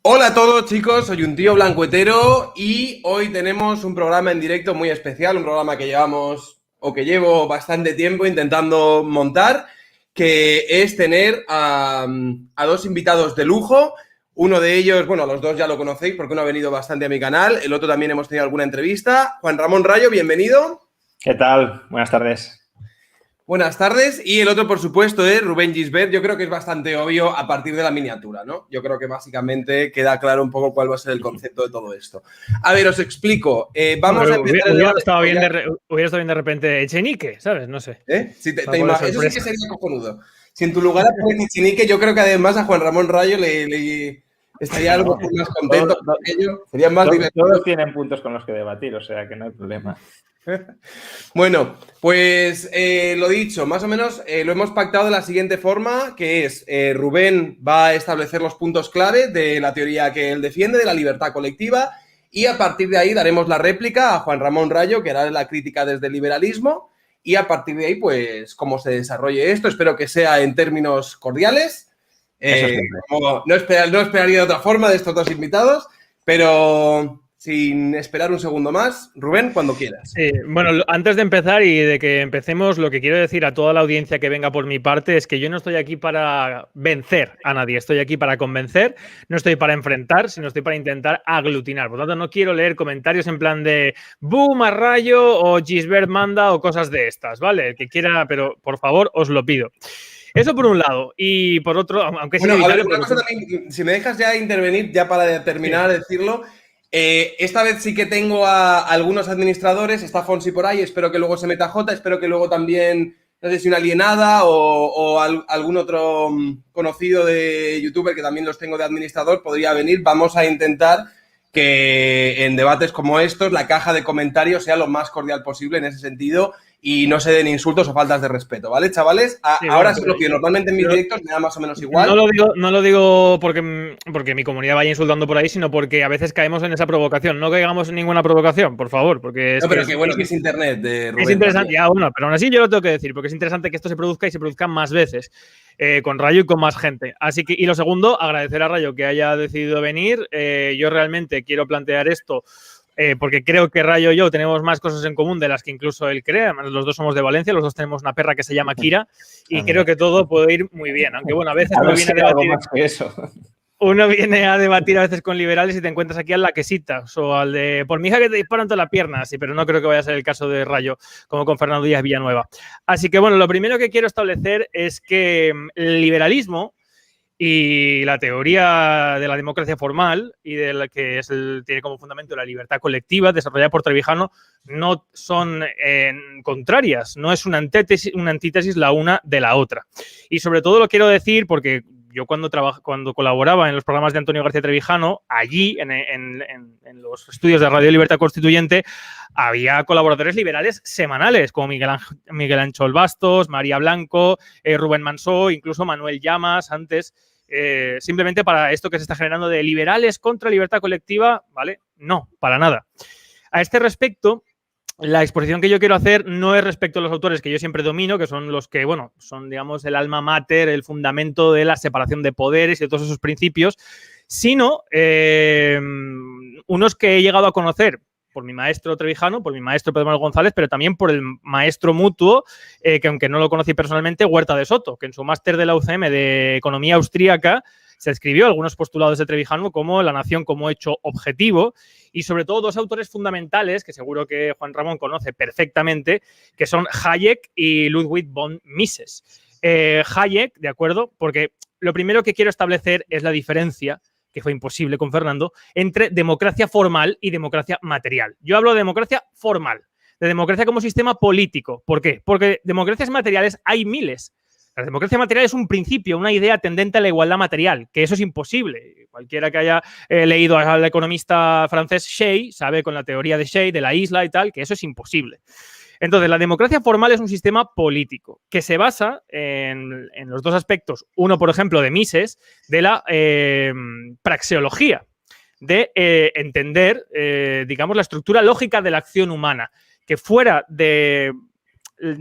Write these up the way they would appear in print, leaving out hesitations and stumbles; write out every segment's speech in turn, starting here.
Hola a todos, chicos, soy un tío blancuetero y hoy tenemos un programa en directo muy especial, un programa que llevo bastante tiempo intentando montar, que es tener a dos invitados de lujo. Uno de ellos, bueno, los dos ya lo conocéis porque uno ha venido bastante a mi canal, el otro también hemos tenido alguna entrevista. Juan Ramón Rayo, bienvenido. ¿Qué tal? Buenas tardes. Buenas tardes. Y el otro, por supuesto, es Rubén Gisbert. Yo creo que es bastante obvio a partir de la miniatura, ¿no? Yo creo que básicamente queda claro un poco cuál va a ser el concepto de todo esto. A ver, os explico. Vamos a empezar el Hubiera debate. estado bien de repente Echenique, ¿sabes? No sé. Si te Algo de eso sí sorpresa. que sería cojonudo. Si en tu lugar aparece Chinique, yo creo que además a Juan Ramón Rayo le estaría algo más contento. Sería más divertido. Todos tienen puntos con los que debatir, o sea que no hay problema. Bueno, pues lo dicho, más o menos lo hemos pactado de la siguiente forma, que es Rubén va a establecer los puntos clave de la teoría que él defiende, de la libertad colectiva, y a partir de ahí daremos la réplica a Juan Ramón Rayo, que hará la crítica desde el liberalismo, y a partir de ahí, pues, cómo se desarrolle esto. Espero que sea en términos cordiales. No esperaría de otra forma de estos dos invitados, pero sin esperar un segundo más, Rubén, cuando quieras. Bueno, antes de empezar y de que empecemos, lo que quiero decir a toda la audiencia que venga por mi parte es que yo no estoy aquí para vencer a nadie, estoy aquí para convencer, no estoy para enfrentar, sino estoy para intentar aglutinar. Por lo tanto, no quiero leer comentarios en plan de boom, a Rayo o Gisbert manda o cosas de estas, ¿vale? El que quiera, pero por favor, os lo pido. Eso por un lado. Y por otro, aunque es inevitable... una cosa también, si me dejas ya intervenir, ya para terminar de decirlo, esta vez sí que tengo a algunos administradores, está Fonsi por ahí, espero que luego se meta Jota, espero que luego también, no sé si una alienada o algún otro conocido de youtuber que también los tengo de administrador podría venir. Vamos a intentar que en debates como estos la caja de comentarios sea lo más cordial posible en ese sentido y no se den insultos o faltas de respeto, ¿vale, chavales? Ahora sí lo pido. Normalmente en mis directos me da más o menos igual. No lo digo porque mi comunidad vaya insultando por ahí, sino porque a veces caemos en esa provocación. No caigamos en ninguna provocación, por favor, porque no, pero que bueno, que es internet de Rubén. Es interesante, ya, bueno, pero aún así yo lo tengo que decir, porque es interesante que esto se produzca y se produzca más veces, con Rayo y con más gente. Así que, y lo segundo, agradecer a Rayo que haya decidido venir. Yo realmente quiero plantear esto porque creo que Rayo y yo tenemos más cosas en común de las que incluso él cree. Además, los dos somos de Valencia, los dos tenemos una perra que se llama Kira y creo que todo puede ir muy bien. Aunque bueno, a veces uno viene a debatir, más que eso. Uno viene a debatir a veces con liberales y te encuentras aquí al laquesitas o al de por mi hija que te disparan toda la pierna, sí, pero no creo que vaya a ser el caso de Rayo como con Fernando Díaz Villanueva. Así que bueno, lo primero que quiero establecer es que el liberalismo y la teoría de la democracia formal y de la que tiene como fundamento la libertad colectiva desarrollada por Trevijano no son contrarias, no es una antítesis la una de la otra. Y sobre todo lo quiero decir porque yo cuando colaboraba en los programas de Antonio García Trevijano, allí en los estudios de Radio Libertad Constituyente, había colaboradores liberales semanales, como Miguel Ángel Bastos, María Blanco, Rubén Mansó, incluso Manuel Llamas, antes, simplemente para esto que se está generando de liberales contra libertad colectiva, ¿vale? No, para nada. A este respecto, la exposición que yo quiero hacer no es respecto a los autores que yo siempre domino, que son los que, bueno, son, digamos, el alma mater, el fundamento de la separación de poderes y de todos esos principios, sino unos que he llegado a conocer por mi maestro Trevijano, por mi maestro Pedro Manuel González, pero también por el maestro mutuo, que aunque no lo conocí personalmente, Huerta de Soto, que en su máster de la UCM de Economía Austríaca se escribió algunos postulados de Trevijano como la nación como hecho objetivo y sobre todo dos autores fundamentales que seguro que Juan Ramón conoce perfectamente, que son Hayek y Ludwig von Mises. Hayek, ¿de acuerdo? Porque lo primero que quiero establecer es la diferencia, que fue imposible con Fernando, entre democracia formal y democracia material. Yo hablo de democracia formal, de democracia como sistema político. ¿Por qué? Porque democracias materiales hay miles. La democracia material es un principio, una idea tendente a la igualdad material, que eso es imposible. Cualquiera que haya leído al economista francés Shea sabe con la teoría de Shea, de la isla y tal, que eso es imposible. Entonces, la democracia formal es un sistema político que se basa en los dos aspectos. Uno, por ejemplo, de Mises, de la praxeología, de entender, digamos, la estructura lógica de la acción humana, que fuera de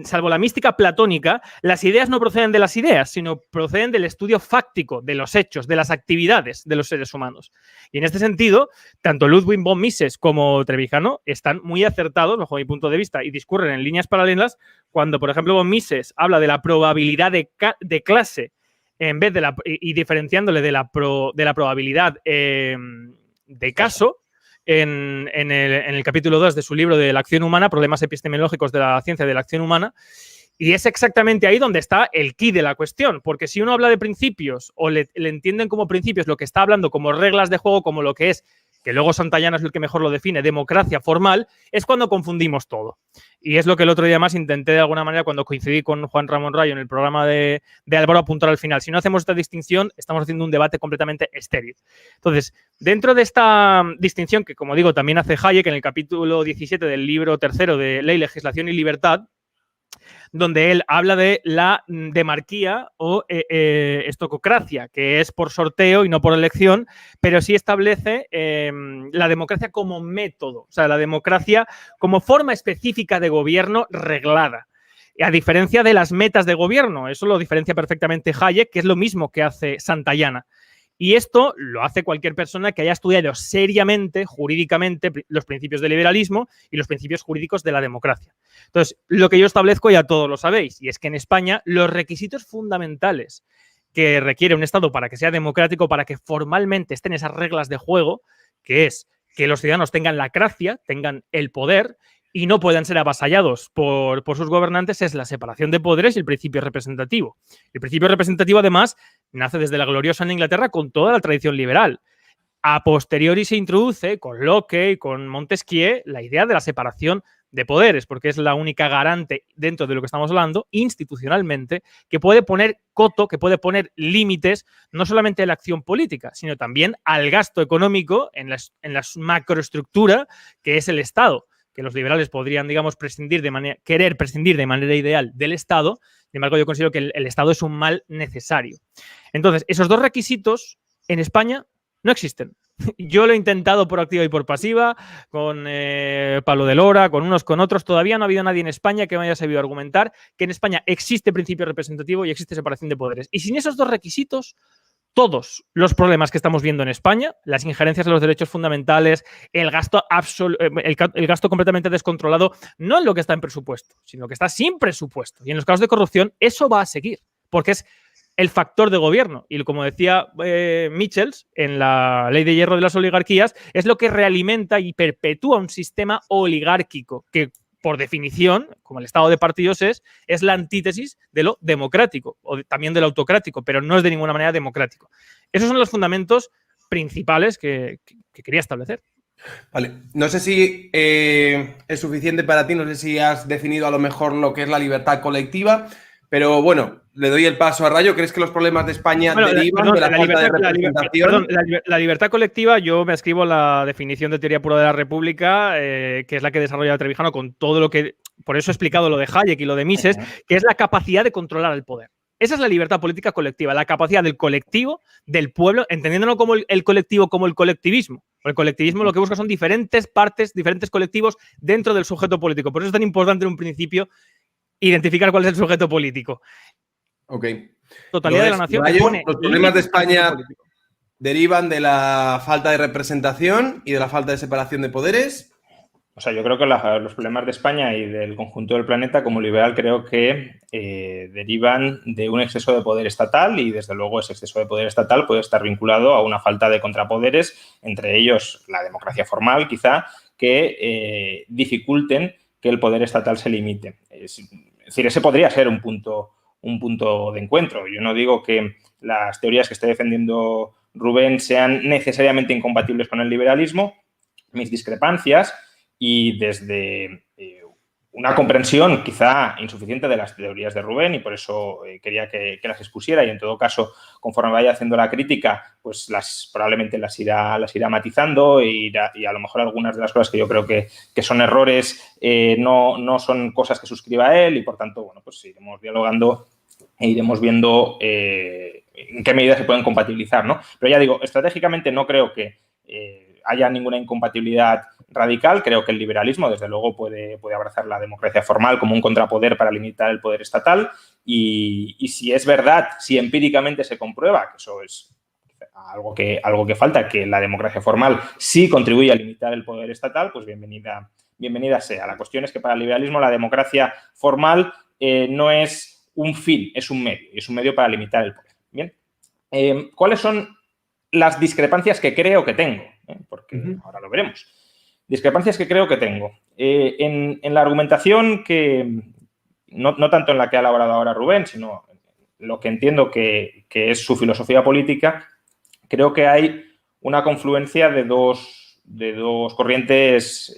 salvo la mística platónica, las ideas no proceden de las ideas, sino proceden del estudio fáctico, de los hechos, de las actividades de los seres humanos. Y en este sentido, tanto Ludwig von Mises como Trevijano están muy acertados, bajo mi punto de vista, y discurren en líneas paralelas cuando, por ejemplo, von Mises habla de la probabilidad de clase en vez de y diferenciándole de la probabilidad de caso. En el capítulo 2 de su libro de la acción humana, problemas epistemológicos de la ciencia de la acción humana, y es exactamente ahí donde está el quid de la cuestión, porque si uno habla de principios o le entienden como principios lo que está hablando como reglas de juego, como lo que es, que luego Santayana es el que mejor lo define, democracia formal, es cuando confundimos todo. Y es lo que el otro día más intenté de alguna manera cuando coincidí con Juan Ramón Rayo en el programa de Álvaro apuntar al final. Si no hacemos esta distinción, estamos haciendo un debate completamente estéril. Entonces, dentro de esta distinción, que como digo, también hace Hayek en el capítulo 17 del libro tercero de Ley, Legislación y Libertad, donde él habla de la demarquía o estococracia, que es por sorteo y no por elección, pero sí establece la democracia como método, o sea, la democracia como forma específica de gobierno reglada. A diferencia de las metas de gobierno, eso lo diferencia perfectamente Hayek, que es lo mismo que hace Santayana. Y esto lo hace cualquier persona que haya estudiado seriamente, jurídicamente, los principios del liberalismo y los principios jurídicos de la democracia. Entonces, lo que yo establezco ya todos lo sabéis, y es que en España los requisitos fundamentales que requiere un Estado para que sea democrático, para que formalmente estén esas reglas de juego, que es que los ciudadanos tengan la cracia, tengan el poder y no puedan ser avasallados por sus gobernantes, es la separación de poderes y el principio representativo. El principio representativo, además, nace desde la gloriosa Inglaterra con toda la tradición liberal. A posteriori se introduce con Locke y con Montesquieu la idea de la separación de poderes, porque es la única garante dentro de lo que estamos hablando, institucionalmente, que puede poner coto, que puede poner límites, no solamente a la acción política, sino también al gasto económico en la macroestructura que es el Estado, que los liberales podrían, digamos, querer prescindir de manera ideal del Estado. Sin embargo, yo considero que el Estado es un mal necesario. Entonces, esos dos requisitos en España no existen. Yo lo he intentado por activa y por pasiva, con Pablo de Lora, con unos, con otros. Todavía no ha habido nadie en España que me haya sabido argumentar que en España existe principio representativo y existe separación de poderes. Y sin esos dos requisitos, todos los problemas que estamos viendo en España, las injerencias de los derechos fundamentales, el gasto completamente descontrolado, no en lo que está en presupuesto, sino que está sin presupuesto. Y en los casos de corrupción, eso va a seguir, porque es el factor de gobierno. Y como decía Michels, en la ley de hierro de las oligarquías, es lo que realimenta y perpetúa un sistema oligárquico que, por definición, como el estado de partidos es la antítesis de lo democrático o también de lo autocrático, pero no es de ninguna manera democrático. Esos son los fundamentos principales que quería establecer. Vale, no sé si es suficiente para ti, no sé si has definido a lo mejor lo que es la libertad colectiva, pero bueno, le doy el paso a Rayo. ¿Crees que los problemas de España derivan de la falta de representación? La libertad colectiva, yo me escribo la definición de teoría pura de la República, que es la que desarrolla Trevijano con todo lo que... Por eso he explicado lo de Hayek y lo de Mises, que es la capacidad de controlar el poder. Esa es la libertad política colectiva, la capacidad del colectivo, del pueblo, entendiéndolo como el colectivo, como el colectivismo. El colectivismo lo que busca son diferentes partes, diferentes colectivos dentro del sujeto político. Por eso es tan importante en un principio identificar cuál es el sujeto político. Ok. Totalidad de la nación. Rayo, los problemas de España derivan de la falta de representación y de la falta de separación de poderes. O sea, yo creo que los problemas de España y del conjunto del planeta, como liberal, creo que derivan de un exceso de poder estatal y, desde luego, ese exceso de poder estatal puede estar vinculado a una falta de contrapoderes, entre ellos la democracia formal, quizá, que dificulten que el poder estatal se limite. Es decir, ese podría ser un punto de encuentro. Yo no digo que las teorías que esté defendiendo Rubén sean necesariamente incompatibles con el liberalismo. Mis discrepancias y desde una comprensión quizá insuficiente de las teorías de Rubén, y por eso quería que las expusiera, y en todo caso, conforme vaya haciendo la crítica, pues probablemente las irá matizando y a lo mejor algunas de las cosas que yo creo que son errores no son cosas que suscriba él, y por tanto, bueno, pues iremos dialogando e iremos viendo en qué medida se pueden compatibilizar, ¿no? Pero ya digo, estratégicamente no creo que haya ninguna incompatibilidad radical. Creo que el liberalismo, desde luego, puede abrazar la democracia formal como un contrapoder para limitar el poder estatal. Y si es verdad, si empíricamente se comprueba, que eso es algo que falta, que la democracia formal sí contribuye a limitar el poder estatal, pues bienvenida sea. La cuestión es que para el liberalismo la democracia formal no es un fin, es un medio para limitar el poder. Bien. ¿Cuáles son las discrepancias que creo que tengo? Porque ahora lo veremos. Discrepancias que creo que tengo. En la argumentación que, no tanto en la que ha elaborado ahora Rubén, sino lo que entiendo que es su filosofía política, creo que hay una confluencia de dos corrientes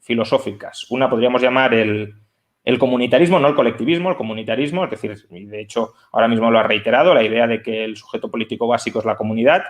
filosóficas. Una podríamos llamar el comunitarismo, no el colectivismo, el comunitarismo, es decir, y de hecho ahora mismo lo ha reiterado, la idea de que el sujeto político básico es la comunidad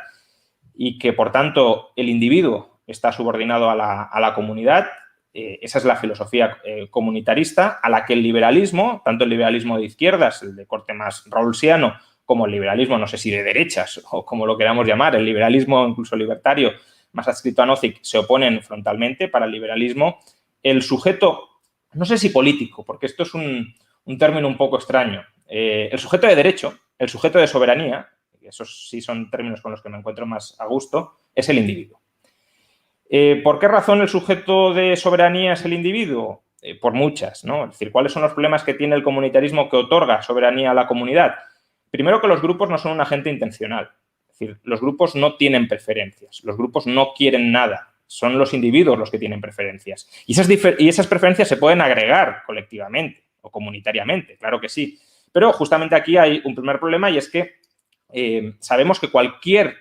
y que, por tanto, el individuo está subordinado a la comunidad. Esa es la filosofía comunitarista, a la que el liberalismo, tanto el liberalismo de izquierdas, el de corte más rawlsiano, como el liberalismo, no sé si de derechas o como lo queramos llamar, el liberalismo incluso libertario, más adscrito a Nozick, se oponen frontalmente. Para el liberalismo, el sujeto, no sé si político, porque esto es un término un poco extraño, el sujeto de derecho, el sujeto de soberanía, esos sí son términos con los que me encuentro más a gusto, es el individuo. ¿Por qué razón el sujeto de soberanía es el individuo? Por muchas, ¿no? Es decir, ¿cuáles son los problemas que tiene el comunitarismo que otorga soberanía a la comunidad? Primero, que los grupos no son un agente intencional. Es decir, los grupos no tienen preferencias, los grupos no quieren nada, son los individuos los que tienen preferencias. Y esas preferencias se pueden agregar colectivamente o comunitariamente, claro que sí. Pero justamente aquí hay un primer problema, y es que sabemos que cualquier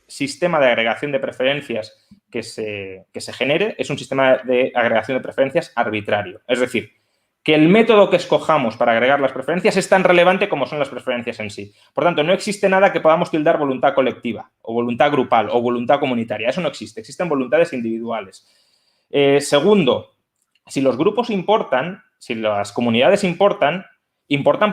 sistema de agregación de preferencias que se genere es un sistema de agregación de preferencias arbitrario. Es decir, que el método que escojamos para agregar las preferencias es tan relevante como son las preferencias en sí. Por tanto, no existe nada que podamos tildar voluntad colectiva o voluntad grupal o voluntad comunitaria. Eso no existe. Existen voluntades individuales. Segundo, si los grupos importan, si las comunidades importan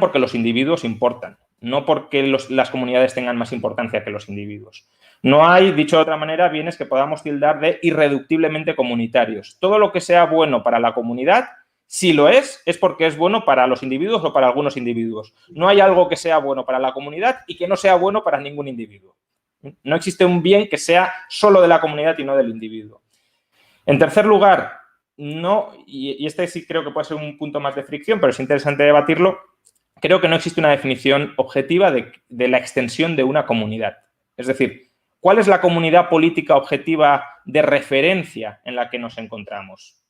porque los individuos importan, no porque las comunidades tengan más importancia que los individuos. No hay, dicho de otra manera, bienes que podamos tildar de irreductiblemente comunitarios. Todo lo que sea bueno para la comunidad, si lo es porque es bueno para los individuos o para algunos individuos. No hay algo que sea bueno para la comunidad y que no sea bueno para ningún individuo. No existe un bien que sea solo de la comunidad y no del individuo. En tercer lugar, no, y este sí creo que puede ser un punto más de fricción, pero es interesante debatirlo, creo que no existe una definición objetiva de la extensión de una comunidad. Es decir, ¿cuál es la comunidad política objetiva de referencia en la que nos encontramos?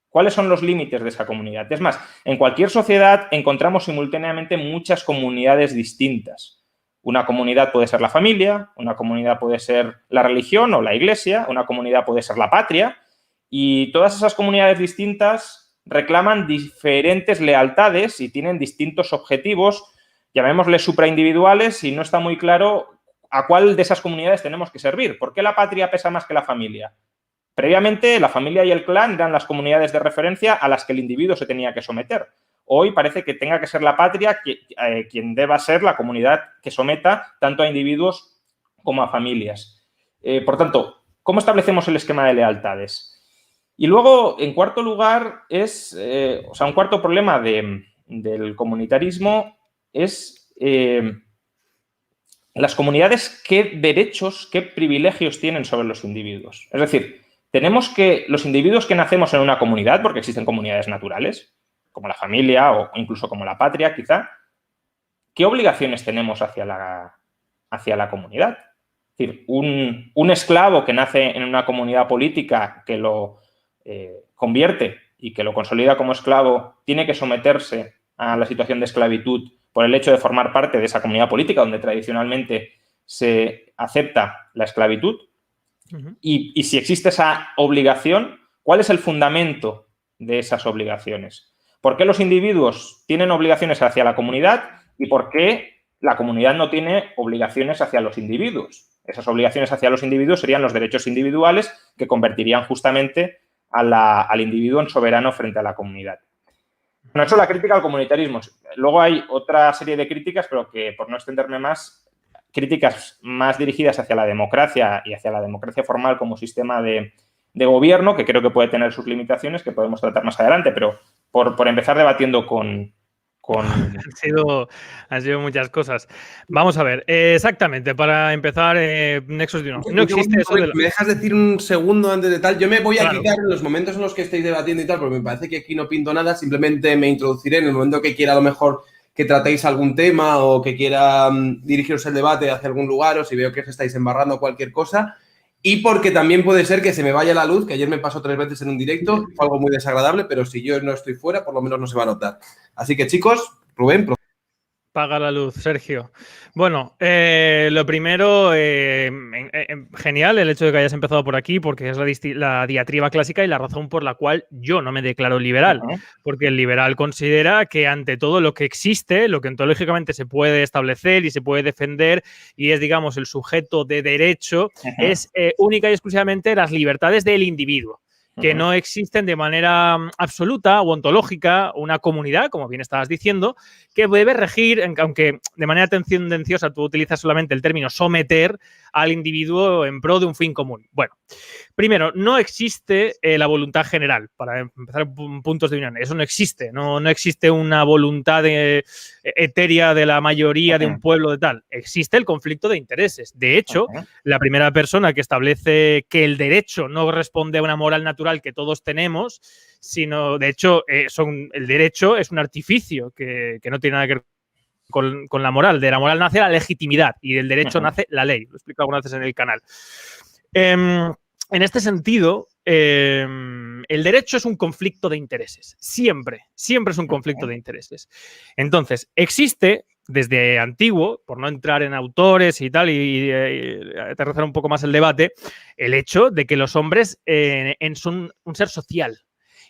¿Cuáles son los límites de esa comunidad? Es más, en cualquier sociedad encontramos simultáneamente muchas comunidades distintas. Una comunidad puede ser la familia, una comunidad puede ser la religión o la iglesia, una comunidad puede ser la patria, y todas esas comunidades distintas reclaman diferentes lealtades y tienen distintos objetivos, llamémosles supraindividuales, y no está muy claro a cuál de esas comunidades tenemos que servir. ¿Por qué la patria pesa más que la familia? Previamente, la familia y el clan eran las comunidades de referencia a las que el individuo se tenía que someter. Hoy parece que tenga que ser la patria quien deba ser la comunidad que someta tanto a individuos como a familias. Por tanto, ¿cómo establecemos el esquema de lealtades? Y luego, en cuarto lugar, un cuarto problema del comunitarismo es las comunidades, qué derechos, qué privilegios tienen sobre los individuos. Es decir, tenemos que los individuos que nacemos en una comunidad, porque existen comunidades naturales, como la familia o incluso como la patria, quizá, ¿qué obligaciones tenemos hacia la comunidad? Es decir, un esclavo que nace en una comunidad política que lo convierte y que lo consolida como esclavo, tiene que someterse a la situación de esclavitud por el hecho de formar parte de esa comunidad política donde tradicionalmente se acepta la esclavitud. Y si existe esa obligación, ¿cuál es el fundamento de esas obligaciones? ¿Por qué los individuos tienen obligaciones hacia la comunidad y por qué la comunidad no tiene obligaciones hacia los individuos? Esas obligaciones hacia los individuos serían los derechos individuales que convertirían justamente al individuo en soberano frente a la comunidad. Bueno, eso es la crítica al comunitarismo. Luego hay otra serie de críticas, pero que, por no extenderme más, críticas más dirigidas hacia la democracia y hacia la democracia formal como sistema de de gobierno, que creo que puede tener sus limitaciones, que podemos tratar más adelante, pero por empezar debatiendo con... Han sido muchas cosas. Vamos a ver, exactamente, para empezar, nexos de uno. No existe eso de... ¿Me dejas decir un segundo antes de tal? Yo me voy a Claro. quitar en los momentos en los que estéis debatiendo y tal, porque me parece que aquí no pinto nada, simplemente me introduciré en el momento que quiera a lo mejor que tratéis algún tema o que quiera dirigiros el debate hacia algún lugar o si veo que os estáis embarrando cualquier cosa. Y porque también puede ser que se me vaya la luz, que ayer me pasó 3 veces en un directo, fue algo muy desagradable, pero si yo no estoy fuera, por lo menos no se va a notar. Así que, chicos, Rubén, Paga la luz, Sergio. Bueno, lo primero, genial el hecho de que hayas empezado por aquí, porque es la diatriba clásica y la razón por la cual yo no me declaro liberal. Porque el liberal considera que ante todo lo que existe, lo que ontológicamente se puede establecer y se puede defender y es, digamos, el sujeto de derecho, es única y exclusivamente las libertades del individuo, que no existen de manera absoluta o ontológica una comunidad, como bien estabas diciendo, que debe regir, aunque de manera tendenciosa tú utilizas solamente el término someter al individuo en pro de un fin común. Bueno, primero, no existe la voluntad general, para empezar puntos de unión. Eso no existe, no existe una voluntad etérea de la mayoría de un pueblo de tal. Existe el conflicto de intereses. De hecho, la primera persona que establece que el derecho no responde a una moral natural que todos tenemos, sino, de hecho, el derecho es un artificio que no tiene nada que ver con la moral. De la moral nace la legitimidad y del derecho nace la ley. Lo explico algunas veces en el canal. En este sentido, el derecho es un conflicto de intereses. Siempre es un conflicto de intereses. Entonces, existe desde antiguo, por no entrar en autores y tal, y aterrizar un poco más el debate, el hecho de que los hombres son un ser social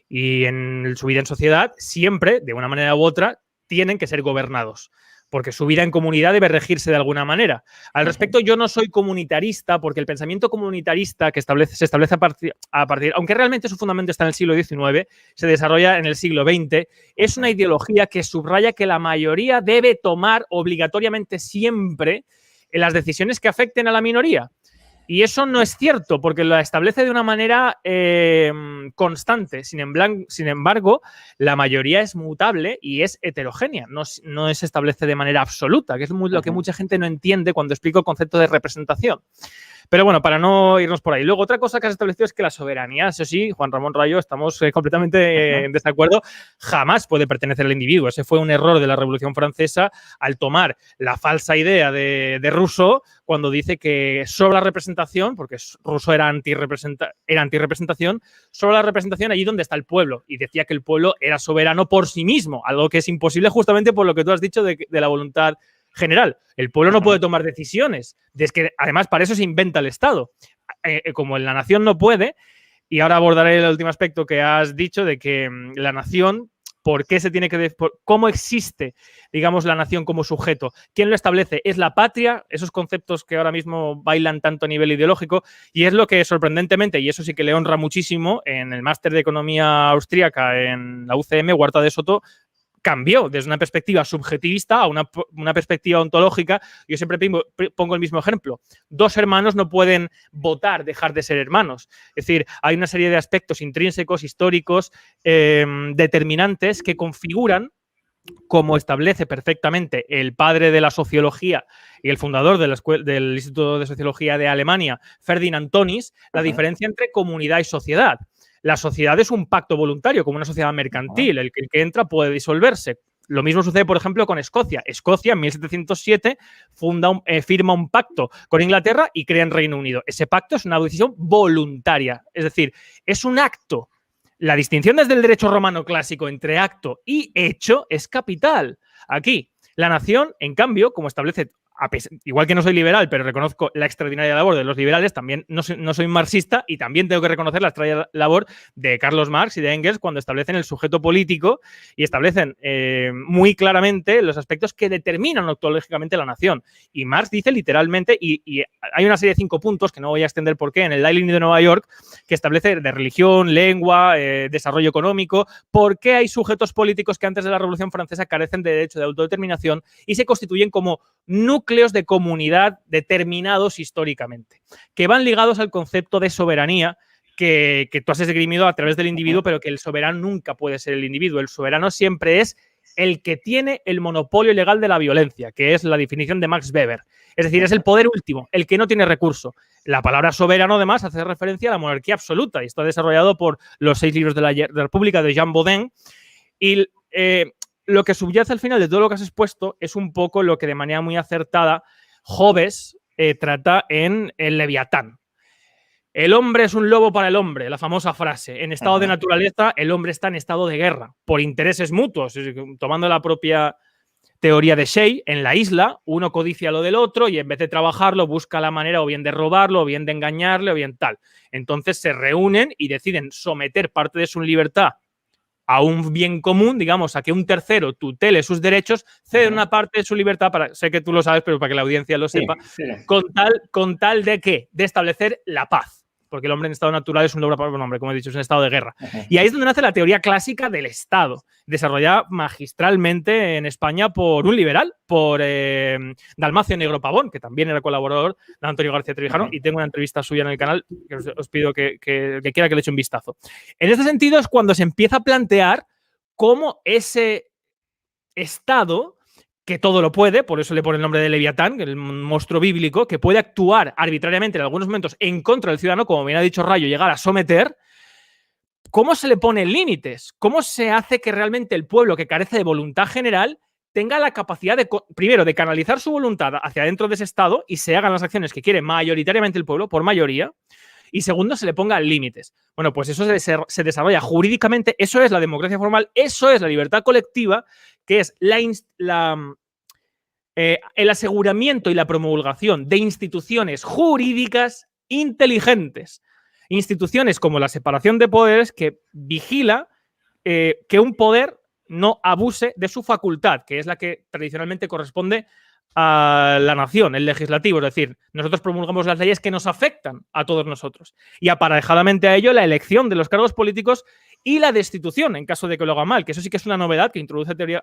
y en su vida en sociedad siempre, de una manera u otra, tienen que ser gobernados, porque su vida en comunidad debe regirse de alguna manera. Al respecto, yo no soy comunitarista, porque el pensamiento comunitarista que se establece a partir, aunque realmente su fundamento está en el siglo XIX, se desarrolla en el siglo XX, es una ideología que subraya que la mayoría debe tomar obligatoriamente siempre las decisiones que afecten a la minoría. Y eso no es cierto, porque lo establece de una manera constante. Sin embargo, la mayoría es mutable y es heterogénea, no se establece de manera absoluta, que es lo que mucha gente no entiende cuando explico el concepto de representación. Pero bueno, para no irnos por ahí. Luego, otra cosa que has establecido es que la soberanía, eso sí, Juan Ramón Rayo, estamos completamente en desacuerdo, jamás puede pertenecer al individuo. Ese fue un error de la Revolución Francesa al tomar la falsa idea de Rousseau cuando dice que sobre la representación, porque Rousseau era antirrepresentación, sobre la representación allí donde está el pueblo. Y decía que el pueblo era soberano por sí mismo, algo que es imposible justamente por lo que tú has dicho de la voluntad general. El pueblo no puede tomar decisiones. Es que, además, para eso se inventa el Estado. Como la nación no puede, y ahora abordaré el último aspecto que has dicho de que la nación, ¿por qué se tiene que cómo existe, digamos, la nación como sujeto? ¿Quién lo establece? ¿Es la patria? Esos conceptos que ahora mismo bailan tanto a nivel ideológico, y es lo que sorprendentemente, y eso sí que le honra muchísimo, en el máster de economía austríaca en la UCM, Huerta de Soto, cambió desde una perspectiva subjetivista a una perspectiva ontológica. Yo siempre pongo el mismo ejemplo. 2 hermanos no pueden votar dejar de ser hermanos. Es decir, hay una serie de aspectos intrínsecos, históricos, determinantes que configuran, como establece perfectamente el padre de la sociología y el fundador del Instituto de Sociología de Alemania, Ferdinand Tönnies, la diferencia entre comunidad y sociedad. La sociedad es un pacto voluntario, como una sociedad mercantil. El que entra puede disolverse. Lo mismo sucede, por ejemplo, con Escocia. Escocia, en 1707, firma un pacto con Inglaterra y crea en Reino Unido. Ese pacto es una decisión voluntaria. Es decir, es un acto. La distinción desde el derecho romano clásico entre acto y hecho es capital. Aquí, la nación, en cambio, como establece, igual que no soy liberal, pero reconozco la extraordinaria labor de los liberales, también no soy marxista y también tengo que reconocer la extraordinaria labor de Carlos Marx y de Engels cuando establecen el sujeto político y establecen muy claramente los aspectos que determinan ontológicamente la nación. Y Marx dice literalmente, y hay una serie de 5 puntos, que no voy a extender por qué, en el Daily de Nueva York, que establece de religión, lengua, desarrollo económico, por qué hay sujetos políticos que antes de la Revolución Francesa carecen de derecho de autodeterminación y se constituyen como núcleos de comunidad determinados históricamente, que van ligados al concepto de soberanía que tú has esgrimido a través del individuo, pero que el soberano nunca puede ser el individuo. El soberano siempre es el que tiene el monopolio legal de la violencia, que es la definición de Max Weber. Es decir, es el poder último, el que no tiene recurso. La palabra soberano, además, hace referencia a la monarquía absoluta y está desarrollado por los 6 libros de la República de Jean Bodin. Y lo que subyace al final de todo lo que has expuesto es un poco lo que de manera muy acertada Hobbes trata en El Leviatán. El hombre es un lobo para el hombre, la famosa frase. En estado de naturaleza, el hombre está en estado de guerra, por intereses mutuos. Tomando la propia teoría de Shea, en la isla, uno codicia lo del otro y en vez de trabajarlo, busca la manera o bien de robarlo, o bien de engañarle, o bien tal. Entonces se reúnen y deciden someter parte de su libertad a un bien común, digamos, a que un tercero tutele sus derechos, ceden una parte de su libertad, sé que tú lo sabes, pero para que la audiencia lo sepa, con tal de ¿qué? De establecer la paz. Porque el hombre en estado natural es un lobo para un hombre, como he dicho, es un estado de guerra. Y ahí es donde nace la teoría clásica del Estado, desarrollada magistralmente en España por un liberal, por Dalmacio Negro Pavón, que también era colaborador de Antonio García Trevijano, y tengo una entrevista suya en el canal que os pido que quiera que le eche un vistazo. En este sentido es cuando se empieza a plantear cómo ese Estado, que todo lo puede, por eso le pone el nombre de Leviatán, el monstruo bíblico, que puede actuar arbitrariamente en algunos momentos en contra del ciudadano, como bien ha dicho Rayo, llegar a someter. ¿Cómo se le ponen límites? ¿Cómo se hace que realmente el pueblo que carece de voluntad general tenga la capacidad de, primero, de canalizar su voluntad hacia dentro de ese Estado y se hagan las acciones que quiere mayoritariamente el pueblo, por mayoría? Y segundo, se le pongan límites. Bueno, pues eso se desarrolla jurídicamente, eso es la democracia formal, eso es la libertad colectiva, que es el aseguramiento y la promulgación de instituciones jurídicas inteligentes. Instituciones como la separación de poderes que vigila que un poder no abuse de su facultad, que es la que tradicionalmente corresponde a la nación, el legislativo. Es decir, nosotros promulgamos las leyes que nos afectan a todos nosotros. Y aparejadamente a ello, la elección de los cargos políticos y la destitución en caso de que lo haga mal, que eso sí que es una novedad que introduce teoría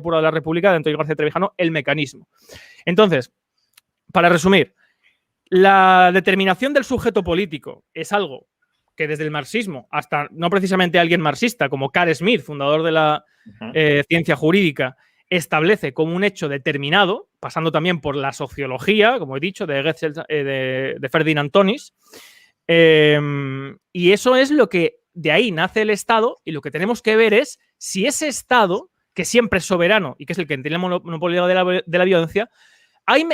pura de la República de Antonio García Trevijano, el mecanismo. Entonces, para resumir, la determinación del sujeto político es algo que desde el marxismo hasta no precisamente alguien marxista como Carl Smith, fundador de la ciencia jurídica, establece como un hecho determinado, pasando también por la sociología, como he dicho, de Ferdinand Tonis. Y eso es lo que de ahí nace el Estado, y lo que tenemos que ver es si ese Estado, que siempre es soberano y que es el que tiene el monopolio de la violencia,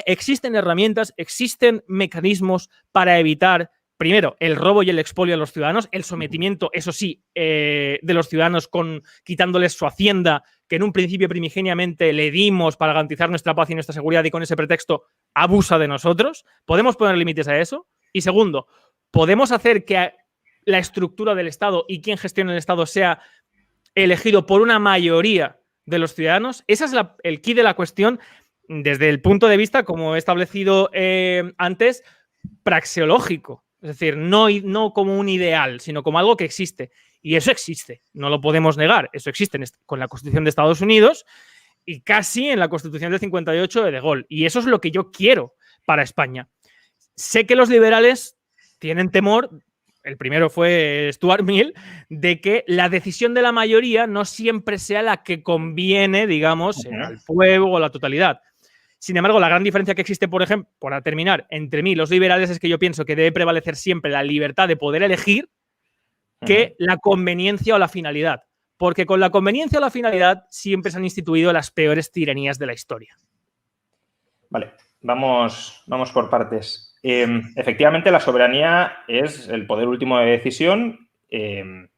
existen herramientas, existen mecanismos para evitar, primero, el robo y el expolio a los ciudadanos, el sometimiento, eso sí, de los ciudadanos quitándoles su hacienda, que en un principio primigeniamente le dimos para garantizar nuestra paz y nuestra seguridad, y con ese pretexto abusa de nosotros. ¿Podemos poner límites a eso? Y segundo, ¿podemos hacer que la estructura del Estado y quien gestiona el Estado sea elegido por una mayoría de los ciudadanos? Ese es el quid de la cuestión desde el punto de vista, como he establecido antes, praxeológico. Es decir, no como un ideal, sino como algo que existe. Y eso existe, no lo podemos negar. Eso existe con la Constitución de Estados Unidos y casi en la Constitución del 58 de Gaulle. Y eso es lo que yo quiero para España. Sé que los liberales tienen temor, el primero fue Stuart Mill, de que la decisión de la mayoría no siempre sea la que conviene, digamos, al pueblo o a la totalidad. Sin embargo, la gran diferencia que existe, por ejemplo, para terminar, entre mí y los liberales es que yo pienso que debe prevalecer siempre la libertad de poder elegir que la conveniencia o la finalidad. Porque con la conveniencia o la finalidad siempre se han instituido las peores tiranías de la historia. Vale, vamos por partes. Efectivamente, la soberanía es el poder último de decisión en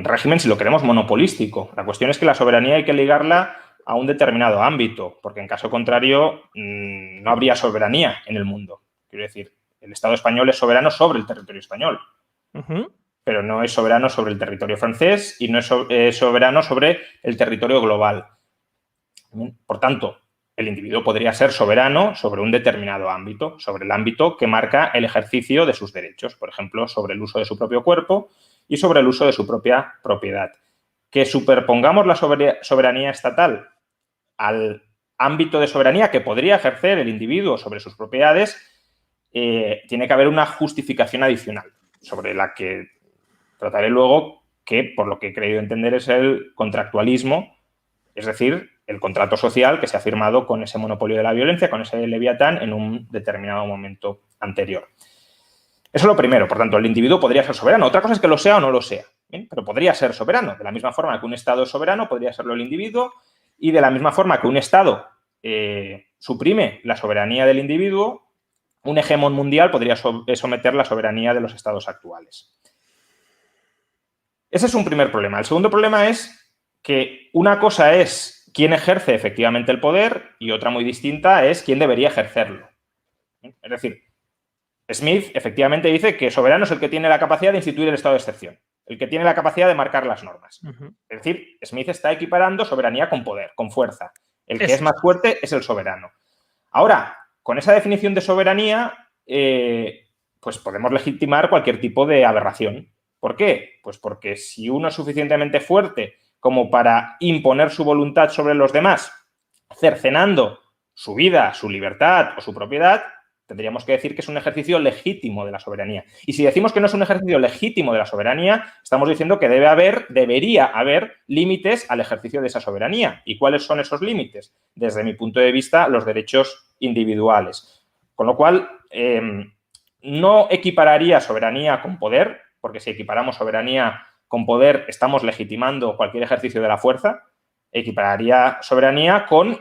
régimen, si lo queremos, monopolístico. La cuestión es que la soberanía hay que ligarla a un determinado ámbito, porque en caso contrario no habría soberanía en el mundo. Quiero decir, el Estado español es soberano sobre el territorio español, pero no es soberano sobre el territorio francés y no es soberano sobre el territorio global. Por tanto, el individuo podría ser soberano sobre un determinado ámbito, sobre el ámbito que marca el ejercicio de sus derechos, por ejemplo, sobre el uso de su propio cuerpo y sobre el uso de su propia propiedad. Que superpongamos la soberanía estatal al ámbito de soberanía que podría ejercer el individuo sobre sus propiedades, tiene que haber una justificación adicional. sobre la que trataré luego, que por lo que he creído entender es el contractualismo, es decir, el contrato social que se ha firmado con ese monopolio de la violencia, con ese leviatán en un determinado momento anterior. Eso es lo primero. Por tanto, el individuo podría ser soberano. Otra cosa es que lo sea o no lo sea, ¿bien? Pero podría ser soberano. De la misma forma que un Estado es soberano, podría serlo el individuo. Y de la misma forma que un Estado suprime la soberanía del individuo, un hegemón mundial podría someter la soberanía de los Estados actuales. Ese es un primer problema. El segundo problema es que una cosa es quién ejerce efectivamente el poder y otra muy distinta es quién debería ejercerlo. Es decir, Smith efectivamente dice que soberano es el que tiene la capacidad de instituir el estado de excepción, el que tiene la capacidad de marcar las normas. Es decir, Smith está equiparando soberanía con poder, con fuerza. El que es más fuerte es el soberano. Ahora, con esa definición de soberanía, pues podemos legitimar cualquier tipo de aberración. ¿Por qué? Pues porque si uno es suficientemente fuerte como para imponer su voluntad sobre los demás, cercenando su vida, su libertad o su propiedad, tendríamos que decir que es un ejercicio legítimo de la soberanía. Y si decimos que no es un ejercicio legítimo de la soberanía, estamos diciendo que debería haber límites al ejercicio de esa soberanía. ¿Y cuáles son esos límites? Desde mi punto de vista, los derechos individuales. Con lo cual, no equipararía soberanía con poder, porque si equiparamos soberanía con poder, estamos legitimando cualquier ejercicio de la fuerza. Equipararía soberanía con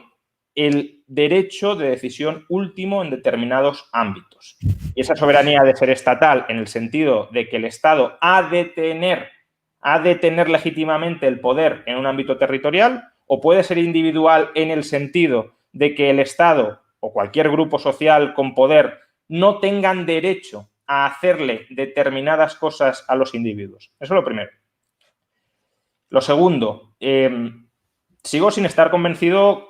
el derecho de decisión último en determinados ámbitos. Y esa soberanía ha de ser estatal en el sentido de que el Estado ha de tener legítimamente el poder en un ámbito territorial, o puede ser individual en el sentido de que el Estado o cualquier grupo social con poder no tengan derecho a hacerle determinadas cosas a los individuos. Eso es lo primero. Lo segundo, sigo sin estar convencido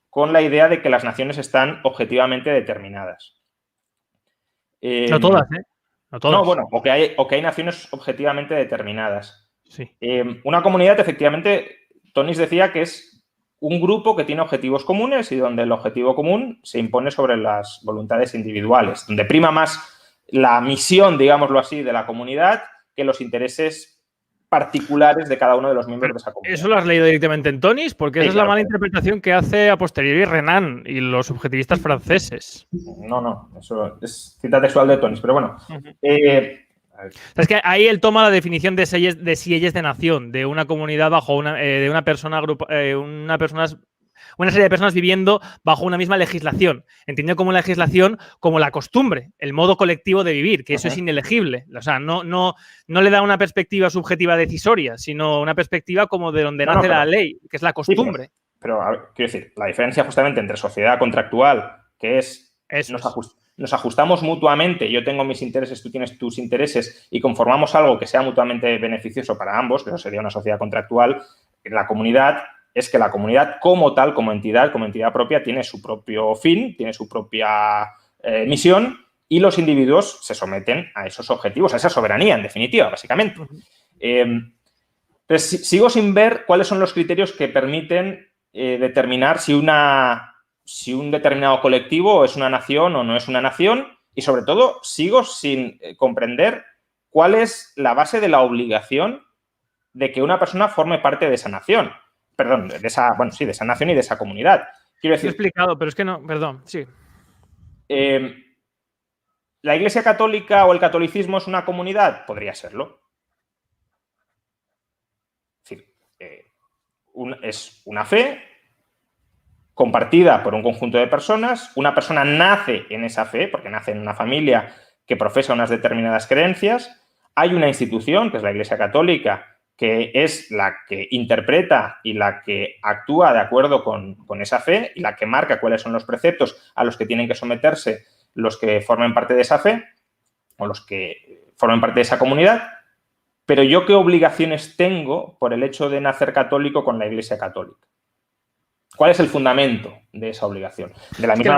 con la idea de que las naciones están objetivamente determinadas. No todas, ¿eh? No todas. No, bueno, o que hay naciones objetivamente determinadas. Sí. Una comunidad, efectivamente, Tonis decía que es un grupo que tiene objetivos comunes y donde el objetivo común se impone sobre las voluntades individuales, donde prima más la misión, digámoslo así, de la comunidad que los intereses particulares de cada uno de los miembros de esa comunidad. ¿Eso lo has leído directamente en Tonis? Porque esa es la mala interpretación que hace a posteriori Renan y los subjetivistas franceses. No, eso es cita textual de Tonis, pero bueno. Es que ahí él toma la definición de sieyes de nación, de una comunidad bajo una serie de personas viviendo bajo una misma legislación. Entiende como legislación como la costumbre, el modo colectivo de vivir, que eso es inelegible. O sea, no le da una perspectiva subjetiva decisoria, sino una perspectiva como de donde nace la ley, que es la costumbre. Sí, pero a ver, quiero decir, la diferencia justamente entre sociedad contractual, que es nos ajustamos mutuamente, yo tengo mis intereses, tú tienes tus intereses y conformamos algo que sea mutuamente beneficioso para ambos, que eso sería una sociedad contractual, en la comunidad es que la comunidad como tal, como entidad propia, tiene su propio fin, tiene su propia misión y los individuos se someten a esos objetivos, a esa soberanía, en definitiva, básicamente. Entonces, sigo sin ver cuáles son los criterios que permiten determinar si un determinado colectivo es una nación o no es una nación y, sobre todo, sigo sin comprender cuál es la base de la obligación de que una persona forme parte de esa nación. Perdón, de esa nación y de esa comunidad. Quiero decir, lo he explicado, pero es que no, perdón, sí. ¿La Iglesia Católica o el catolicismo es una comunidad? Podría serlo. Es decir, es una fe compartida por un conjunto de personas. Una persona nace en esa fe, porque nace en una familia que profesa unas determinadas creencias. Hay una institución, que es la Iglesia Católica, que es la que interpreta y la que actúa de acuerdo con esa fe y la que marca cuáles son los preceptos a los que tienen que someterse los que formen parte de esa fe o los que formen parte de esa comunidad. Pero yo, ¿qué obligaciones tengo por el hecho de nacer católico con la Iglesia Católica? ¿Cuál es el fundamento de esa obligación? De la misma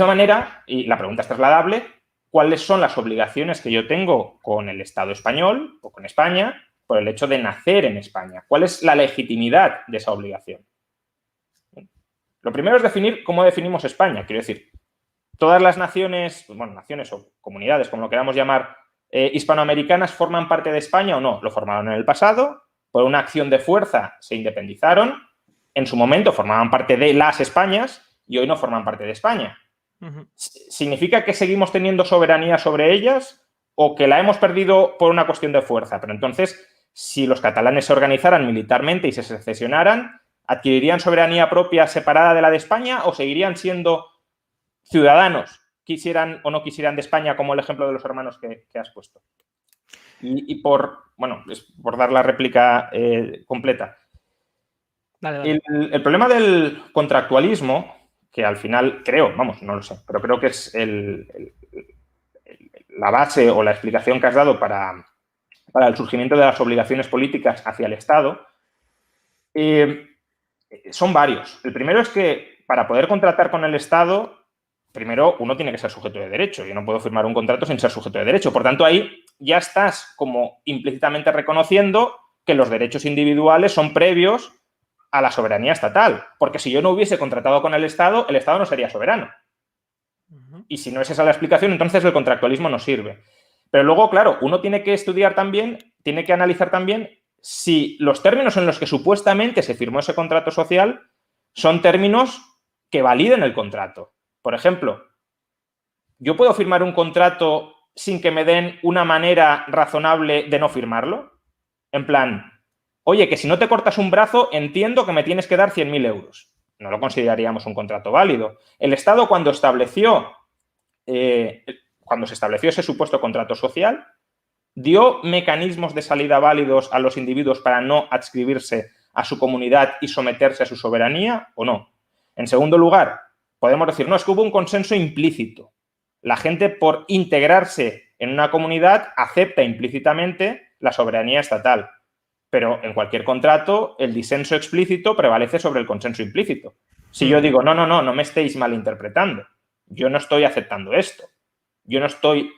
manera, y la pregunta es trasladable, ¿cuáles son las obligaciones que yo tengo con el Estado español o con España por el hecho de nacer en España? ¿Cuál es la legitimidad de esa obligación? Lo primero es definir cómo definimos España. Quiero decir, todas las naciones, bueno, naciones o comunidades, como lo queramos llamar, hispanoamericanas forman parte de España o no. Lo formaron en el pasado, por una acción de fuerza se independizaron, en su momento formaban parte de las Españas y hoy no forman parte de España. ¿Significa que seguimos teniendo soberanía sobre ellas o que la hemos perdido por una cuestión de fuerza? Pero entonces, si los catalanes se organizaran militarmente y se secesionaran, ¿adquirirían soberanía propia separada de la de España o seguirían siendo ciudadanos, quisieran o no quisieran de España, como el ejemplo de los hermanos que has puesto? Y por dar la réplica completa. Dale. El problema del contractualismo, que al final creo, no lo sé, pero creo que es la base o la explicación que has dado para el surgimiento de las obligaciones políticas hacia el Estado, son varios. El primero es que para poder contratar con el Estado, primero uno tiene que ser sujeto de derecho. Yo no puedo firmar un contrato sin ser sujeto de derecho. Por tanto, ahí ya estás como implícitamente reconociendo que los derechos individuales son previos a la soberanía estatal. Porque si yo no hubiese contratado con el Estado no sería soberano. Y si no es esa la explicación, entonces el contractualismo no sirve. Pero luego, claro, uno tiene que estudiar también, tiene que analizar también si los términos en los que supuestamente se firmó ese contrato social son términos que validen el contrato. Por ejemplo, ¿yo puedo firmar un contrato sin que me den una manera razonable de no firmarlo? En plan, oye, que si no te cortas un brazo, entiendo que me tienes que dar 100.000 euros. No lo consideraríamos un contrato válido. El Estado, cuando se estableció ese supuesto contrato social, dio mecanismos de salida válidos a los individuos para no adscribirse a su comunidad y someterse a su soberanía, ¿o no? En segundo lugar, podemos decir, no, es que hubo un consenso implícito. La gente, por integrarse en una comunidad, acepta implícitamente la soberanía estatal. Pero en cualquier contrato, el disenso explícito prevalece sobre el consenso implícito. Si yo digo, no me estéis malinterpretando, yo no estoy aceptando esto, yo no estoy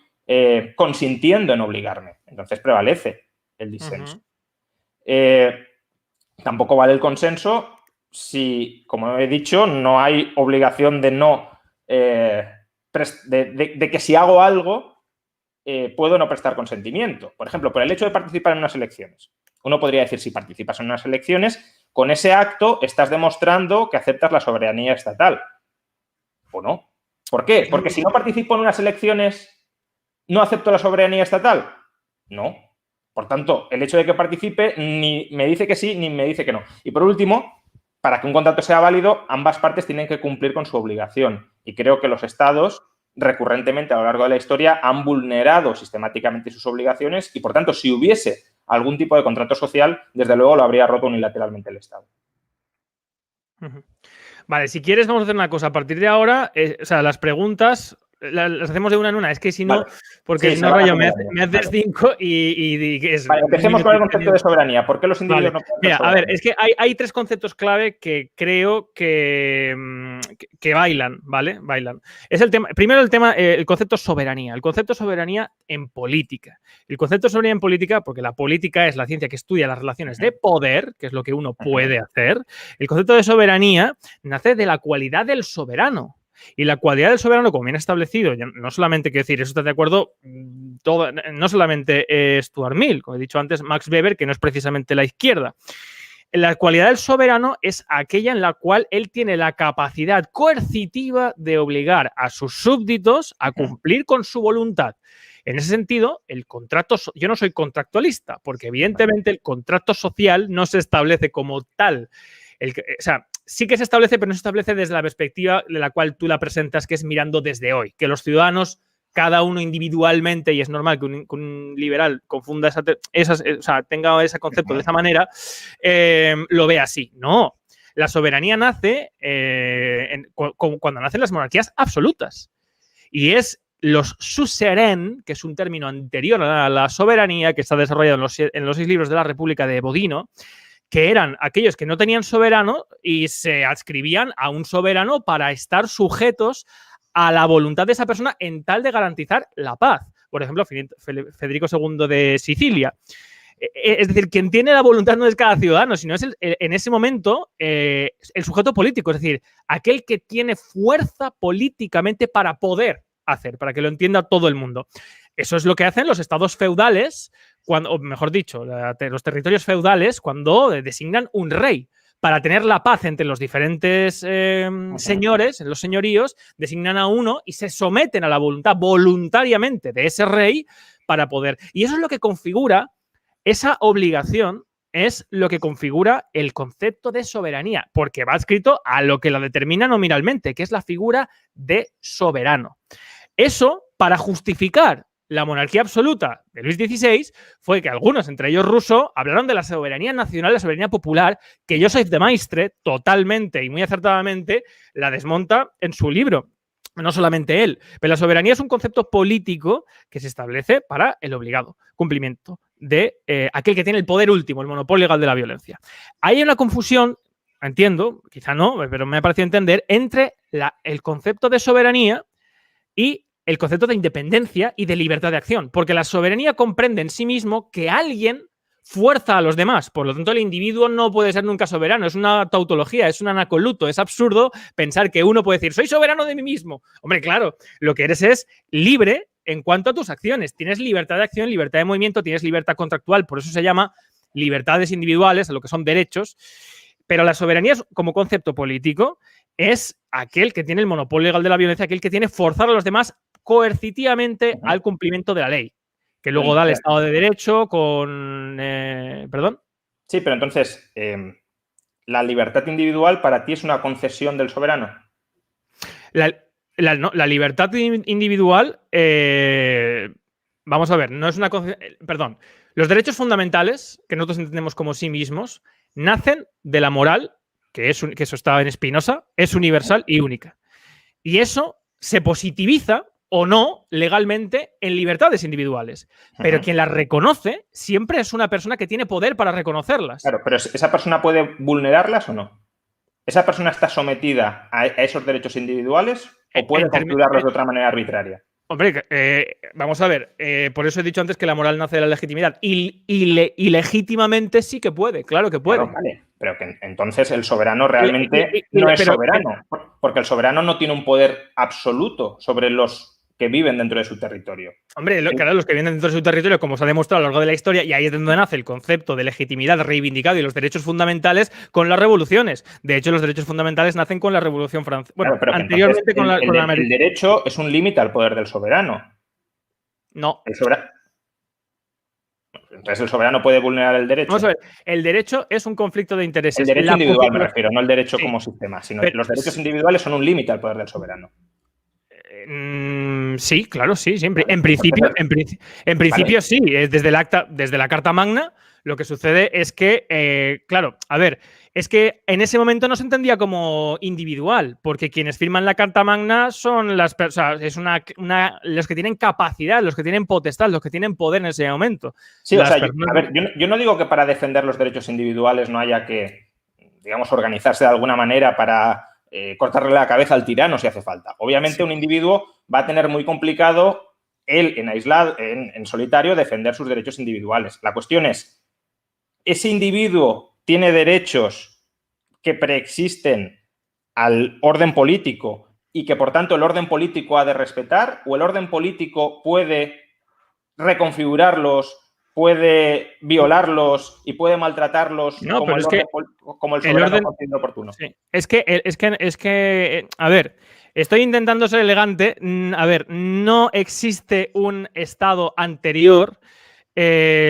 consintiendo en obligarme, entonces prevalece el disenso. Tampoco vale el consenso si, como he dicho, no hay obligación de que si hago algo puedo no prestar consentimiento. Por ejemplo, por el hecho de participar en unas elecciones. Uno podría decir, si participas en unas elecciones, con ese acto estás demostrando que aceptas la soberanía estatal. ¿O no? ¿Por qué? Porque si no participo en unas elecciones, ¿no acepto la soberanía estatal? No. Por tanto, el hecho de que participe ni me dice que sí ni me dice que no. Y por último, para que un contrato sea válido, ambas partes tienen que cumplir con su obligación. Y creo que los estados, recurrentemente a lo largo de la historia, han vulnerado sistemáticamente sus obligaciones y, por tanto, si hubiese algún tipo de contrato social, desde luego lo habría roto unilateralmente el Estado. Vale, si quieres vamos a hacer una cosa. A partir de ahora, las preguntas las hacemos de una en una. Es que si no, vale. Porque sí, si no, Rayo, me haces 5 y es... Vale, empecemos con el concepto de soberanía. ¿Por qué los individuos no pueden Mira, a ver, es que hay 3 conceptos clave que creo que bailan, ¿vale? Bailan. Es el tema, primero el concepto soberanía. El concepto soberanía en política. El concepto de soberanía en política, porque la política es la ciencia que estudia las relaciones de poder, que es lo que uno puede hacer. El concepto de soberanía nace de la cualidad del soberano. Y la cualidad del soberano, como bien establecido, no solamente, quiero decir, eso está de acuerdo, no solamente Stuart Mill, como he dicho antes, Max Weber, que no es precisamente la izquierda. La cualidad del soberano es aquella en la cual él tiene la capacidad coercitiva de obligar a sus súbditos a cumplir con su voluntad. En ese sentido, el contrato, yo no soy contractualista, porque evidentemente el contrato social no se establece como tal. Sí que se establece, pero no se establece desde la perspectiva de la cual tú la presentas, que es mirando desde hoy. Que los ciudadanos, cada uno individualmente, y es normal que un liberal confunda tenga ese concepto de esa manera, lo ve así. No, la soberanía nace cuando nacen las monarquías absolutas. Y es los suzerains, que es un término anterior a la soberanía, que está desarrollado en los 6 libros de la República de Bodino, que eran aquellos que no tenían soberano y se adscribían a un soberano para estar sujetos a la voluntad de esa persona en tal de garantizar la paz. Por ejemplo, Federico II de Sicilia. Es decir, quien tiene la voluntad no es cada ciudadano, sino es en ese momento el sujeto político, es decir, aquel que tiene fuerza políticamente para poder hacer, para que lo entienda todo el mundo. Eso es lo que hacen los estados feudales, o mejor dicho, los territorios feudales cuando designan un rey. Para tener la paz entre los diferentes señores, los señoríos, designan a uno y se someten a la voluntad voluntariamente de ese rey para poder. Y eso es lo que configura, esa obligación es lo que configura el concepto de soberanía, porque va adscrito a lo que la determina nominalmente, que es la figura de soberano. Eso, para justificar la monarquía absoluta de Luis XVI, fue que algunos, entre ellos Rousseau, hablaron de la soberanía nacional, la soberanía popular, que Joseph de Maistre, totalmente y muy acertadamente, la desmonta en su libro. No solamente él, pero la soberanía es un concepto político que se establece para el obligado cumplimiento de aquel que tiene el poder último, el monopolio legal de la violencia. Hay una confusión, entiendo, quizá no, pero me ha parecido entender, entre el concepto de soberanía y el concepto de independencia y de libertad de acción, porque la soberanía comprende en sí mismo que alguien fuerza a los demás, por lo tanto el individuo no puede ser nunca soberano, es una tautología, es un anacoluto, es absurdo pensar que uno puede decir soy soberano de mí mismo. Hombre, claro, lo que eres es libre en cuanto a tus acciones, tienes libertad de acción, libertad de movimiento, tienes libertad contractual, por eso se llama libertades individuales, a lo que son derechos, pero la soberanía como concepto político es aquel que tiene el monopolio legal de la violencia, aquel que tiene forzar a los demás coercitivamente al cumplimiento de la ley, que luego da el Estado de Derecho con... ¿Perdón? Sí, pero entonces, ¿la libertad individual para ti es una concesión del soberano? La libertad individual, vamos a ver, no es una concesión... Perdón, los derechos fundamentales, que nosotros entendemos como sí mismos, nacen de la moral, que eso está en Spinoza, es universal y única. Y eso se positiviza o no legalmente en libertades individuales. Pero quien las reconoce siempre es una persona que tiene poder para reconocerlas. Claro, pero ¿esa persona puede vulnerarlas o no? ¿Esa persona está sometida a esos derechos individuales o puede configurarlos de otra manera arbitraria? Hombre, vamos a ver, por eso he dicho antes que la moral nace de la legitimidad. Y legítimamente sí que puede, claro que puede. Claro, vale, pero que entonces el soberano realmente no es soberano, porque el soberano no tiene un poder absoluto sobre los que viven dentro de su territorio. Hombre, claro, los que viven dentro de su territorio, como se ha demostrado a lo largo de la historia, y ahí es donde nace el concepto de legitimidad reivindicado y los derechos fundamentales con las revoluciones. De hecho, los derechos fundamentales nacen con la Revolución Francesa. Bueno, claro, anteriormente el derecho es un límite al poder del soberano. No. Entonces, ¿el soberano puede vulnerar el derecho? Vamos a ver, el derecho es un conflicto de intereses. El derecho individual me refiero, no el derecho como sistema, sino los derechos individuales son un límite al poder del soberano. Sí, claro, sí, siempre. En principio vale. Sí. Desde la Carta Magna, lo que sucede es que, claro, a ver, es que en ese momento no se entendía como individual, porque quienes firman la Carta Magna son las personas, es los que tienen capacidad, los que tienen potestad, los que tienen poder en ese momento. Sí, o sea, yo no digo que para defender los derechos individuales no haya que, digamos, organizarse de alguna manera para cortarle la cabeza al tirano si hace falta. Obviamente, sí, un individuo va a tener muy complicado él en aislado, en solitario, defender sus derechos individuales. La cuestión es, ¿ese individuo tiene derechos que preexisten al orden político y que, por tanto, el orden político ha de respetar? ¿O el orden político puede reconfigurarlos, puede violarlos y puede maltratarlos como el soberano considere oportuno? Sí. Es que, a ver, estoy intentando ser elegante. A ver, no existe un estado anterior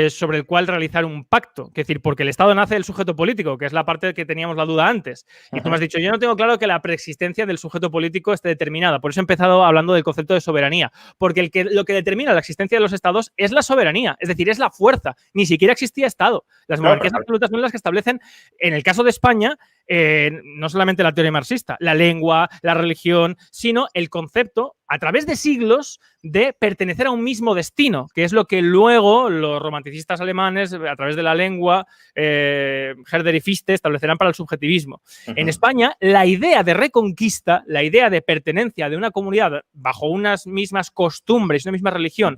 sobre el cual realizar un pacto. Es decir, porque el Estado nace del sujeto político, que es la parte que teníamos la duda antes. Y tú me has dicho, yo no tengo claro que la preexistencia del sujeto político esté determinada. Por eso he empezado hablando del concepto de soberanía. Porque lo que determina la existencia de los estados es la soberanía, es decir, es la fuerza. Ni siquiera existía Estado. Las monarquías absolutas son las que establecen, en el caso de España, no solamente la teoría marxista, la lengua, la religión, sino el concepto, a través de siglos, de pertenecer a un mismo destino, que es lo que luego los romanticistas alemanes, a través de la lengua, Herder y Fichte, establecerán para el subjetivismo. En España, la idea de reconquista, la idea de pertenencia de una comunidad bajo unas mismas costumbres, una misma religión,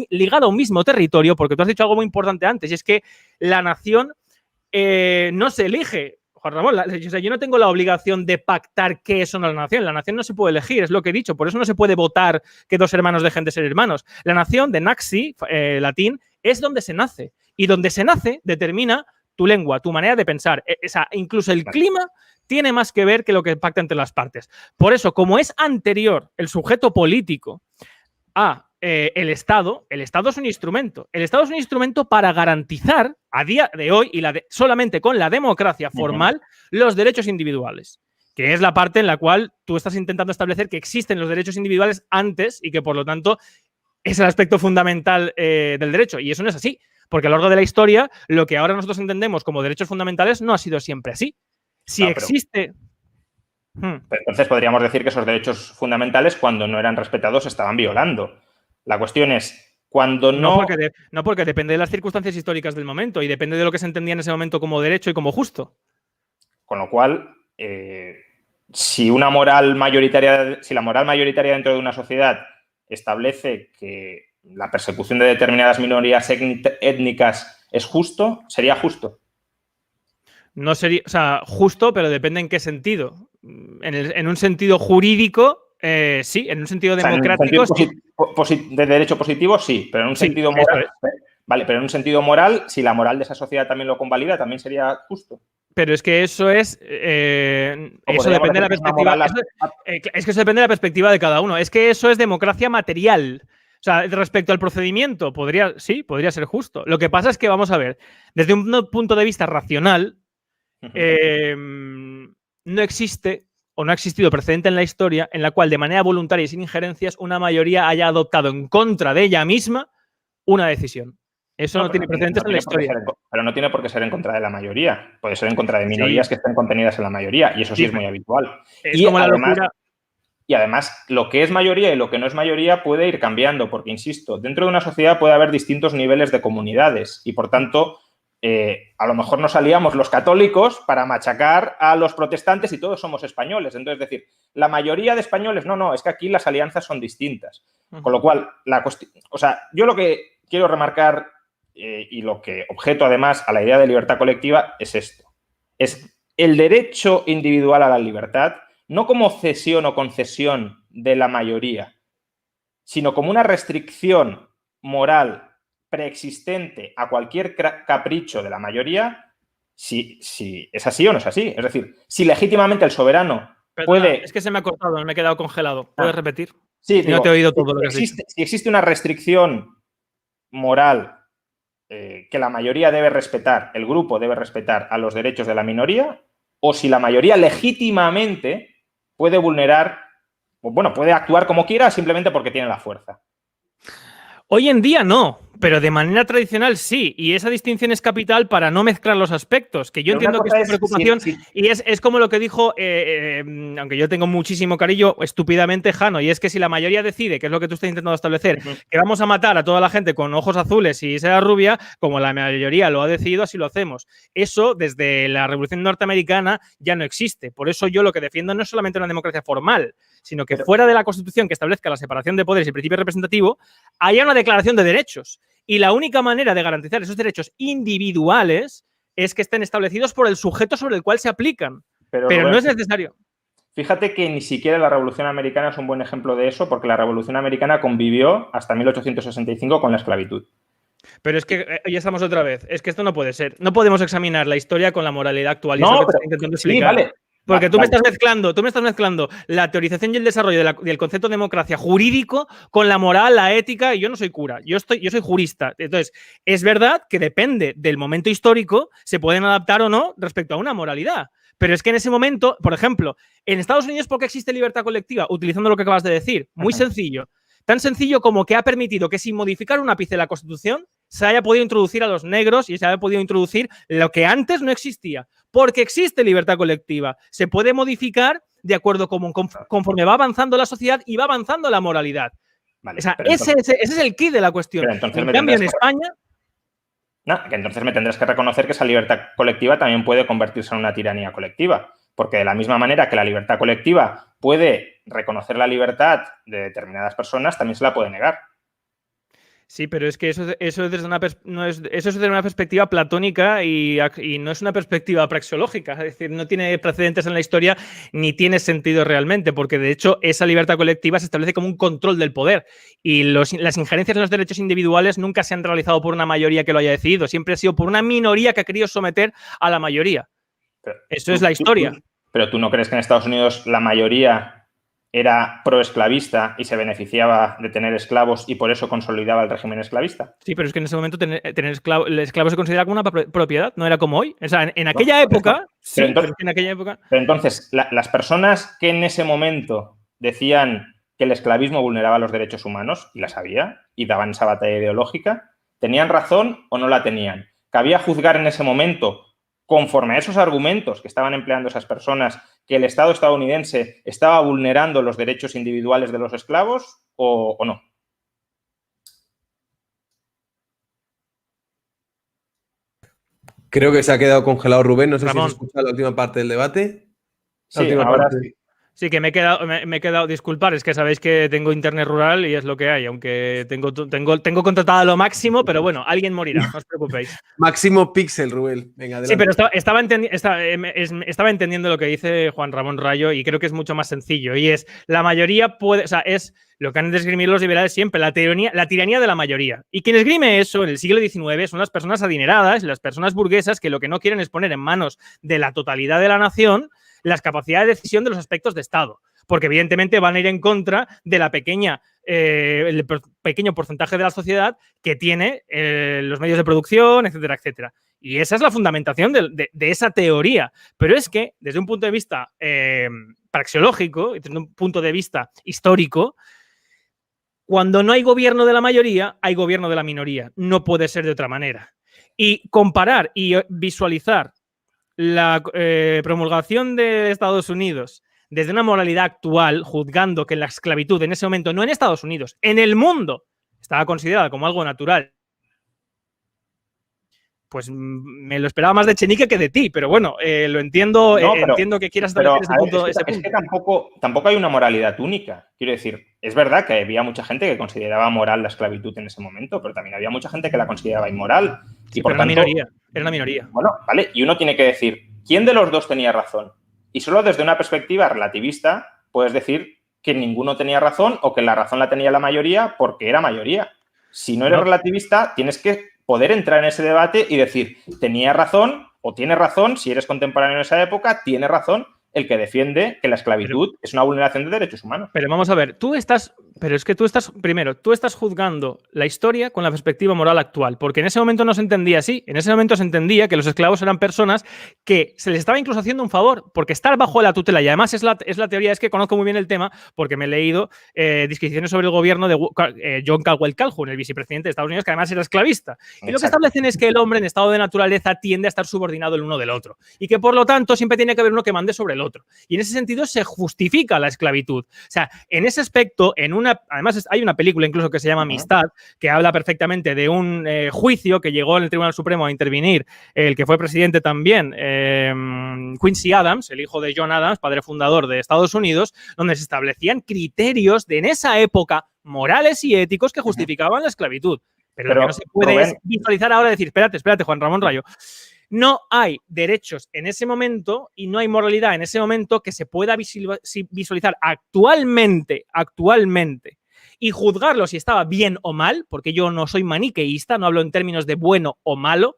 ligada a un mismo territorio, porque tú has dicho algo muy importante antes, y es que la nación no se elige Juan Ramón, o sea, yo no tengo la obligación de pactar qué es o no la nación. La nación no se puede elegir, es lo que he dicho. Por eso no se puede votar que dos hermanos dejen de ser hermanos. La nación, de naxi, latín, es donde se nace. Y donde se nace determina tu lengua, tu manera de pensar. O sea, incluso el clima tiene más que ver que lo que pacta entre las partes. Por eso, como es anterior el sujeto político a el Estado es un instrumento. El Estado es un instrumento para garantizar a día de hoy y solamente con la democracia formal los derechos individuales, que es la parte en la cual tú estás intentando establecer que existen los derechos individuales antes y que por lo tanto es el aspecto fundamental del derecho. Y eso no es así, porque a lo largo de la historia lo que ahora nosotros entendemos como derechos fundamentales no ha sido siempre así. Si existe... Entonces podríamos decir que esos derechos fundamentales, cuando no eran respetados, se estaban violando. La cuestión es, cuando no... No, porque depende de las circunstancias históricas del momento y depende de lo que se entendía en ese momento como derecho y como justo. Con lo cual, si la moral mayoritaria dentro de una sociedad establece que la persecución de determinadas minorías étnicas es justo, sería justo. No sería, o sea, justo, pero depende en qué sentido. En un sentido jurídico, sí, en un sentido democrático, de derecho positivo, sí, pero en un sentido moral. Vale, pero en un sentido moral, si la moral de esa sociedad también lo convalida, también sería justo. Pero es que eso es. Eso depende de la perspectiva. Es que eso depende de la perspectiva de cada uno. Es que eso es democracia material. O sea, respecto al procedimiento, podría ser justo. Lo que pasa es que, vamos a ver, desde un punto de vista racional, no existe o no ha existido precedente en la historia en la cual de manera voluntaria y sin injerencias una mayoría haya adoptado en contra de ella misma una decisión. Eso no tiene precedentes en la historia. Pero no tiene por qué ser en contra de la mayoría. Puede ser en contra de minorías que estén contenidas en la mayoría y eso sí es muy habitual. Es como la locura. Y además, lo que es mayoría y lo que no es mayoría puede ir cambiando porque, insisto, dentro de una sociedad puede haber distintos niveles de comunidades y, por tanto, a lo mejor nos aliamos los católicos para machacar a los protestantes y todos somos españoles. Entonces, es decir, la mayoría de españoles, no, es que aquí las alianzas son distintas. Con lo cual, yo lo que quiero remarcar y lo que objeto además a la idea de libertad colectiva es esto. Es el derecho individual a la libertad, no como cesión o concesión de la mayoría, sino como una restricción moral preexistente a cualquier capricho de la mayoría, si es así o no es así. Es decir, si legítimamente el soberano puede... Es que se me ha cortado, me he quedado congelado. ¿Puedes repetir? Sí, no te he oído todo lo que has dicho. Si existe una restricción moral que la mayoría debe respetar, el grupo debe respetar a los derechos de la minoría, o si la mayoría legítimamente puede vulnerar, puede actuar como quiera simplemente porque tiene la fuerza. Hoy en día no, pero de manera tradicional sí, y esa distinción es capital para no mezclar los aspectos, que yo entiendo que es tu preocupación, y es como lo que dijo, aunque yo tengo muchísimo cariño, estúpidamente Jano, y es que si la mayoría decide, que es lo que tú estás intentando establecer, que vamos a matar a toda la gente con ojos azules y sea rubia, como la mayoría lo ha decidido, así lo hacemos. Eso, desde la Revolución Norteamericana, ya no existe. Por eso yo lo que defiendo no es solamente una democracia formal, sino que fuera de la Constitución que establezca la separación de poderes y el principio representativo, haya una declaración de derechos. Y la única manera de garantizar esos derechos individuales es que estén establecidos por el sujeto sobre el cual se aplican. Pero no es necesario. Fíjate que ni siquiera la Revolución Americana es un buen ejemplo de eso, porque la Revolución Americana convivió hasta 1865 con la esclavitud. Pero es que ya estamos otra vez. Es que esto no puede ser. No podemos examinar la historia con la moralidad actual. Y no, eso que intentando explicar. Sí, vale. Porque tú me estás mezclando la teorización y el desarrollo del concepto de democracia jurídico con la moral, la ética, y yo no soy cura, yo soy jurista. Entonces, es verdad que depende del momento histórico, se pueden adaptar o no respecto a una moralidad. Pero es que en ese momento, por ejemplo, en Estados Unidos, ¿por qué existe libertad colectiva? Utilizando lo que acabas de decir. Muy sencillo. Tan sencillo como que ha permitido que sin modificar un ápice de la Constitución se haya podido introducir a los negros y se haya podido introducir lo que antes no existía. Porque existe libertad colectiva. Se puede modificar de acuerdo conforme va avanzando la sociedad y va avanzando la moralidad. Vale, o sea, ese es el key de la cuestión. En cambio, en España... que entonces me tendrás que reconocer que esa libertad colectiva también puede convertirse en una tiranía colectiva. Porque de la misma manera que la libertad colectiva puede reconocer la libertad de determinadas personas, también se la puede negar. Sí, pero es que eso es desde una, eso es desde una perspectiva platónica y no es una perspectiva praxeológica. Es decir, no tiene precedentes en la historia ni tiene sentido realmente, porque de hecho esa libertad colectiva se establece como un control del poder y las injerencias en los derechos individuales nunca se han realizado por una mayoría que lo haya decidido, siempre ha sido por una minoría que ha querido someter a la mayoría. Eso es la historia. Pero ¿tú no crees que en Estados Unidos la mayoría era proesclavista y se beneficiaba de tener esclavos y por eso consolidaba el régimen esclavista? Sí, pero es que en ese momento tener esclavo se consideraba como una propiedad, no era como hoy. O sea, en aquella época, sí, pero en aquella época... Pero entonces, las personas que en ese momento decían que el esclavismo vulneraba los derechos humanos, y las había, y daban esa batalla ideológica, ¿tenían razón o no la tenían? ¿Cabía juzgar en ese momento, conforme a esos argumentos que estaban empleando esas personas, que el Estado estadounidense estaba vulnerando los derechos individuales de los esclavos o no? Creo que se ha quedado congelado Rubén. No sé Ramón. si se escucha la última parte del debate. Sí, ahora sí. Sí, que me he quedado, disculpar, es que sabéis que tengo internet rural y es lo que hay, aunque tengo contratado lo máximo, pero bueno, alguien morirá, no os preocupéis. Máximo píxel, Rubén. Venga, adelante. Sí, pero estaba entendiendo lo que dice Juan Ramón Rayo y creo que es mucho más sencillo. Y es, la mayoría puede, o sea, es lo que han de esgrimir los liberales siempre, la tiranía de la mayoría. Y quien esgrime eso en el siglo XIX son las personas adineradas, las personas burguesas que lo que no quieren es poner en manos de la totalidad de la nación las capacidades de decisión de los aspectos de Estado, porque evidentemente van a ir en contra de la el pequeño porcentaje de la sociedad que tiene los medios de producción, etcétera, etcétera. Y esa es la fundamentación de esa teoría. Pero es que, desde un punto de vista praxeológico, desde un punto de vista histórico, cuando no hay gobierno de la mayoría, hay gobierno de la minoría. No puede ser de otra manera. Y comparar y visualizar la promulgación de Estados Unidos desde una moralidad actual, juzgando que la esclavitud en ese momento, no en Estados Unidos, en el mundo, estaba considerada como algo natural, pues me lo esperaba más de Chenique que de ti, pero bueno, lo entiendo, entiendo que quieras establecer ese punto. Es que tampoco hay una moralidad única. Quiero decir, es verdad que había mucha gente que consideraba moral la esclavitud en ese momento, pero también había mucha gente que la consideraba inmoral. Sí, y por tanto, era una minoría. Bueno, vale, y uno tiene que decir, ¿quién de los dos tenía razón? Y solo desde una perspectiva relativista puedes decir que ninguno tenía razón o que la razón la tenía la mayoría porque era mayoría. Si no eres relativista, tienes que poder entrar en ese debate y decir, tenía razón o tiene razón, si eres contemporáneo en esa época, tiene razón el que defiende que la esclavitud es una vulneración de derechos humanos. Pero vamos a ver, tú estás juzgando la historia con la perspectiva moral actual, porque en ese momento no se entendía así, en ese momento se entendía que los esclavos eran personas que se les estaba incluso haciendo un favor, porque estar bajo la tutela, y además es la teoría, es que conozco muy bien el tema, porque me he leído disquisiciones sobre el gobierno de John Caldwell Calhoun, el vicepresidente de Estados Unidos, que además era esclavista. Y lo que establecen es que el hombre en estado de naturaleza tiende a estar subordinado el uno del otro, y que por lo tanto siempre tiene que haber uno que mande sobre el otro. Y en ese sentido se justifica la esclavitud. O sea, en ese aspecto, además hay una película incluso que se llama Amistad, que habla perfectamente de un juicio que llegó en el Tribunal Supremo a intervenir el que fue presidente también, Quincy Adams, el hijo de John Adams, padre fundador de Estados Unidos, donde se establecían criterios en esa época morales y éticos que justificaban la esclavitud. Pero lo que no se puede es visualizar ahora y decir, espérate, Juan Ramón Rayo. No hay derechos en ese momento y no hay moralidad en ese momento que se pueda visualizar actualmente y juzgarlo si estaba bien o mal, porque yo no soy maniqueísta, no hablo en términos de bueno o malo,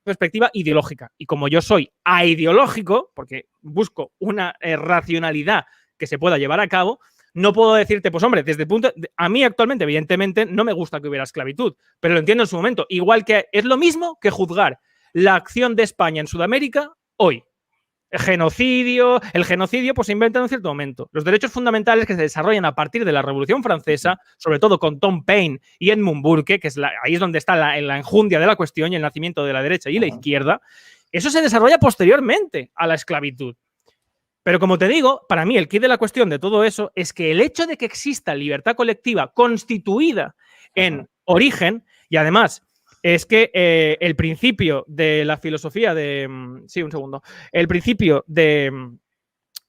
perspectiva ideológica. Y como yo soy aideológico, porque busco una racionalidad que se pueda llevar a cabo, no puedo decirte, pues hombre, desde el punto... A mí actualmente, evidentemente, no me gusta que hubiera esclavitud, pero lo entiendo en su momento. Igual que es lo mismo que juzgar la acción de España en Sudamérica hoy. El genocidio pues se inventa en un cierto momento. Los derechos fundamentales que se desarrollan a partir de la Revolución Francesa, sobre todo con Tom Paine y Edmund Burke, que es ahí es donde está la enjundia de la cuestión y el nacimiento de la derecha y la izquierda, eso se desarrolla posteriormente a la esclavitud. Pero como te digo, para mí el quid de la cuestión de todo eso es que el hecho de que exista libertad colectiva constituida en origen, y además es que el principio de la filosofía de... Sí, un segundo. El principio de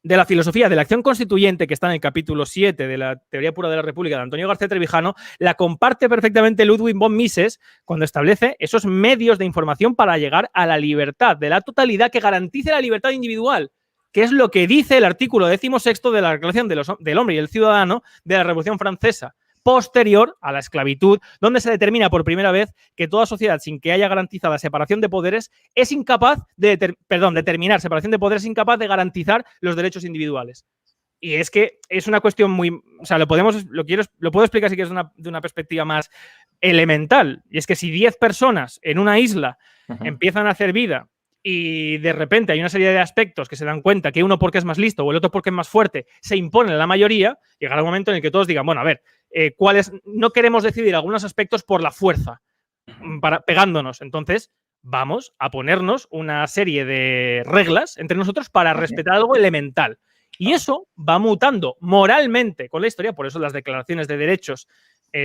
de la filosofía de la acción constituyente, que está en el capítulo 7 de la Teoría Pura de la República de Antonio García Trevijano, la comparte perfectamente Ludwig von Mises cuando establece esos medios de información para llegar a la libertad, de la totalidad que garantice la libertad individual, que es lo que dice el artículo 16 de la Declaración del Hombre y el Ciudadano de la Revolución Francesa, posterior a la esclavitud, donde se determina por primera vez que toda sociedad sin que haya garantizada separación de poderes es incapaz de determinar separación de poderes, es incapaz de garantizar los derechos individuales. Y es que es una cuestión muy, o sea, lo puedo explicar si quieres de una perspectiva más elemental. Y es que si 10 personas en una isla empiezan a hacer vida y de repente hay una serie de aspectos que se dan cuenta que uno porque es más listo o el otro porque es más fuerte se imponen a la mayoría, llegará un momento en el que todos digan, bueno, a ver, no queremos decidir algunos aspectos por la fuerza, pegándonos. Entonces, vamos a ponernos una serie de reglas entre nosotros para respetar algo elemental. Y eso va mutando moralmente con la historia, por eso las declaraciones de derechos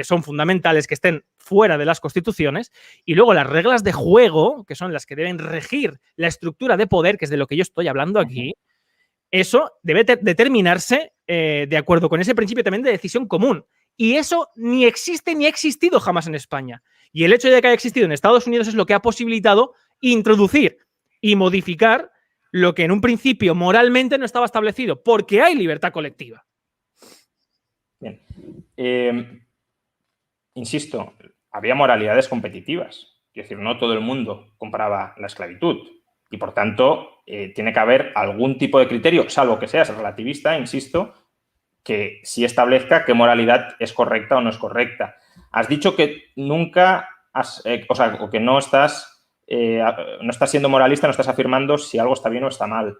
son fundamentales que estén fuera de las constituciones, y luego las reglas de juego, que son las que deben regir la estructura de poder, que es de lo que yo estoy hablando aquí, eso debe determinarse de acuerdo con ese principio también de decisión común. Y eso ni existe ni ha existido jamás en España. Y el hecho de que haya existido en Estados Unidos es lo que ha posibilitado introducir y modificar lo que en un principio moralmente no estaba establecido, porque hay libertad colectiva. Bien. Insisto, había moralidades competitivas. Es decir, no todo el mundo compraba la esclavitud. Y, por tanto, tiene que haber algún tipo de criterio, salvo que seas relativista, insisto, que sí establezca qué moralidad es correcta o no es correcta. Has dicho que nunca o que no estás siendo moralista, no estás afirmando si algo está bien o está mal.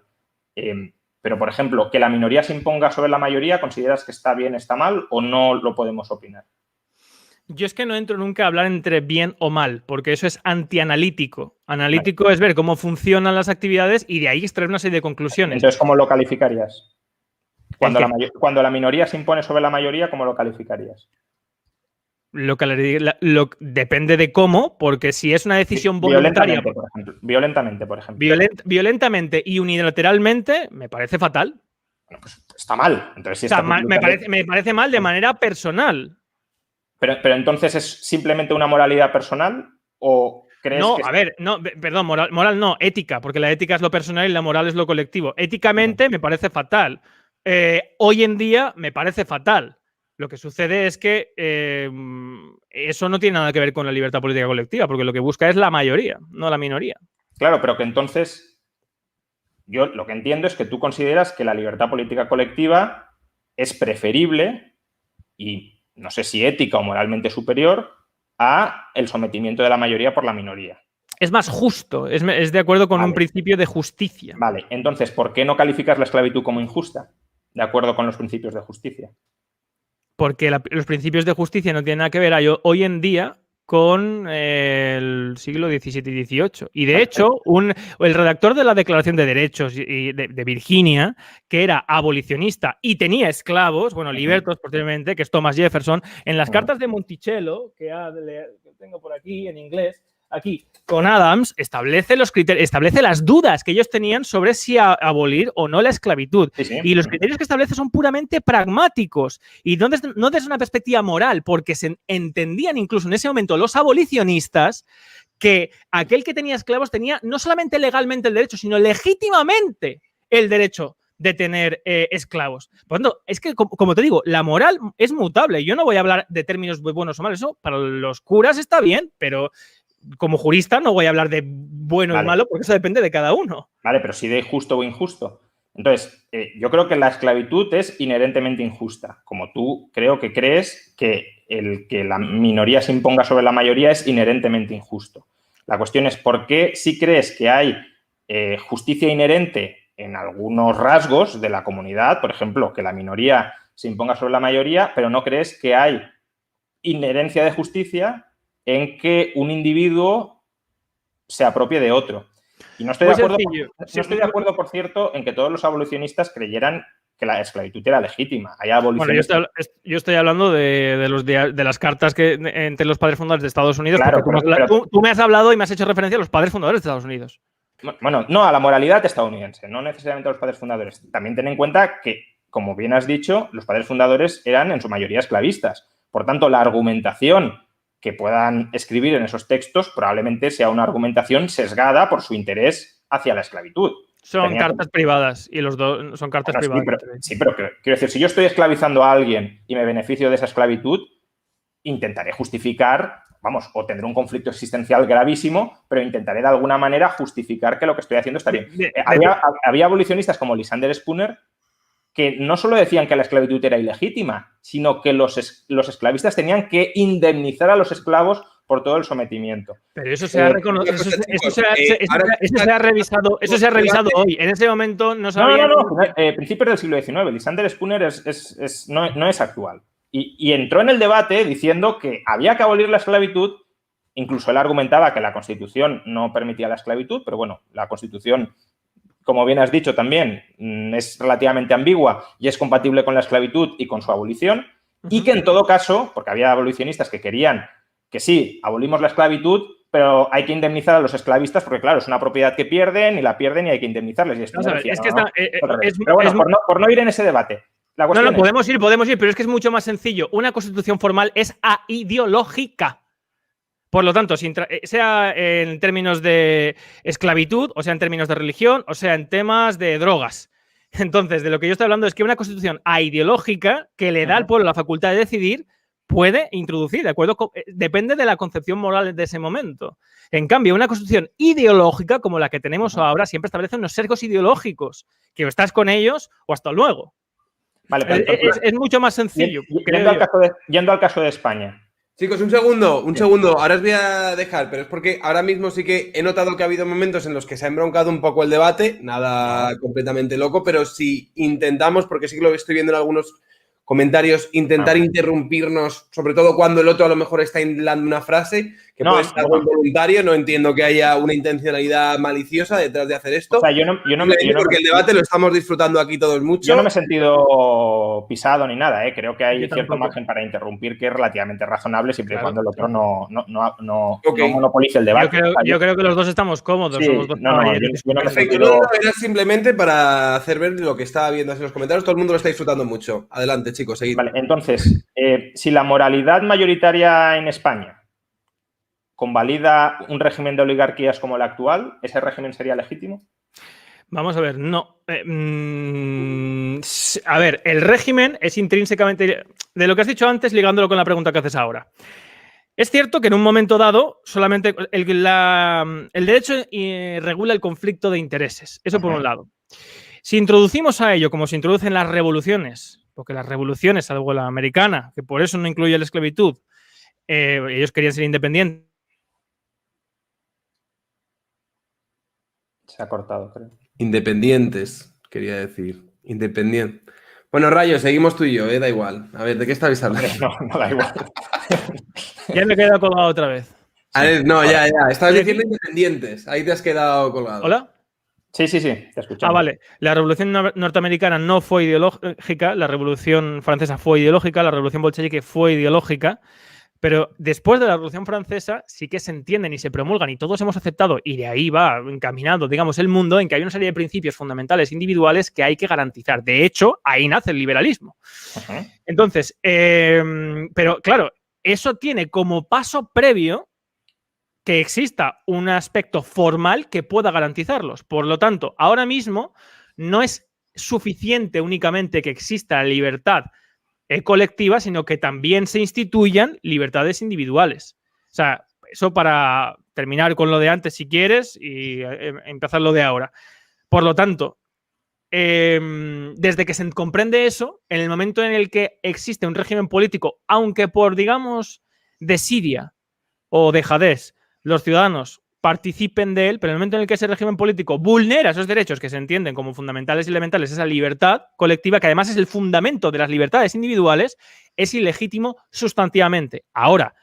Pero, por ejemplo, que la minoría se imponga sobre la mayoría, ¿consideras que está bien, está mal o no lo podemos opinar? Yo es que no entro nunca a hablar entre bien o mal, porque eso es antianalítico. Analítico es ver cómo funcionan las actividades y de ahí extraer una serie de conclusiones. Entonces, ¿cómo lo calificarías? Cuando la minoría se impone sobre la mayoría, ¿cómo lo calificarías? Depende de cómo, porque si es una decisión voluntaria... Violentamente, por ejemplo. Violentamente y unilateralmente, me parece fatal. Bueno, pues está mal. Entonces, si me parece mal de manera personal. Pero entonces, ¿es simplemente una moralidad personal o crees no, que... a ver, no, perdón, moral no, ética, porque la ética es lo personal y la moral es lo colectivo. Éticamente me parece fatal. Hoy en día me parece fatal. Lo que sucede es que eso no tiene nada que ver con la libertad política colectiva, porque lo que busca es la mayoría, no la minoría. Claro, pero que entonces yo lo que entiendo es que tú consideras que la libertad política colectiva es preferible y no sé si ética o moralmente superior a el sometimiento de la mayoría por la minoría. Es más justo, es de acuerdo con un principio de justicia. Vale, entonces, ¿por qué no calificas la esclavitud como injusta? De acuerdo con los principios de justicia. Porque los principios de justicia no tienen nada que ver hoy en día con el siglo XVII y XVIII. Y de hecho, el redactor de la Declaración de Derechos de Virginia, que era abolicionista y tenía esclavos, bueno, libertos posteriormente, que es Thomas Jefferson, en las cartas de Monticello, que tengo por aquí en inglés, aquí, con Adams, establece los criterios, establece las dudas que ellos tenían sobre si abolir o no la esclavitud. Sí. Y los criterios que establece son puramente pragmáticos y no desde una perspectiva moral, porque se entendían incluso en ese momento los abolicionistas que aquel que tenía esclavos tenía no solamente legalmente el derecho, sino legítimamente el derecho de tener esclavos. Por lo tanto, es que, como te digo, la moral es mutable. Yo no voy a hablar de términos buenos o malos. Eso para los curas está bien, pero como jurista no voy a hablar de bueno y malo porque eso depende de cada uno. Vale, pero si de justo o injusto. Entonces, yo creo que la esclavitud es inherentemente injusta. Como tú creo que crees que el que la minoría se imponga sobre la mayoría es inherentemente injusto. La cuestión es por qué si crees que hay justicia inherente en algunos rasgos de la comunidad, por ejemplo, que la minoría se imponga sobre la mayoría, pero no crees que hay inherencia de justicia en que un individuo se apropie de otro. Y no estoy de acuerdo, por cierto, en que todos los abolicionistas creyeran que la esclavitud era legítima. Hay abolicionistas... Bueno, yo estoy hablando de las cartas entre los padres fundadores de Estados Unidos, claro, porque tú me has hablado y me has hecho referencia a los padres fundadores de Estados Unidos. Bueno, no, a la moralidad estadounidense, no necesariamente a los padres fundadores. También ten en cuenta que, como bien has dicho, los padres fundadores eran en su mayoría esclavistas. Por tanto, la argumentación que puedan escribir en esos textos probablemente sea una argumentación sesgada por su interés hacia la esclavitud. Son cartas privadas y los dos son cartas privadas. Sí, pero quiero decir, si yo estoy esclavizando a alguien y me beneficio de esa esclavitud, intentaré justificar, vamos, o tendré un conflicto existencial gravísimo, pero intentaré de alguna manera justificar que lo que estoy haciendo está bien. Había abolicionistas como Lysander Spooner que no solo decían que la esclavitud era ilegítima, sino que los esclavistas tenían que indemnizar a los esclavos por todo el sometimiento. Pero eso se ha reconocido, eso se ha revisado hoy. En ese momento no sabía. No. Principios del siglo XIX. Lysander Spooner no es actual. Y entró en el debate diciendo que había que abolir la esclavitud. Incluso él argumentaba que la Constitución no permitía la esclavitud, pero bueno, la Constitución, como bien has dicho también, es relativamente ambigua y es compatible con la esclavitud y con su abolición. Y que en todo caso, porque había abolicionistas que querían que sí, abolimos la esclavitud, pero hay que indemnizar a los esclavistas porque, claro, es una propiedad que pierden y hay que indemnizarles. Y esto por no ir en ese debate. Podemos ir, pero es que es mucho más sencillo. Una constitución formal es aideológica. Por lo tanto, sea en términos de esclavitud, o sea en términos de religión, o sea en temas de drogas. Entonces, de lo que yo estoy hablando es que una constitución aideológica que le da al pueblo la facultad de decidir puede introducir, ¿de acuerdo? Depende de la concepción moral de ese momento. En cambio, una constitución ideológica como la que tenemos ahora siempre establece unos sesgos ideológicos, que o estás con ellos o hasta luego. Vale, es mucho más sencillo. Yendo al caso de España. Chicos, un segundo. Ahora os voy a dejar, pero es porque ahora mismo sí que he notado que ha habido momentos en los que se ha embroncado un poco el debate, nada completamente loco, pero si intentamos, porque sí que lo estoy viendo en algunos comentarios, intentar interrumpirnos, sobre todo cuando el otro a lo mejor está hilando una frase, que puede ser algo involuntario, no entiendo que haya una intencionalidad maliciosa detrás de hacer esto. O sea, porque el debate lo estamos disfrutando aquí todos mucho. Yo no me he sentido pisado ni nada, creo que hay cierto margen para interrumpir que es relativamente razonable siempre y cuando el otro no monopolice el debate. Yo creo que los dos estamos cómodos. Sí, somos dos era simplemente para hacer ver lo que estaba viendo en los comentarios. Todo el mundo lo está disfrutando mucho. Adelante, chicos, seguid. Vale, entonces, si la moralidad mayoritaria en España convalida un régimen de oligarquías como el actual, ¿ese régimen sería legítimo? Vamos a ver, no. A ver, el régimen es intrínsecamente... De lo que has dicho antes, ligándolo con la pregunta que haces ahora. Es cierto que en un momento dado, solamente el derecho regula el conflicto de intereses. Eso por un lado. Si introducimos a ello, como se introducen las revoluciones, porque las revoluciones, salvo la americana, que por eso no incluye la esclavitud, ellos querían ser independientes. Se ha cortado, creo. Independientes, quería decir. Independiente. Bueno, Rayo, seguimos tú y yo, da igual. A ver, ¿de qué estabais hablando? No da igual. Ya me he quedado colgado otra vez. A ver, no, ya. Estabas diciendo independientes. Ahí te has quedado colgado. ¿Hola? Sí, te escucho. Vale. La Revolución Norteamericana no fue ideológica, la Revolución Francesa fue ideológica, la Revolución Bolchevique fue ideológica, pero después de la Revolución Francesa sí que se entienden y se promulgan y todos hemos aceptado, y de ahí va encaminado, digamos, el mundo en que hay una serie de principios fundamentales individuales que hay que garantizar. De hecho, ahí nace el liberalismo. Entonces, pero claro, eso tiene como paso previo que exista un aspecto formal que pueda garantizarlos. Por lo tanto, ahora mismo no es suficiente únicamente que exista la libertad colectiva, sino que también se instituyan libertades individuales. O sea, eso para terminar con lo de antes, si quieres, y empezar lo de ahora. Por lo tanto, desde que se comprende eso, en el momento en el que existe un régimen político, aunque por, digamos, desidia o dejadez, los ciudadanos participen de él, pero en el momento en el que ese régimen político vulnera esos derechos que se entienden como fundamentales y elementales, esa libertad colectiva, que además es el fundamento de las libertades individuales, es ilegítimo sustantivamente. Ahora,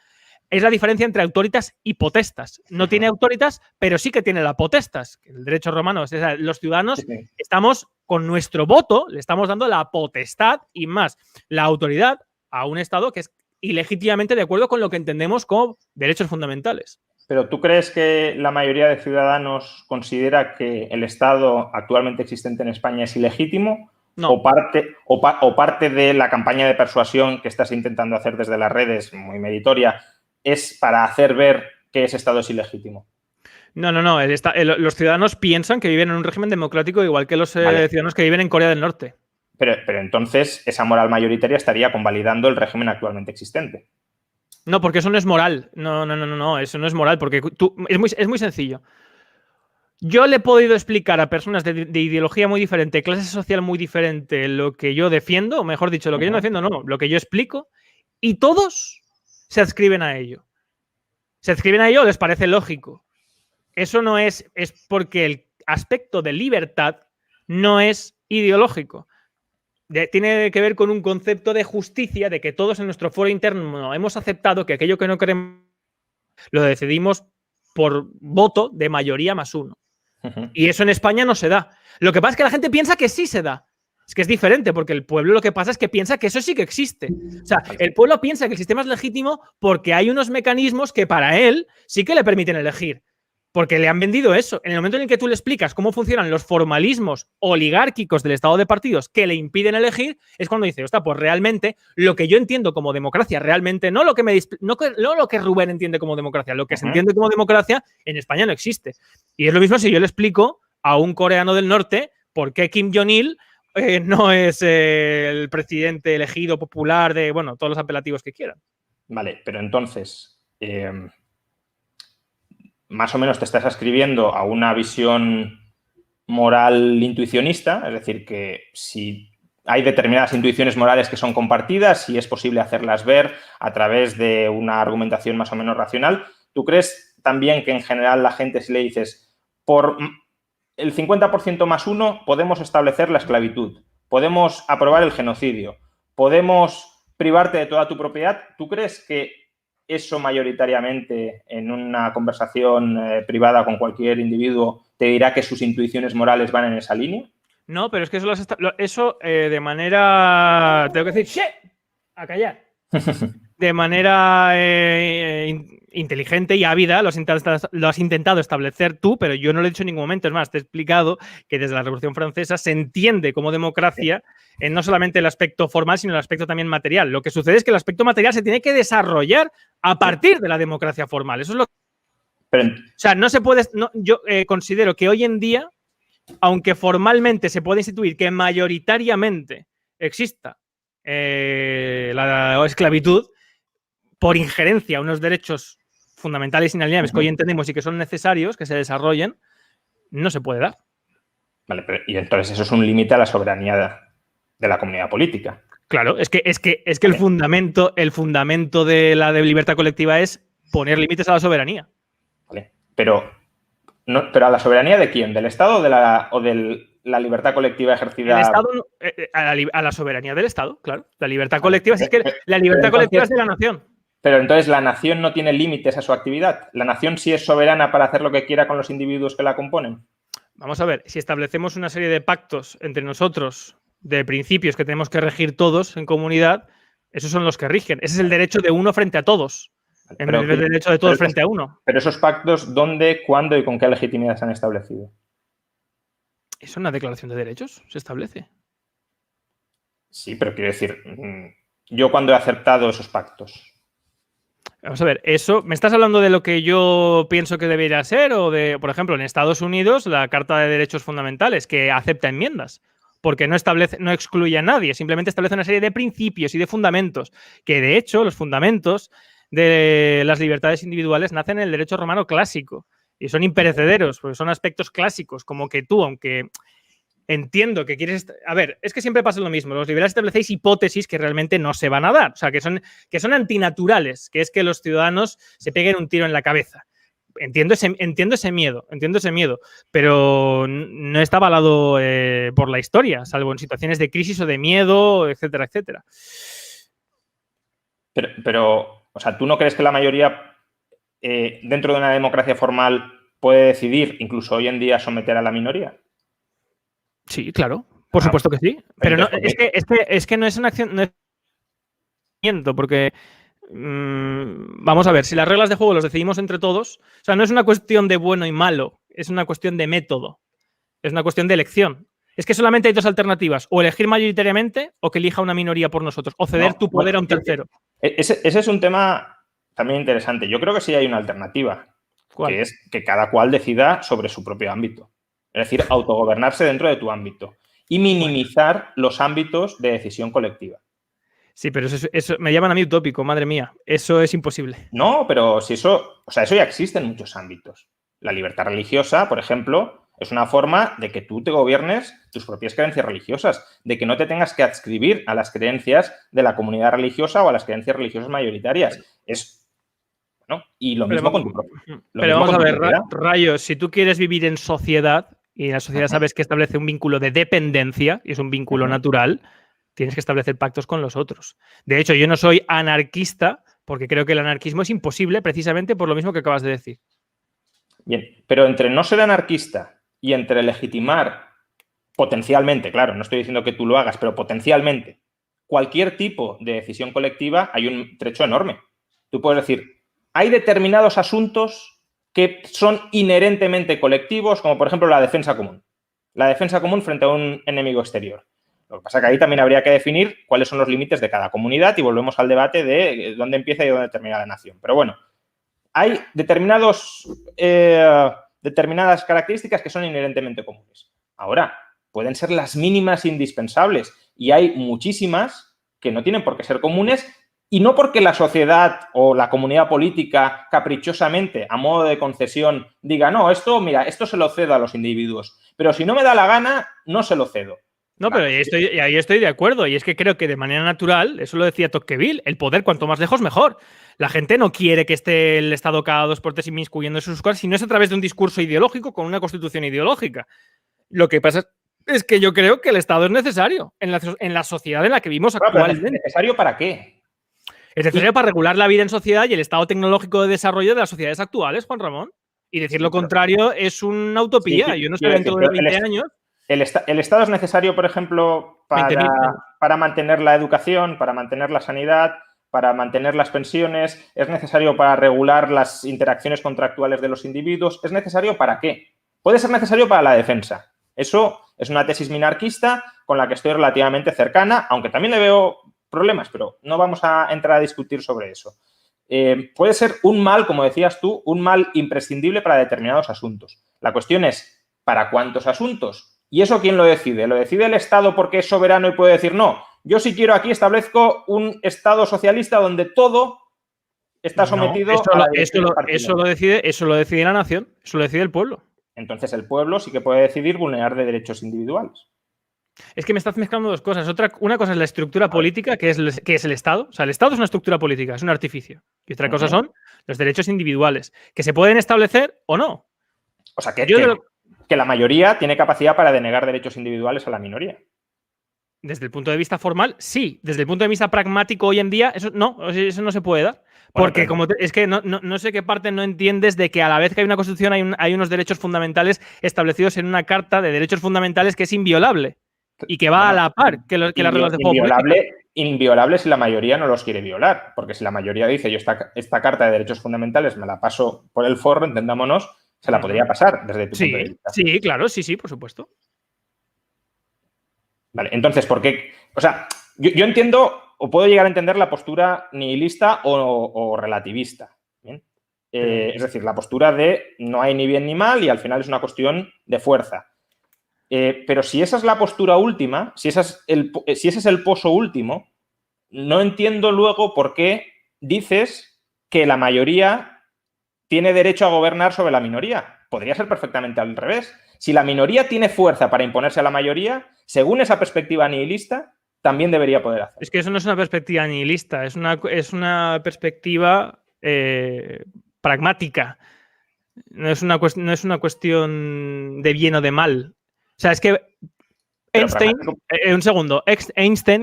es la diferencia entre autoritas y potestas. No tiene autoritas, pero sí que tiene la potestas. El derecho romano, los ciudadanos estamos con nuestro voto, le estamos dando la potestad y más la autoridad a un Estado que es ilegítimamente de acuerdo con lo que entendemos como derechos fundamentales. Pero ¿tú crees que la mayoría de ciudadanos considera que el Estado actualmente existente en España es ilegítimo? No. O parte de la campaña de persuasión que estás intentando hacer desde las redes, muy meritoria, es para hacer ver que ese Estado es ilegítimo? No. Los ciudadanos piensan que viven en un régimen democrático igual que los Vale. ciudadanos que viven en Corea del Norte. Pero entonces esa moral mayoritaria estaría convalidando el régimen actualmente existente. No, porque eso no es moral. No, eso no es moral, porque es muy sencillo. Yo le he podido explicar a personas de ideología muy diferente, clase social muy diferente, lo que yo defiendo, o mejor dicho, lo que yo no defiendo, no, lo que yo explico, y todos se adscriben a ello. Se adscriben a ello, les parece lógico. Eso no es porque el aspecto de libertad no es ideológico. Tiene que ver con un concepto de justicia, de que todos en nuestro foro interno hemos aceptado que aquello que no queremos lo decidimos por voto de mayoría más uno. Y eso en España no se da. Lo que pasa es que la gente piensa que sí se da. Es que es diferente, porque el pueblo lo que pasa es que piensa que eso sí que existe. O sea, el pueblo piensa que el sistema es legítimo porque hay unos mecanismos que para él sí que le permiten elegir. Porque le han vendido eso. En el momento en el que tú le explicas cómo funcionan los formalismos oligárquicos del estado de partidos que le impiden elegir, es cuando dice, ostras, pues realmente lo que yo entiendo como democracia, realmente no lo que Rubén entiende como democracia, lo que se entiende como democracia en España no existe. Y es lo mismo si yo le explico a un coreano del norte por qué Kim Jong-il no es el presidente elegido popular de, bueno, todos los apelativos que quieran. Vale, pero entonces... más o menos te estás ascribiendo a una visión moral intuicionista, es decir, que si hay determinadas intuiciones morales que son compartidas y es posible hacerlas ver a través de una argumentación más o menos racional, ¿tú crees también que en general la gente, si le dices, por el 50% más uno podemos establecer la esclavitud, podemos aprobar el genocidio, podemos privarte de toda tu propiedad, ¿tú crees que eso mayoritariamente en una conversación privada con cualquier individuo te dirá que sus intuiciones morales van en esa línea? No, pero es que eso de manera... Tengo que decir, ¡shit! A callar. De manera inteligente y ávida lo has intentado establecer tú, pero yo no lo he dicho en ningún momento. Es más, te he explicado que desde la Revolución Francesa se entiende como democracia en no solamente el aspecto formal, sino el aspecto también material. Lo que sucede es que el aspecto material se tiene que desarrollar a partir de la democracia formal. Eso es lo que... Pero... O sea, no se puede... yo considero que hoy en día, aunque formalmente se puede instituir que mayoritariamente exista la esclavitud, por injerencia a unos derechos fundamentales inalienables que hoy entendemos y que son necesarios que se desarrollen, no se puede dar. Vale, pero y entonces eso es un límite a la soberanía de la comunidad política. Claro, es que vale. el fundamento de la libertad colectiva es poner límites a la soberanía. Vale, pero a la soberanía ¿de quién? ¿Del Estado o de la libertad colectiva ejercida? El Estado, a la soberanía del Estado, claro. La libertad colectiva es que la libertad colectiva es de la nación. Pero entonces la nación no tiene límites a su actividad. La nación sí es soberana para hacer lo que quiera con los individuos que la componen. Vamos a ver, si establecemos una serie de pactos entre nosotros, de principios que tenemos que regir todos en comunidad, esos son los que rigen. Ese es el derecho de uno frente a todos. En vez del derecho de todos frente a uno. Pero esos pactos, ¿dónde, cuándo y con qué legitimidad se han establecido? Es una declaración de derechos, se establece. Sí, pero quiero decir, yo cuando he aceptado esos pactos. Vamos a ver, eso, ¿me estás hablando de lo que yo pienso que debería ser? O de, por ejemplo, en Estados Unidos, la Carta de Derechos Fundamentales, que acepta enmiendas, porque no excluye a nadie, simplemente establece una serie de principios y de fundamentos, que de hecho los fundamentos de las libertades individuales nacen en el derecho romano clásico y son imperecederos, porque son aspectos clásicos, como que tú, aunque entiendo que quieres... A ver, es que siempre pasa lo mismo. Los liberales establecéis hipótesis que realmente no se van a dar, o sea, que son antinaturales, que es que los ciudadanos se peguen un tiro en la cabeza. Entiendo ese miedo, pero no está avalado por la historia, salvo en situaciones de crisis o de miedo, etcétera, etcétera. Pero o sea, ¿tú no crees que la mayoría dentro de una democracia formal puede decidir, incluso hoy en día, someter a la minoría? Sí, claro, por supuesto que sí. Pero no, es que no es una acción, no es porque Vamos a ver, si las reglas de juego los decidimos entre todos, o sea, no es una cuestión de bueno y malo, es una cuestión de método, es una cuestión de elección. Es que solamente hay dos alternativas, o elegir mayoritariamente o que elija una minoría por nosotros, o ceder tu poder a un tercero. Ese es un tema también interesante. Yo creo que sí hay una alternativa, ¿Cuál? que es que cada cual decida sobre su propio ámbito. Es decir, autogobernarse dentro de tu ámbito y minimizar los ámbitos de decisión colectiva. Sí, pero eso me llaman a mí utópico, madre mía. Eso es imposible. No, pero si eso, o sea, eso ya existe en muchos ámbitos. La libertad religiosa, por ejemplo, es una forma de que tú te gobiernes tus propias creencias religiosas, de que no te tengas que adscribir a las creencias de la comunidad religiosa o a las creencias religiosas mayoritarias. Es, ¿no? Y lo mismo con tu propio. Pero vamos a ver, Rayo, si tú quieres vivir en sociedad y la sociedad sabes que establece un vínculo de dependencia y es un vínculo natural, tienes que establecer pactos con los otros. De hecho, yo no soy anarquista porque creo que el anarquismo es imposible precisamente por lo mismo que acabas de decir. Bien, pero entre no ser anarquista y entre legitimar potencialmente, claro, no estoy diciendo que tú lo hagas, pero potencialmente cualquier tipo de decisión colectiva hay un trecho enorme. Tú puedes decir, hay determinados asuntos que son inherentemente colectivos, como por ejemplo la defensa común. La defensa común frente a un enemigo exterior. Lo que pasa es que ahí también habría que definir cuáles son los límites de cada comunidad y volvemos al debate de dónde empieza y dónde termina la nación. Pero bueno, hay determinadas características que son inherentemente comunes. Ahora, pueden ser las mínimas indispensables y hay muchísimas que no tienen por qué ser comunes y no porque la sociedad o la comunidad política caprichosamente, a modo de concesión, diga, no, esto, mira, esto se lo cedo a los individuos, pero si no me da la gana, no se lo cedo. No, pero ahí estoy de acuerdo. Y es que creo que de manera natural, eso lo decía Tocqueville, el poder cuanto más lejos mejor. La gente no quiere que esté el Estado cada 2 por 3 inmiscuyendo en sus cosas, sino es a través de un discurso ideológico con una constitución ideológica. Lo que pasa es que yo creo que el Estado es necesario en la sociedad en la que vivimos actualmente. ¿Necesario para qué? Es necesario para regular la vida en sociedad y el estado tecnológico de desarrollo de las sociedades actuales, Juan Ramón. Y decir lo contrario es una utopía. Yo no sé dentro de 20 años. ¿El Estado es necesario, por ejemplo, para mantener la educación, para mantener la sanidad, para mantener las pensiones? ¿Es necesario para regular las interacciones contractuales de los individuos? ¿Es necesario para qué? Puede ser necesario para la defensa. Eso es una tesis minarquista con la que estoy relativamente cercana, aunque también le veo problemas, pero no vamos a entrar a discutir sobre eso. Puede ser un mal, como decías tú, un mal imprescindible para determinados asuntos. La cuestión es, ¿para cuántos asuntos? ¿Y eso quién lo decide? ¿Lo decide el Estado porque es soberano y puede decir, no, yo si quiero aquí establezco un Estado socialista donde todo está sometido a la dirección partidaria? Eso lo decide la nación, eso lo decide el pueblo. Entonces el pueblo sí que puede decidir vulnerar de derechos individuales. Es que me estás mezclando dos cosas. Una cosa es la estructura política, que es el Estado. O sea, el Estado es una estructura política, es un artificio. Y otra cosa son los derechos individuales, que se pueden establecer o no. O sea, que la mayoría tiene capacidad para denegar derechos individuales a la minoría. Desde el punto de vista formal, sí. Desde el punto de vista pragmático, hoy en día, eso no se puede dar. Porque es que no sé qué parte no entiendes de que a la vez que hay una constitución hay unos derechos fundamentales establecidos en una carta de derechos fundamentales que es inviolable. Y que va a la par que las reglas de juego. Inviolable si la mayoría no los quiere violar. Porque si la mayoría dice, yo esta carta de derechos fundamentales me la paso por el forro, entendámonos, se la podría pasar desde tu punto de vista. Sí, claro, sí, por supuesto. Vale, entonces, ¿por qué? O sea, yo entiendo o puedo llegar a entender la postura nihilista o relativista. ¿Bien? Es decir, la postura de no hay ni bien ni mal y al final es una cuestión de fuerza. Pero si esa es la postura última, si ese es el pozo último, no entiendo luego por qué dices que la mayoría tiene derecho a gobernar sobre la minoría. Podría ser perfectamente al revés. Si la minoría tiene fuerza para imponerse a la mayoría, según esa perspectiva nihilista, también debería poder hacerlo. Es que eso no es una perspectiva nihilista, es una perspectiva pragmática. No es una cuestión de bien o de mal. O sea, es que Einstein,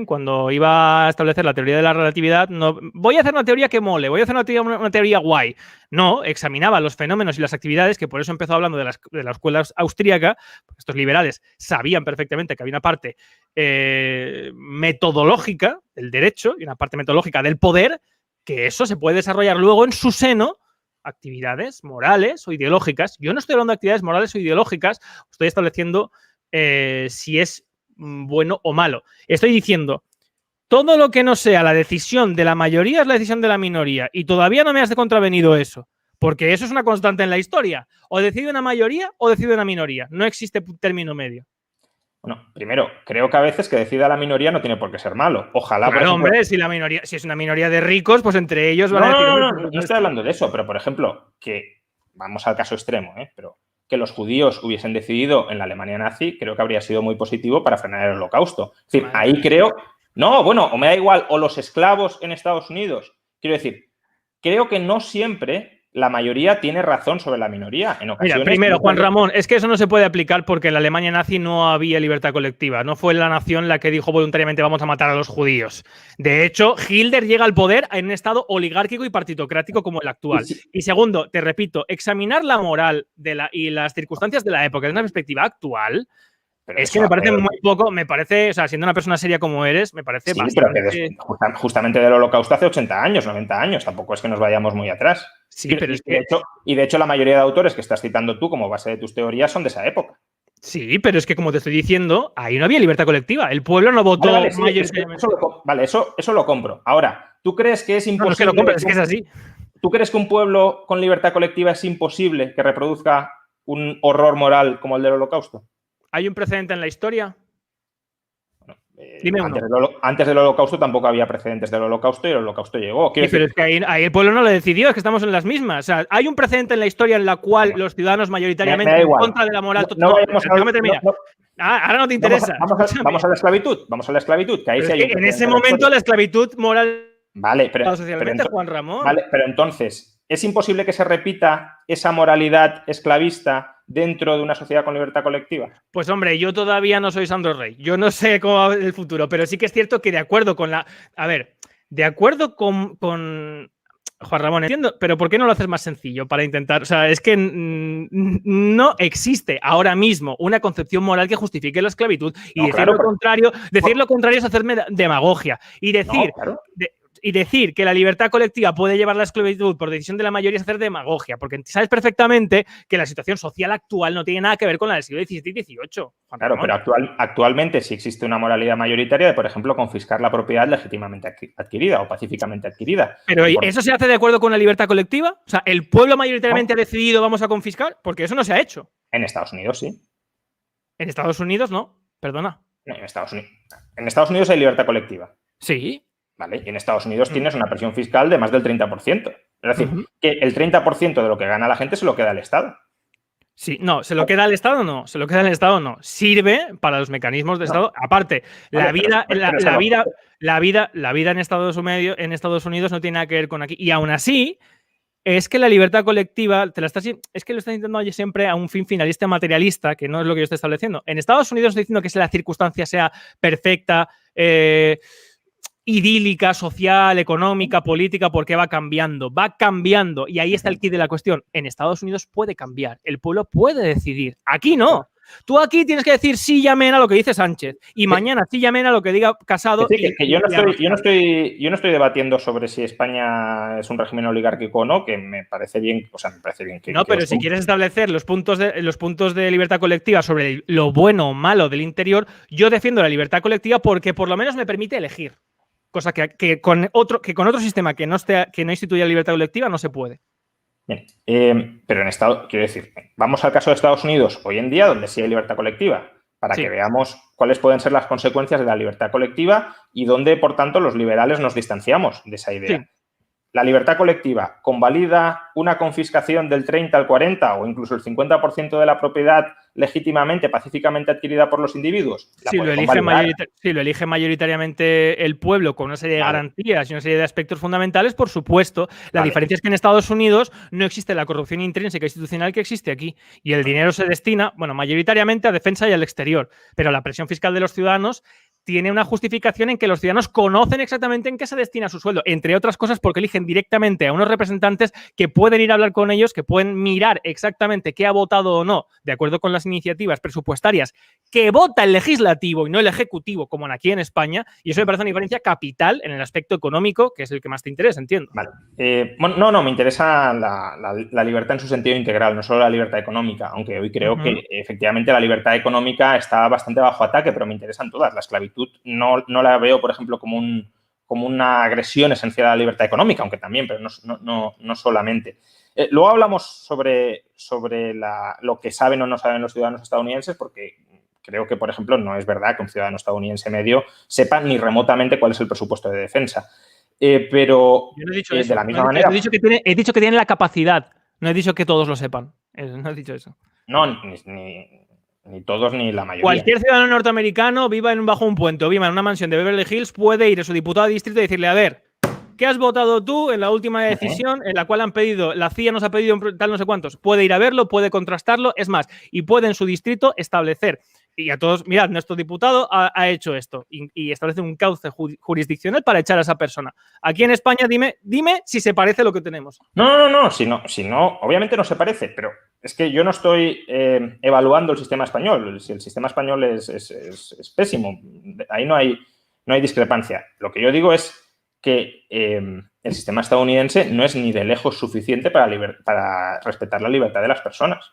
cuando iba a establecer la teoría de la relatividad, no voy a hacer una teoría que mole, voy a hacer una teoría guay. No, examinaba los fenómenos y las actividades, que por eso empezó hablando de la escuela austríaca, porque estos liberales sabían perfectamente que había una parte metodológica del derecho y una parte metodológica del poder que eso se puede desarrollar luego en su seno actividades morales o ideológicas. Yo no estoy hablando de actividades morales o ideológicas, estoy estableciendo si es bueno o malo. Estoy diciendo, todo lo que no sea la decisión de la mayoría es la decisión de la minoría, y todavía no me has contravenido eso, porque eso es una constante en la historia. O decide una mayoría o decide una minoría. No existe término medio. Bueno, primero, creo que a veces que decida la minoría no tiene por qué ser malo. Ojalá, claro, por ejemplo, hombre, si es una minoría de ricos, pues entre ellos van a decir... No estoy hablando de eso, pero por ejemplo, que vamos al caso extremo, pero que los judíos hubiesen decidido en la Alemania nazi, creo que habría sido muy positivo para frenar el Holocausto. Es decir, ahí creo... No, bueno, o me da igual, o los esclavos en Estados Unidos. Quiero decir, creo que no siempre la mayoría tiene razón sobre la minoría. En ocasiones, mira, primero, Juan Ramón, es que eso no se puede aplicar porque en la Alemania nazi no había libertad colectiva. No fue la nación la que dijo voluntariamente vamos a matar a los judíos. De hecho, Hitler llega al poder en un estado oligárquico y partitocrático como el actual. Y segundo, te repito, examinar la moral y las circunstancias de la época desde una perspectiva actual... Pero es que me parece muy poco, o sea, siendo una persona seria como eres, me parece bastante... Pero que justamente del Holocausto hace 80 años, 90 años, tampoco es que nos vayamos muy atrás. Sí, pero es que... de hecho, la mayoría de autores que estás citando tú como base de tus teorías son de esa época. Sí, pero es que como te estoy diciendo, ahí no había libertad colectiva. El pueblo no votó mayoritariamente. Eso lo compro. Ahora, ¿tú crees que es imposible? No es que lo compres, es que es así. ¿Tú crees que un pueblo con libertad colectiva es imposible que reproduzca un horror moral como el del Holocausto? ¿Hay un precedente en la historia? Dime antes del Holocausto tampoco había precedentes del Holocausto y el Holocausto llegó. Sí, pero es que ahí el pueblo no lo decidió, es que estamos en las mismas. O sea, hay un precedente en la historia en la cual los ciudadanos mayoritariamente en contra de la moral... ahora no te interesa. Vamos a la esclavitud. Vamos a la esclavitud. Que ahí sí hay en ese momento la esclavitud moral... Vale, pero Juan Ramón. Vale, pero entonces, ¿es imposible que se repita esa moralidad esclavista dentro de una sociedad con libertad colectiva? Pues hombre, yo todavía no soy Sandro Rey. Yo no sé cómo va el futuro, pero sí que es cierto que de acuerdo con la... A ver, de acuerdo con Juan Ramón, entiendo, pero ¿por qué no lo haces más sencillo para intentar? O sea, es que no existe ahora mismo una concepción moral que justifique la esclavitud y decir lo contrario es hacerme demagogia y decir... No, claro. Y decir que la libertad colectiva puede llevar a la esclavitud por decisión de la mayoría es hacer demagogia, porque sabes perfectamente que la situación social actual no tiene nada que ver con la del siglo XVII y XVIII. Claro, pero actualmente sí existe una moralidad mayoritaria de, por ejemplo, confiscar la propiedad legítimamente adquirida o pacíficamente adquirida. Pero ¿eso se hace de acuerdo con la libertad colectiva? O sea, ¿el pueblo mayoritariamente ha decidido vamos a confiscar? Porque eso no se ha hecho. En Estados Unidos sí. En Estados Unidos no, perdona. No, en Estados Unidos hay libertad colectiva. Sí. ¿Vale? Y en Estados Unidos tienes una presión fiscal de más del 30%. Es decir, que el 30% de lo que gana la gente se lo queda al Estado. Sí, no, ¿se lo queda al Estado? No, se lo queda al Estado, no. Sirve para los mecanismos de Estado. Aparte, la vida en Estados Unidos no tiene nada que ver con aquí. Y aún así, es que la libertad colectiva es que lo estás intentando siempre a un fin finalista materialista, que no es lo que yo estoy estableciendo. En Estados Unidos estoy diciendo que la circunstancia sea perfecta, idílica, social, económica, política, porque va cambiando y ahí está el quid de la cuestión. En Estados Unidos puede cambiar, el pueblo puede decidir, aquí no. Tú aquí tienes que decir sí y amén a lo que dice Sánchez y mañana sí y amén a lo que diga Casado. Yo no estoy debatiendo sobre si España es un régimen oligárquico o no, que me parece bien, que... No, pero si quieres establecer los puntos de libertad colectiva sobre lo bueno o malo del interior, yo defiendo la libertad colectiva porque por lo menos me permite elegir. Cosa que con otro sistema que no instituya la libertad colectiva no se puede. Bien, pero quiero decir, vamos al caso de Estados Unidos hoy en día, donde sí hay libertad colectiva, para que veamos cuáles pueden ser las consecuencias de la libertad colectiva y dónde, por tanto, los liberales nos distanciamos de esa idea. Sí. La libertad colectiva convalida una confiscación del 30 al 40 o incluso el 50% de la propiedad legítimamente, pacíficamente adquirida por los individuos. Si lo elige mayoritariamente el pueblo con una serie de garantías y una serie de aspectos fundamentales, por supuesto. La diferencia es que en Estados Unidos no existe la corrupción intrínseca institucional que existe aquí. Y el dinero se destina, bueno, mayoritariamente a defensa y al exterior. Pero la presión fiscal de los ciudadanos tiene una justificación en que los ciudadanos conocen exactamente en qué se destina su sueldo, entre otras cosas porque eligen directamente a unos representantes que pueden ir a hablar con ellos, que pueden mirar exactamente qué ha votado o no, de acuerdo con las iniciativas presupuestarias que vota el legislativo y no el ejecutivo, como aquí en España, y eso me parece una diferencia capital en el aspecto económico, que es el que más te interesa, entiendo. Vale. No, me interesa la libertad en su sentido integral, no solo la libertad económica, aunque hoy creo que efectivamente la libertad económica está bastante bajo ataque, pero me interesan todas. La esclavitud no la veo, por ejemplo, como una agresión esencial a la libertad económica, aunque también, pero no solamente. Luego hablamos sobre lo que saben o no saben los ciudadanos estadounidenses, porque creo que, por ejemplo, no es verdad que un ciudadano estadounidense medio sepa ni remotamente cuál es el presupuesto de defensa. Pero yo no he dicho de la misma manera... He dicho que tienen la capacidad, no he dicho que todos lo sepan. No he dicho eso. No, ni todos ni la mayoría. Cualquier ciudadano norteamericano viva bajo un puente o viva en una mansión de Beverly Hills puede ir a su diputado de distrito y decirle, a ver, ¿qué has votado tú en la última decisión en la cual han pedido, la CIA nos ha pedido tal no sé cuántos? Puede ir a verlo, puede contrastarlo, es más, y puede en su distrito establecer, y a todos, mirad, nuestro diputado ha hecho esto, y establece un cauce jurisdiccional para echar a esa persona. Aquí en España, dime si se parece a lo que tenemos. No, si no, obviamente no se parece, pero es que yo no estoy evaluando el sistema español. Si el sistema español es pésimo, ahí no hay discrepancia. Lo que yo digo es que el sistema estadounidense no es ni de lejos suficiente para respetar la libertad de las personas.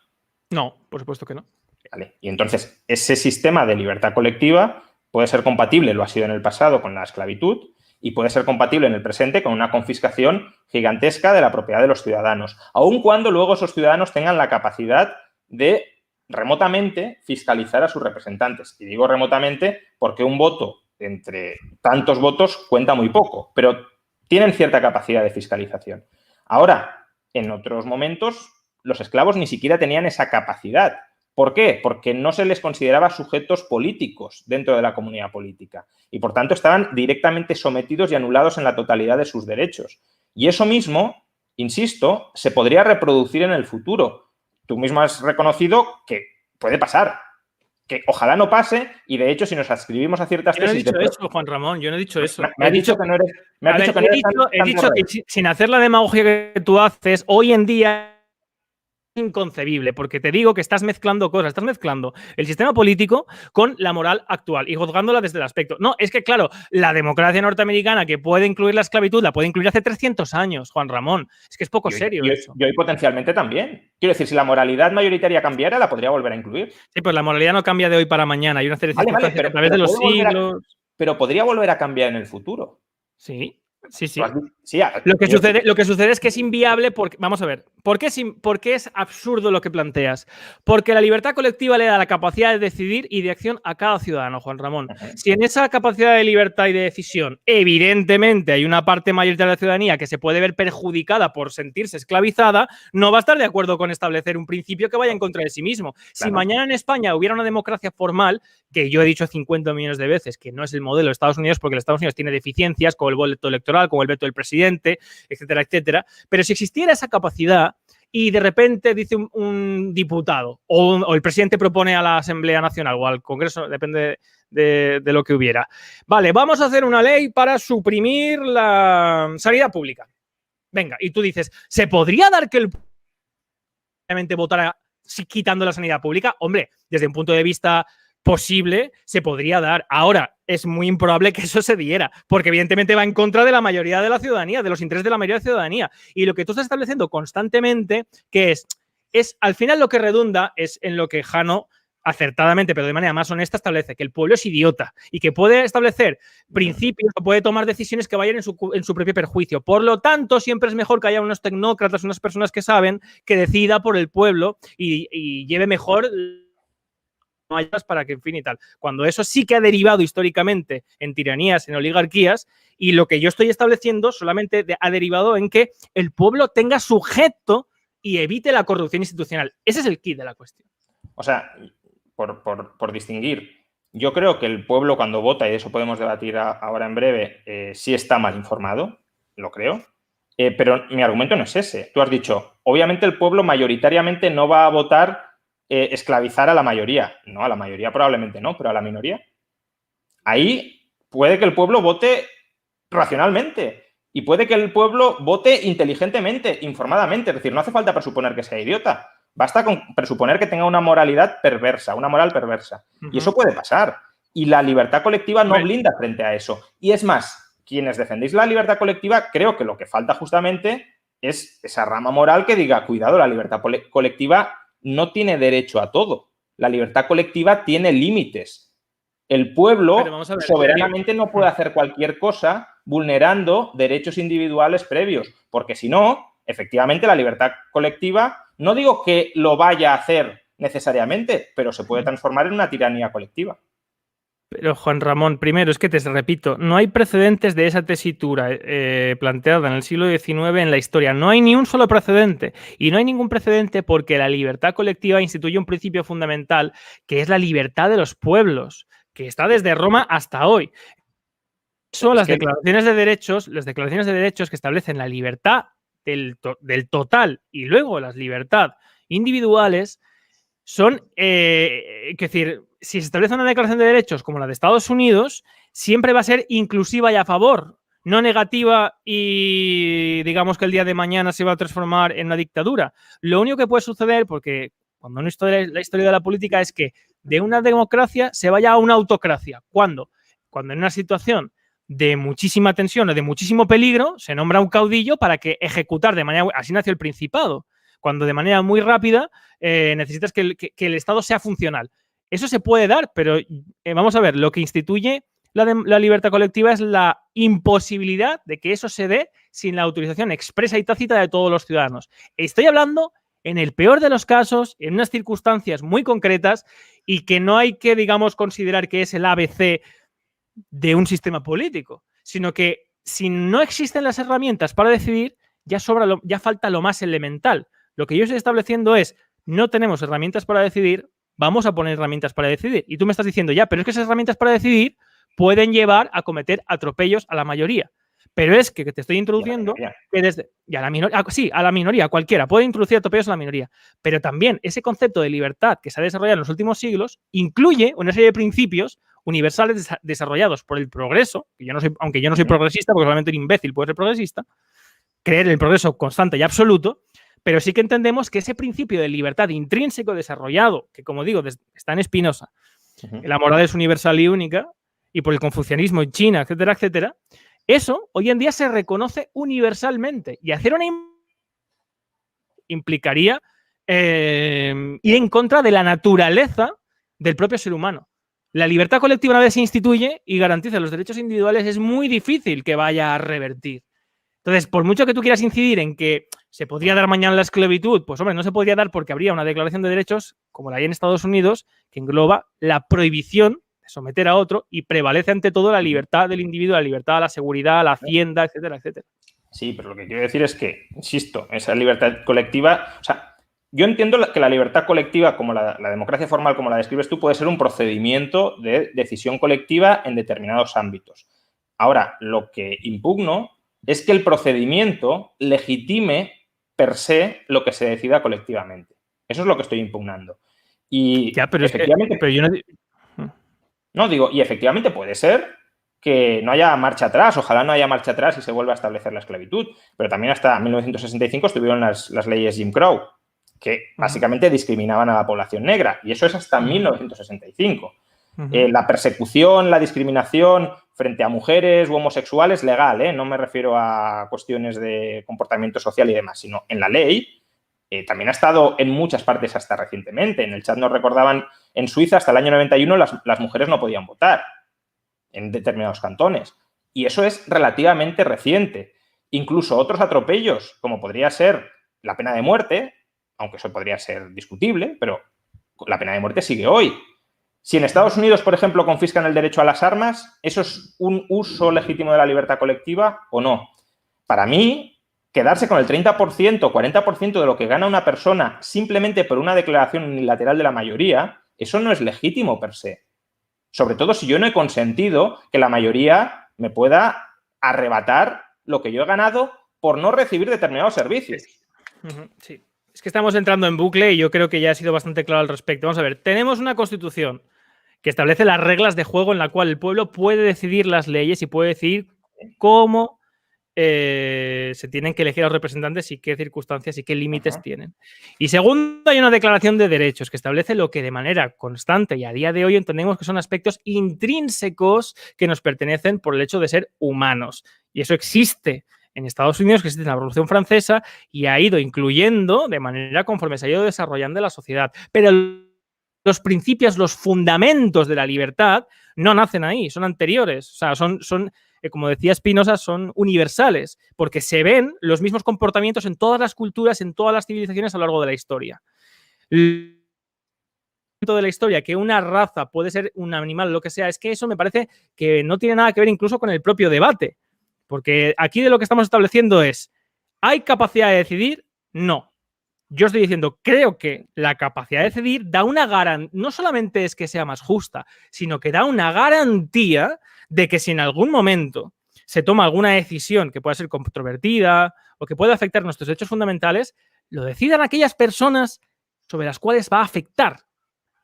No, por supuesto que no. ¿Vale? Y entonces, ese sistema de libertad colectiva puede ser compatible, lo ha sido en el pasado, con la esclavitud y puede ser compatible en el presente con una confiscación gigantesca de la propiedad de los ciudadanos, aun cuando luego esos ciudadanos tengan la capacidad de remotamente fiscalizar a sus representantes. Y digo remotamente porque un voto entre tantos votos cuenta muy poco, pero tienen cierta capacidad de fiscalización. Ahora, en otros momentos, los esclavos ni siquiera tenían esa capacidad. ¿Por qué? Porque no se les consideraba sujetos políticos dentro de la comunidad política y, por tanto, estaban directamente sometidos y anulados en la totalidad de sus derechos. Y eso mismo, insisto, se podría reproducir en el futuro. Tú mismo has reconocido que puede pasar, que ojalá no pase y, de hecho, si nos adscribimos a ciertas tesis... Yo no he dicho eso, Juan Ramón, yo no he dicho eso. Me has dicho que no eres... He dicho que sin hacer la demagogia que tú haces, hoy en día... inconcebible, porque te digo que estás mezclando cosas, estás mezclando el sistema político con la moral actual y juzgándola desde el aspecto. No, es que claro, la democracia norteamericana que puede incluir la esclavitud, la puede incluir hace 300 años, Juan Ramón. Es que es poco serio eso. Y hoy potencialmente también. Quiero decir, si la moralidad mayoritaria cambiara, la podría volver a incluir. Sí, pues la moralidad no cambia de hoy para mañana. Hay una serie de circunstancias pero, a través de los siglos. Pero podría volver a cambiar en el futuro. Sí. Sí. Sí, lo que sucede es que es inviable porque, vamos a ver, ¿por qué es absurdo lo que planteas? Porque la libertad colectiva le da la capacidad de decidir y de acción a cada ciudadano, Juan Ramón. Si en esa capacidad de libertad y de decisión, evidentemente hay una parte mayoritaria de la ciudadanía que se puede ver perjudicada por sentirse esclavizada, no va a estar de acuerdo con establecer un principio que vaya en contra de sí mismo. Claro. Si mañana en España hubiera una democracia formal, que yo he dicho 50 millones de veces que no es el modelo de Estados Unidos porque Estados Unidos tiene deficiencias como el voto electoral, como el veto del presidente, etcétera, etcétera. Pero si existiera esa capacidad y de repente dice un diputado o el presidente propone a la Asamblea Nacional o al Congreso, depende de lo que hubiera. Vale, vamos a hacer una ley para suprimir la sanidad pública. Venga, y tú dices, ¿se podría dar que el realmente votara quitando la sanidad pública? Hombre, desde un punto de vista posible se podría dar. Ahora, es muy improbable que eso se diera, porque evidentemente va en contra de la mayoría de la ciudadanía, de los intereses de la mayoría de la ciudadanía. Y lo que tú estás estableciendo constantemente, que es al final lo que redunda es en lo que Jano acertadamente, pero de manera más honesta, establece que el pueblo es idiota y que puede establecer principios o puede tomar decisiones que vayan en su propio perjuicio. Por lo tanto, siempre es mejor que haya unos tecnócratas, unas personas que saben, que decida por el pueblo y lleve mejor para que, en fin y tal. Cuando eso sí que ha derivado históricamente en tiranías, en oligarquías, y lo que yo estoy estableciendo solamente ha derivado en que el pueblo tenga sujeto y evite la corrupción institucional. Ese es el kit de la cuestión. O sea, por distinguir, yo creo que el pueblo cuando vota, y de eso podemos debatir ahora en breve, sí está mal informado, lo creo, pero mi argumento no es ese. Tú has dicho, obviamente el pueblo mayoritariamente no va a votar esclavizar a la mayoría. No, a la mayoría probablemente no, pero a la minoría. ahí puede que el pueblo vote racionalmente y puede que el pueblo vote inteligentemente, informadamente. Es decir, no hace falta presuponer que sea idiota. Basta con presuponer que tenga una moralidad perversa, una moral perversa. Y eso puede pasar. Y la libertad colectiva no blinda frente a eso. Y es más, quienes defendéis la libertad colectiva, creo que lo que falta justamente es esa rama moral que diga, cuidado, la libertad colectiva no tiene derecho a todo. La libertad colectiva tiene límites. El pueblo soberanamente no puede hacer cualquier cosa vulnerando derechos individuales previos, porque si no, efectivamente, la libertad colectiva, no digo que lo vaya a hacer necesariamente, pero se puede transformar en una tiranía colectiva. Pero, Juan Ramón, primero, es que te repito, no hay precedentes de esa tesitura planteada en el siglo XIX en la historia. No hay ni un solo precedente. Y no hay ningún precedente porque la libertad colectiva instituye un principio fundamental, que es la libertad de los pueblos, que está desde Roma hasta hoy. Son las declaraciones de derechos que establecen la libertad del total y luego las libertades individuales son, es decir, si se establece una declaración de derechos como la de Estados Unidos, siempre va a ser inclusiva y a favor, no negativa y digamos que el día de mañana se va a transformar en una dictadura. Lo único que puede suceder, porque cuando la historia de la política es que de una democracia se vaya a una autocracia. ¿Cuándo? Cuando en una situación de muchísima tensión o de muchísimo peligro se nombra un caudillo para que ejecutar de manera... Así nació el Principado. Cuando de manera muy rápida necesitas que el Estado sea funcional. Eso se puede dar, pero vamos a ver, lo que instituye la libertad colectiva es la imposibilidad de que eso se dé sin la autorización expresa y tácita de todos los ciudadanos. Estoy hablando en el peor de los casos, en unas circunstancias muy concretas y que no hay que, digamos, considerar que es el ABC de un sistema político, sino que si no existen las herramientas para decidir, ya falta lo más elemental. Lo que yo estoy estableciendo es, no tenemos herramientas para decidir, vamos a poner herramientas para decidir. Y tú me estás diciendo, ya, pero es que esas herramientas para decidir pueden llevar a cometer atropellos a la mayoría. Pero es que te estoy introduciendo que desde... a la minoría, a cualquiera, puede introducir atropellos a la minoría. Pero también ese concepto de libertad que se ha desarrollado en los últimos siglos incluye una serie de principios universales desarrollados por el progreso, que aunque yo no soy progresista, porque solamente un imbécil puede ser progresista, creer en el progreso constante y absoluto, pero sí que entendemos que ese principio de libertad intrínseco desarrollado, que como digo, está en Spinoza, la moral es universal y única, y por el confucianismo en China, etcétera, etcétera, eso hoy en día se reconoce universalmente. Y hacer una implicaría ir en contra de la naturaleza del propio ser humano. La libertad colectiva, una vez se instituye y garantiza los derechos individuales, es muy difícil que vaya a revertir. Entonces, por mucho que tú quieras incidir en que se podría dar mañana la esclavitud, pues hombre, no se podría dar porque habría una declaración de derechos, como la hay en Estados Unidos, que engloba la prohibición de someter a otro y prevalece ante todo la libertad del individuo, la libertad a la seguridad, a la hacienda, etcétera, etcétera. Sí, pero lo que quiero decir es que, insisto, esa libertad colectiva, o sea, yo entiendo que la libertad colectiva, como la democracia formal, como la describes tú, puede ser un procedimiento de decisión colectiva en determinados ámbitos. Ahora, lo que impugno es que el procedimiento legitime per se lo que se decida colectivamente. Eso es lo que estoy impugnando. Y ya, pero efectivamente... pero yo y efectivamente puede ser que no haya marcha atrás, ojalá no haya marcha atrás y se vuelva a establecer la esclavitud, pero también hasta 1965 estuvieron las leyes Jim Crow, que básicamente discriminaban a la población negra, y eso es hasta 1965. La persecución, la discriminación frente a mujeres u homosexuales legal, no me refiero a cuestiones de comportamiento social y demás, sino en la ley, también ha estado en muchas partes hasta recientemente. En el chat nos recordaban, en Suiza hasta el año 91 las mujeres no podían votar en determinados cantones, y eso es relativamente reciente. Incluso otros atropellos, como podría ser la pena de muerte, aunque eso podría ser discutible, pero la pena de muerte sigue hoy. Si en Estados Unidos, por ejemplo, confiscan el derecho a las armas, ¿eso es un uso legítimo de la libertad colectiva o no? Para mí, quedarse con el 30%, 40% de lo que gana una persona simplemente por una declaración unilateral de la mayoría, eso no es legítimo per se. Sobre todo si yo no he consentido que la mayoría me pueda arrebatar lo que yo he ganado por no recibir determinados servicios. Sí. Es que estamos entrando en bucle y yo creo que ya ha sido bastante claro al respecto. Vamos a ver, tenemos una Constitución que establece las reglas de juego en la cual el pueblo puede decidir las leyes y puede decidir cómo se tienen que elegir a los representantes y qué circunstancias y qué límites tienen. Y segundo, hay una declaración de derechos que establece lo que de manera constante y a día de hoy entendemos que son aspectos intrínsecos que nos pertenecen por el hecho de ser humanos. Y eso existe en Estados Unidos, que existe en la Revolución Francesa y ha ido incluyendo de manera conforme se ha ido desarrollando la sociedad. Pero los principios, los fundamentos de la libertad no nacen ahí, son anteriores. O sea, son como decía Spinoza, son universales, porque se ven los mismos comportamientos en todas las culturas, en todas las civilizaciones a lo largo de la historia. De la historia, que una raza puede ser un animal, lo que sea, es que eso me parece que no tiene nada que ver incluso con el propio debate, porque aquí de lo que estamos estableciendo es, ¿hay capacidad de decidir? No. Yo estoy diciendo, creo que la capacidad de decidir da una garantía, no solamente es que sea más justa, sino que da una garantía de que si en algún momento se toma alguna decisión que pueda ser controvertida o que pueda afectar nuestros derechos fundamentales, lo decidan aquellas personas sobre las cuales va a afectar.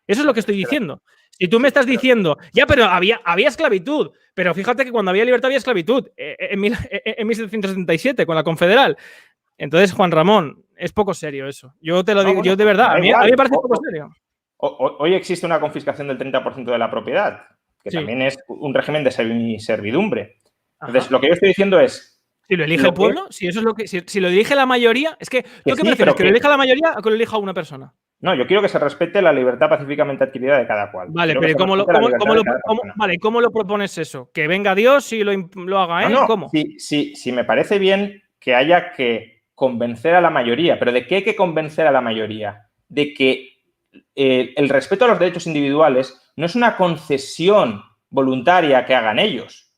Eso es lo que estoy diciendo. Si tú me estás diciendo, ya, pero había esclavitud, pero fíjate que cuando había libertad había esclavitud, en 1777 con la Confederal. Entonces, Juan Ramón, es poco serio eso. Yo te lo digo, yo de verdad, a mí me parece poco serio. Hoy existe una confiscación del 30% de la propiedad, que también es un régimen de semiservidumbre. Entonces, lo que yo estoy diciendo es... Si lo elige el pueblo, si eso es lo que, si lo elige la mayoría, es que ¿yo qué prefieres? ¿Que lo elija la mayoría o que lo elija una persona? No, yo quiero que se respete la libertad pacíficamente adquirida de cada cual. Vale, pero ¿cómo lo propones eso? ¿Que venga Dios y lo haga él? No, ¿Cómo? Sí, me parece bien que haya que convencer a la mayoría. ¿Pero de qué hay que convencer a la mayoría? De que el respeto a los derechos individuales no es una concesión voluntaria que hagan ellos,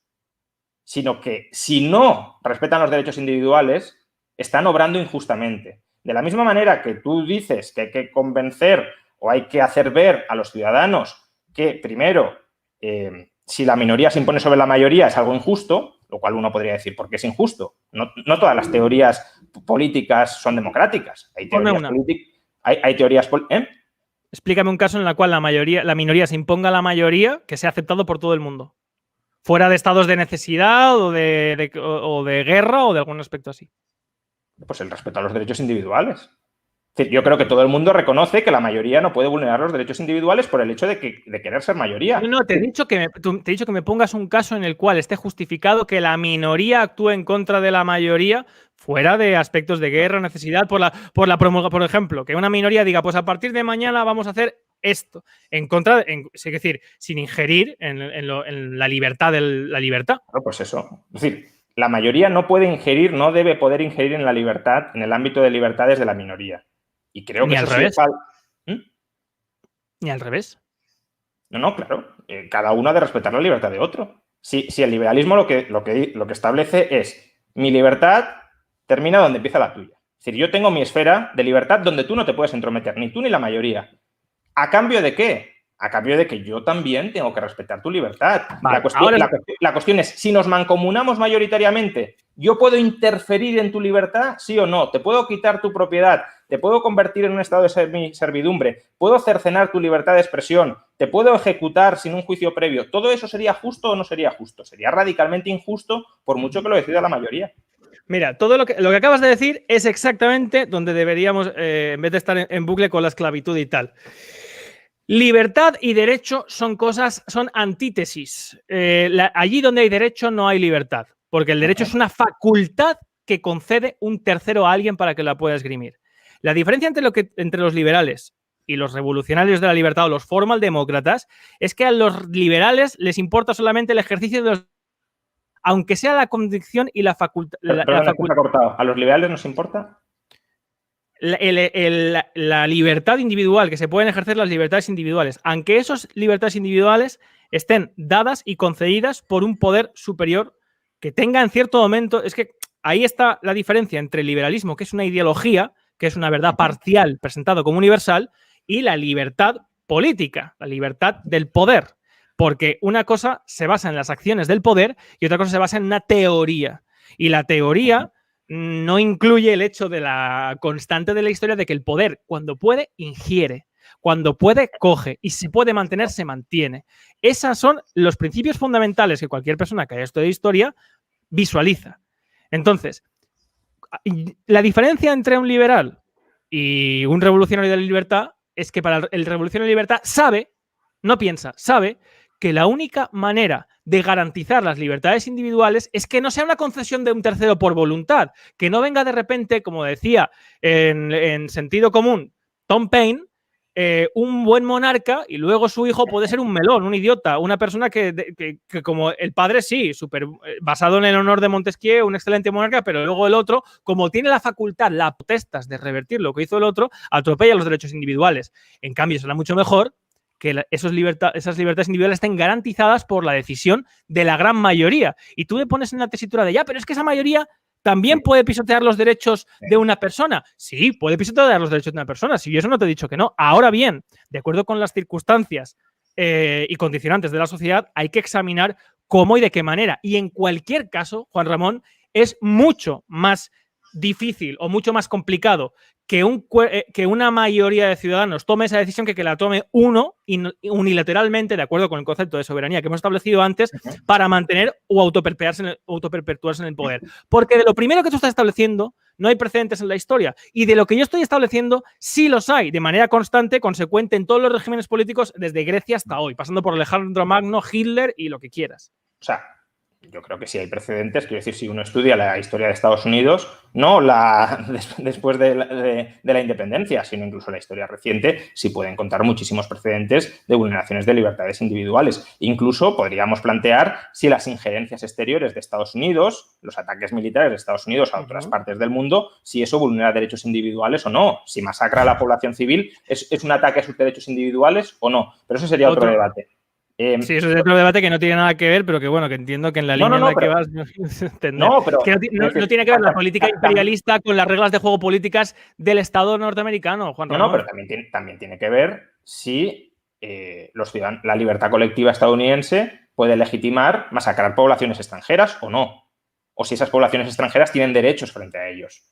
sino que si no respetan los derechos individuales, están obrando injustamente. De la misma manera que tú dices que hay que convencer o hay que hacer ver a los ciudadanos que, primero, si la minoría se impone sobre la mayoría es algo injusto, lo cual uno podría decir, ¿por qué es injusto? No todas las teorías políticas son democráticas. Hay teorías políticas. Explícame un caso en el cual la minoría se imponga a la mayoría que sea aceptado por todo el mundo. Fuera de estados de necesidad o de guerra o de algún aspecto así. Pues el respeto a los derechos individuales. Yo creo que todo el mundo reconoce que la mayoría no puede vulnerar los derechos individuales por el hecho de querer ser mayoría. No, te he dicho que me pongas un caso en el cual esté justificado que la minoría actúe en contra de la mayoría fuera de aspectos de guerra, necesidad, por ejemplo, que una minoría diga, pues a partir de mañana vamos a hacer esto, es decir, sin ingerir en la libertad de la libertad. Claro, pues eso. Es decir, la mayoría no puede ingerir, no debe poder ingerir en la libertad, en el ámbito de libertades de la minoría. Y creo que ¿Ni al revés? ¿Mm? ¿Ni al revés? No, claro. Cada uno ha de respetar la libertad de otro. Si el liberalismo lo que establece es mi libertad termina donde empieza la tuya. Es decir, yo tengo mi esfera de libertad donde tú no te puedes entrometer, ni tú ni la mayoría. ¿A cambio de qué? A cambio de que yo también tengo que respetar tu libertad. Vale, la cuestión es, si nos mancomunamos mayoritariamente, ¿yo puedo interferir en tu libertad? ¿Sí o no? ¿Te puedo quitar tu propiedad? ¿Te puedo convertir en un estado de servidumbre? ¿Puedo cercenar tu libertad de expresión? ¿Te puedo ejecutar sin un juicio previo? ¿Todo eso sería justo o no sería justo? Sería radicalmente injusto por mucho que lo decida la mayoría. Mira, todo lo que acabas de decir es exactamente donde deberíamos, en vez de estar en bucle con la esclavitud y tal. Libertad y derecho son antítesis. Allí donde hay derecho no hay libertad, porque el derecho es una facultad que concede un tercero a alguien para que la pueda esgrimir. La diferencia entre los liberales y los revolucionarios de la libertad o los formaldemócratas es que a los liberales les importa solamente el ejercicio de los... aunque sea la convicción y la facultad... ¿A los liberales nos importa? La libertad individual, que se pueden ejercer las libertades individuales, aunque esas libertades individuales estén dadas y concedidas por un poder superior que tenga en cierto momento... Es que ahí está la diferencia entre el liberalismo, que es una ideología, que es una verdad parcial presentado como universal, y la libertad política, la libertad del poder. Porque una cosa se basa en las acciones del poder y otra cosa se basa en una teoría. Y la teoría no incluye el hecho de la constante de la historia de que el poder, cuando puede, ingiere. Cuando puede, coge. Y si puede mantener, se mantiene. Esos son los principios fundamentales que cualquier persona que haya estudiado historia visualiza. Entonces, la diferencia entre un liberal y un revolucionario de la libertad es que para el revolucionario de la libertad sabe, no piensa, sabe que la única manera de garantizar las libertades individuales es que no sea una concesión de un tercero por voluntad, que no venga de repente, como decía en sentido común Tom Paine, un buen monarca y luego su hijo puede ser un melón, un idiota, una persona que como el padre sí, súper basado en el honor de Montesquieu, un excelente monarca, pero luego el otro, como tiene la facultad, la potestas de revertir lo que hizo el otro, atropella los derechos individuales. En cambio, será mucho mejor que esas libertades individuales estén garantizadas por la decisión de la gran mayoría. Y tú me pones en la tesitura de pero es que esa mayoría también puede pisotear los derechos de una persona. Sí, puede pisotear los derechos de una persona. Si yo eso no te he dicho que no. Ahora bien, de acuerdo con las circunstancias y condicionantes de la sociedad, hay que examinar cómo y de qué manera. Y en cualquier caso, Juan Ramón, es mucho más difícil o mucho más complicado que una mayoría de ciudadanos tome esa decisión que la tome uno unilateralmente, de acuerdo con el concepto de soberanía que hemos establecido antes, para mantener o autoperpetuarse en el poder. Porque de lo primero que tú estás estableciendo no hay precedentes en la historia. Y de lo que yo estoy estableciendo sí los hay, de manera constante, consecuente en todos los regímenes políticos, desde Grecia hasta hoy, pasando por Alejandro Magno, Hitler y lo que quieras. O sea, yo creo que sí hay precedentes. Quiero decir, si uno estudia la historia de Estados Unidos, no después de la independencia, sino incluso la historia reciente, sí pueden contar muchísimos precedentes de vulneraciones de libertades individuales. Incluso podríamos plantear si las injerencias exteriores de Estados Unidos, los ataques militares de Estados Unidos a otras partes del mundo, si eso vulnera derechos individuales o no. Si masacra a la población civil, ¿es un ataque a sus derechos individuales o no? Pero eso sería otro debate. Sí, eso es otro debate que no tiene nada que ver, pero que bueno, que entiendo que en la línea en la que vas no, pero que no tiene que ver la política imperialista con las reglas de juego políticas del Estado norteamericano, Juan Ramón. No, pero también tiene que ver si la libertad colectiva estadounidense puede legitimar masacrar poblaciones extranjeras o no. O si esas poblaciones extranjeras tienen derechos frente a ellos.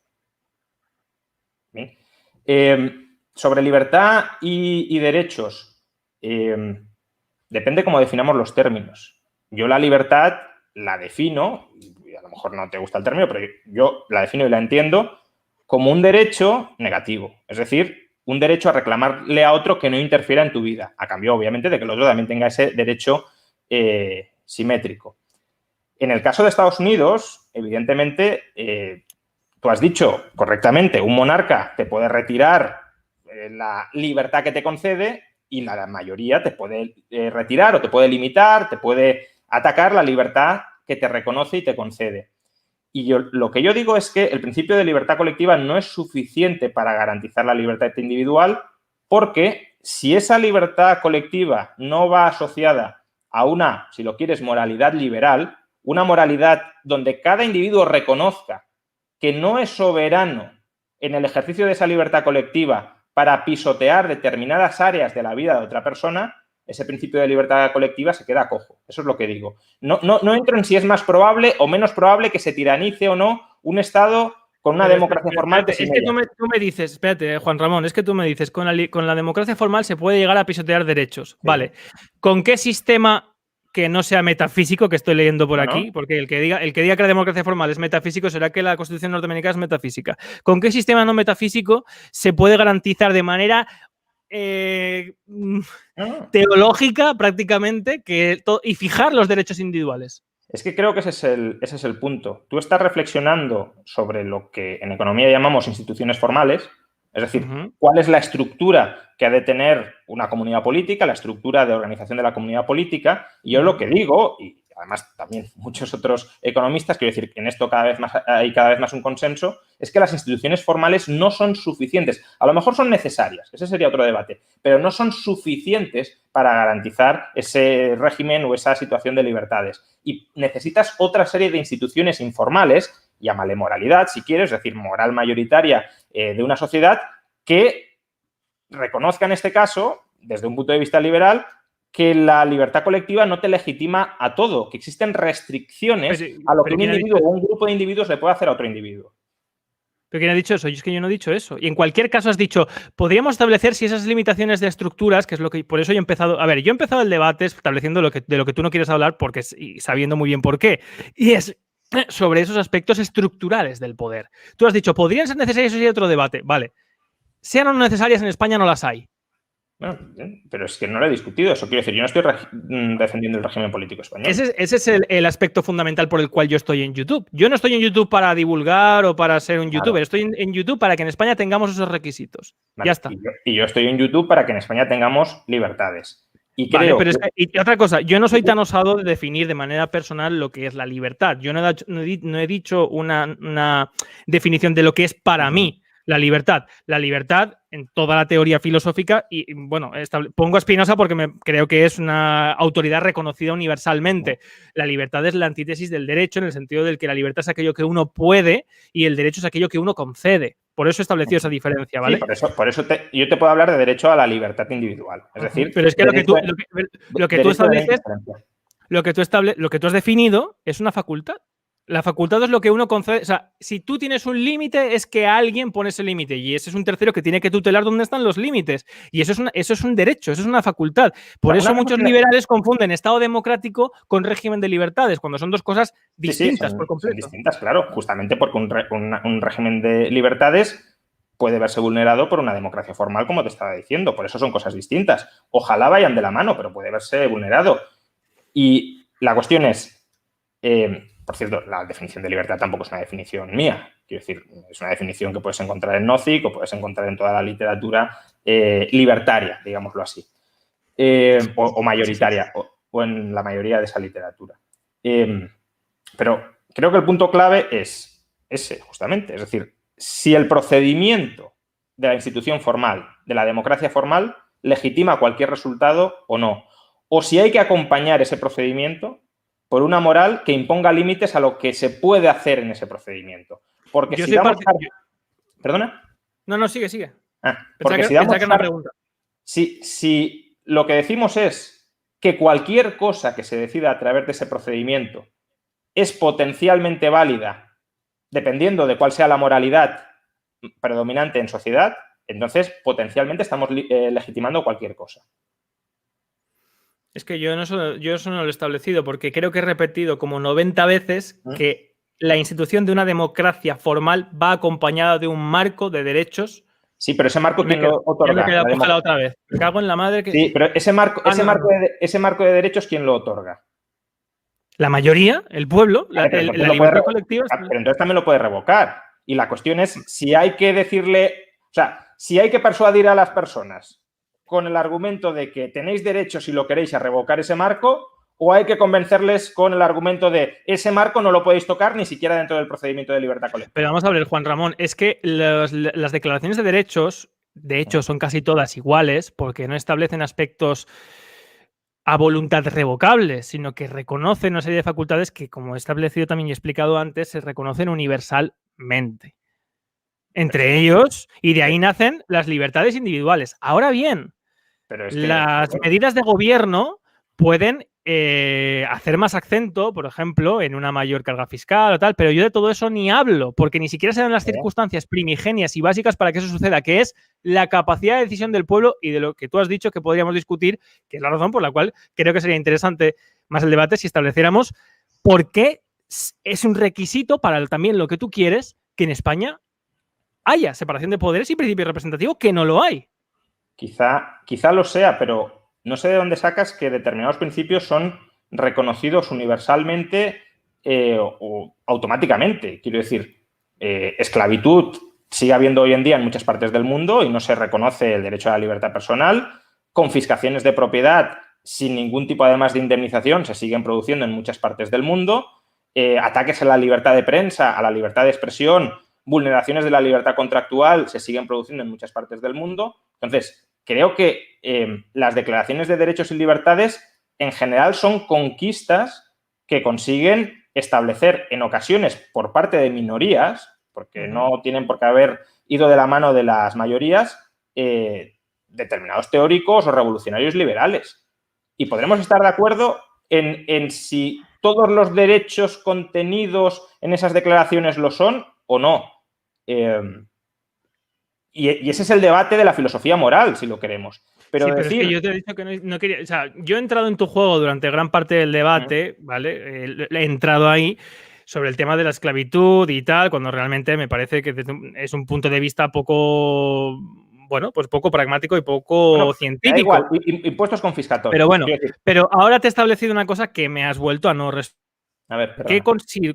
Sobre libertad y derechos, depende cómo definamos los términos. Yo la libertad la defino, y a lo mejor no te gusta el término, pero yo la defino y la entiendo como un derecho negativo. Es decir, un derecho a reclamarle a otro que no interfiera en tu vida, a cambio, obviamente, de que el otro también tenga ese derecho simétrico. En el caso de Estados Unidos, evidentemente, tú has dicho correctamente, un monarca te puede retirar la libertad que te concede y la mayoría te puede retirar o te puede limitar, te puede atacar la libertad que te reconoce y te concede. Y lo que yo digo es que el principio de libertad colectiva no es suficiente para garantizar la libertad individual, porque si esa libertad colectiva no va asociada a una, si lo quieres, moralidad liberal, una moralidad donde cada individuo reconozca que no es soberano en el ejercicio de esa libertad colectiva para pisotear determinadas áreas de la vida de otra persona, ese principio de libertad colectiva se queda cojo. Eso es lo que digo. No entro en si es más probable o menos probable que se tiranice o no un Estado con una democracia formal. Es que tú me dices, espérate, Juan Ramón, es que tú me dices, con la democracia formal se puede llegar a pisotear derechos. Sí. Vale. ¿Con qué sistema que no sea metafísico, que estoy leyendo por aquí? Porque el que diga que la democracia formal es metafísico será que la Constitución norteamericana es metafísica. ¿Con qué sistema no metafísico se puede garantizar de manera teológica prácticamente y fijar los derechos individuales? Es que creo que ese es el punto. Tú estás reflexionando sobre lo que en economía llamamos instituciones formales, es decir, cuál es la estructura que ha de tener una comunidad política, la estructura de organización de la comunidad política. Y yo lo que digo, y además también muchos otros economistas, quiero decir que en esto hay cada vez más un consenso, es que las instituciones formales no son suficientes. A lo mejor son necesarias, ese sería otro debate, pero no son suficientes para garantizar ese régimen o esa situación de libertades. Y necesitas otra serie de instituciones informales, llámale moralidad si quieres, es decir, moral mayoritaria de una sociedad que reconozca en este caso, desde un punto de vista liberal, que la libertad colectiva no te legitima a todo, que existen restricciones a lo que un individuo o un grupo de individuos le puede hacer a otro individuo. ¿Pero quién ha dicho eso? Yo es que yo no he dicho eso. Y en cualquier caso has dicho, podríamos establecer si esas limitaciones de estructuras, que es lo que... Por eso yo he empezado... A ver, yo he empezado el debate estableciendo de lo que tú no quieres hablar porque y sabiendo muy bien por qué. Y es sobre esos aspectos estructurales del poder. Tú has dicho, ¿podrían ser necesarias? Eso sí, otro debate. Vale. Sean o no necesarias, en España no las hay. Bueno, pero es que no lo he discutido eso. Quiero decir, yo no estoy defendiendo el régimen político español. Ese es el aspecto fundamental por el cual yo estoy en YouTube. Yo no estoy en YouTube para divulgar o para ser un youtuber. Estoy en YouTube para que en España tengamos esos requisitos. Vale. Ya está. Y yo estoy en YouTube para que en España tengamos libertades. Y Vale, creo pero y otra cosa, yo no soy tan osado de definir de manera personal lo que es la libertad. Yo no he dicho una definición de lo que es para mí la libertad. La libertad, en toda la teoría filosófica, y bueno, pongo a Spinoza porque creo que es una autoridad reconocida universalmente. La libertad es la antítesis del derecho, en el sentido del que la libertad es aquello que uno puede y el derecho es aquello que uno concede. Por eso he establecido esa diferencia, ¿vale? Sí, por eso yo te puedo hablar de derecho a la libertad individual. Es decir, pero es que lo que tú estableces, lo que tú has definido es una facultad. La facultad es lo que uno concede. O sea, si tú tienes un límite, es que alguien pone ese límite y ese es un tercero que tiene que tutelar dónde están los límites. Y eso es un derecho, eso es una facultad. Por eso muchos liberales confunden Estado democrático con régimen de libertades, cuando son dos cosas distintas por completo. Son distintas, claro, justamente porque un régimen de libertades puede verse vulnerado por una democracia formal, como te estaba diciendo. Por eso son cosas distintas. Ojalá vayan de la mano, pero puede verse vulnerado. Y la cuestión es... por cierto, la definición de libertad tampoco es una definición mía. Quiero decir, es una definición que puedes encontrar en Nozick o puedes encontrar en toda la literatura libertaria, digámoslo así, o mayoritaria, o en la mayoría de esa literatura. Pero creo que el punto clave es ese, justamente. Es decir, si el procedimiento de la institución formal, de la democracia formal, legitima cualquier resultado o no. O si hay que acompañar ese procedimiento por una moral que imponga límites a lo que se puede hacer en ese procedimiento. Porque si damos... ¿Perdona? No, sigue. Porque si damos... Si lo que decimos es que cualquier cosa que se decida a través de ese procedimiento es potencialmente válida, dependiendo de cuál sea la moralidad predominante en sociedad, entonces potencialmente estamos legitimando cualquier cosa. Es que yo eso no lo he establecido porque creo que he repetido como 90 veces que la institución de una democracia formal va acompañada de un marco de derechos. Sí, pero ese marco ¿quién lo otorga? Me he quedado la otra vez. Me cago en la madre que... Sí, pero ese marco de derechos ¿quién lo otorga? La mayoría, el pueblo, la libertad colectiva. Pero entonces también lo puede revocar. Y la cuestión es si hay que decirle... O sea, si hay que persuadir a las personas con el argumento de que tenéis derecho, si lo queréis, a revocar ese marco, o hay que convencerles con el argumento de ese marco no lo podéis tocar ni siquiera dentro del procedimiento de libertad colectiva. Pero vamos a ver, Juan Ramón, es que las declaraciones de derechos, de hecho, son casi todas iguales porque no establecen aspectos a voluntad revocables, sino que reconocen una serie de facultades que, como he establecido también y explicado antes, se reconocen universalmente. Entre ellos, y de ahí nacen las libertades individuales. Ahora bien, las medidas de gobierno pueden hacer más acento, por ejemplo, en una mayor carga fiscal o tal, pero yo de todo eso ni hablo, porque ni siquiera se dan las circunstancias primigenias y básicas para que eso suceda, que es la capacidad de decisión del pueblo y de lo que tú has dicho que podríamos discutir, que es la razón por la cual creo que sería interesante más el debate si estableciéramos por qué es un requisito para también lo que tú quieres que en España haya separación de poderes y principio representativo, que no lo hay. Quizá lo sea, pero no sé de dónde sacas que determinados principios son reconocidos universalmente o automáticamente. Quiero decir, esclavitud sigue habiendo hoy en día en muchas partes del mundo y no se reconoce el derecho a la libertad personal. Confiscaciones de propiedad sin ningún tipo además de indemnización se siguen produciendo en muchas partes del mundo. Ataques a la libertad de prensa, a la libertad de expresión, vulneraciones de la libertad contractual se siguen produciendo en muchas partes del mundo. Entonces, creo que las declaraciones de derechos y libertades en general son conquistas que consiguen establecer en ocasiones por parte de minorías, porque no tienen por qué haber ido de la mano de las mayorías, determinados teóricos o revolucionarios liberales. Y podremos estar de acuerdo en si todos los derechos contenidos en esas declaraciones lo son o no. Y ese es el debate de la filosofía moral, si lo queremos. Pero, sí, pero decir... es que yo te he dicho que no quería. O sea, yo he entrado en tu juego durante gran parte del debate, ¿vale? He entrado ahí sobre el tema de la esclavitud y tal, cuando realmente me parece que es un punto de vista poco, bueno, pues poco pragmático y poco científico. Da igual, impuestos confiscatorios. Pero bueno, pero ahora te he establecido una cosa que me has vuelto a no responder. A ver,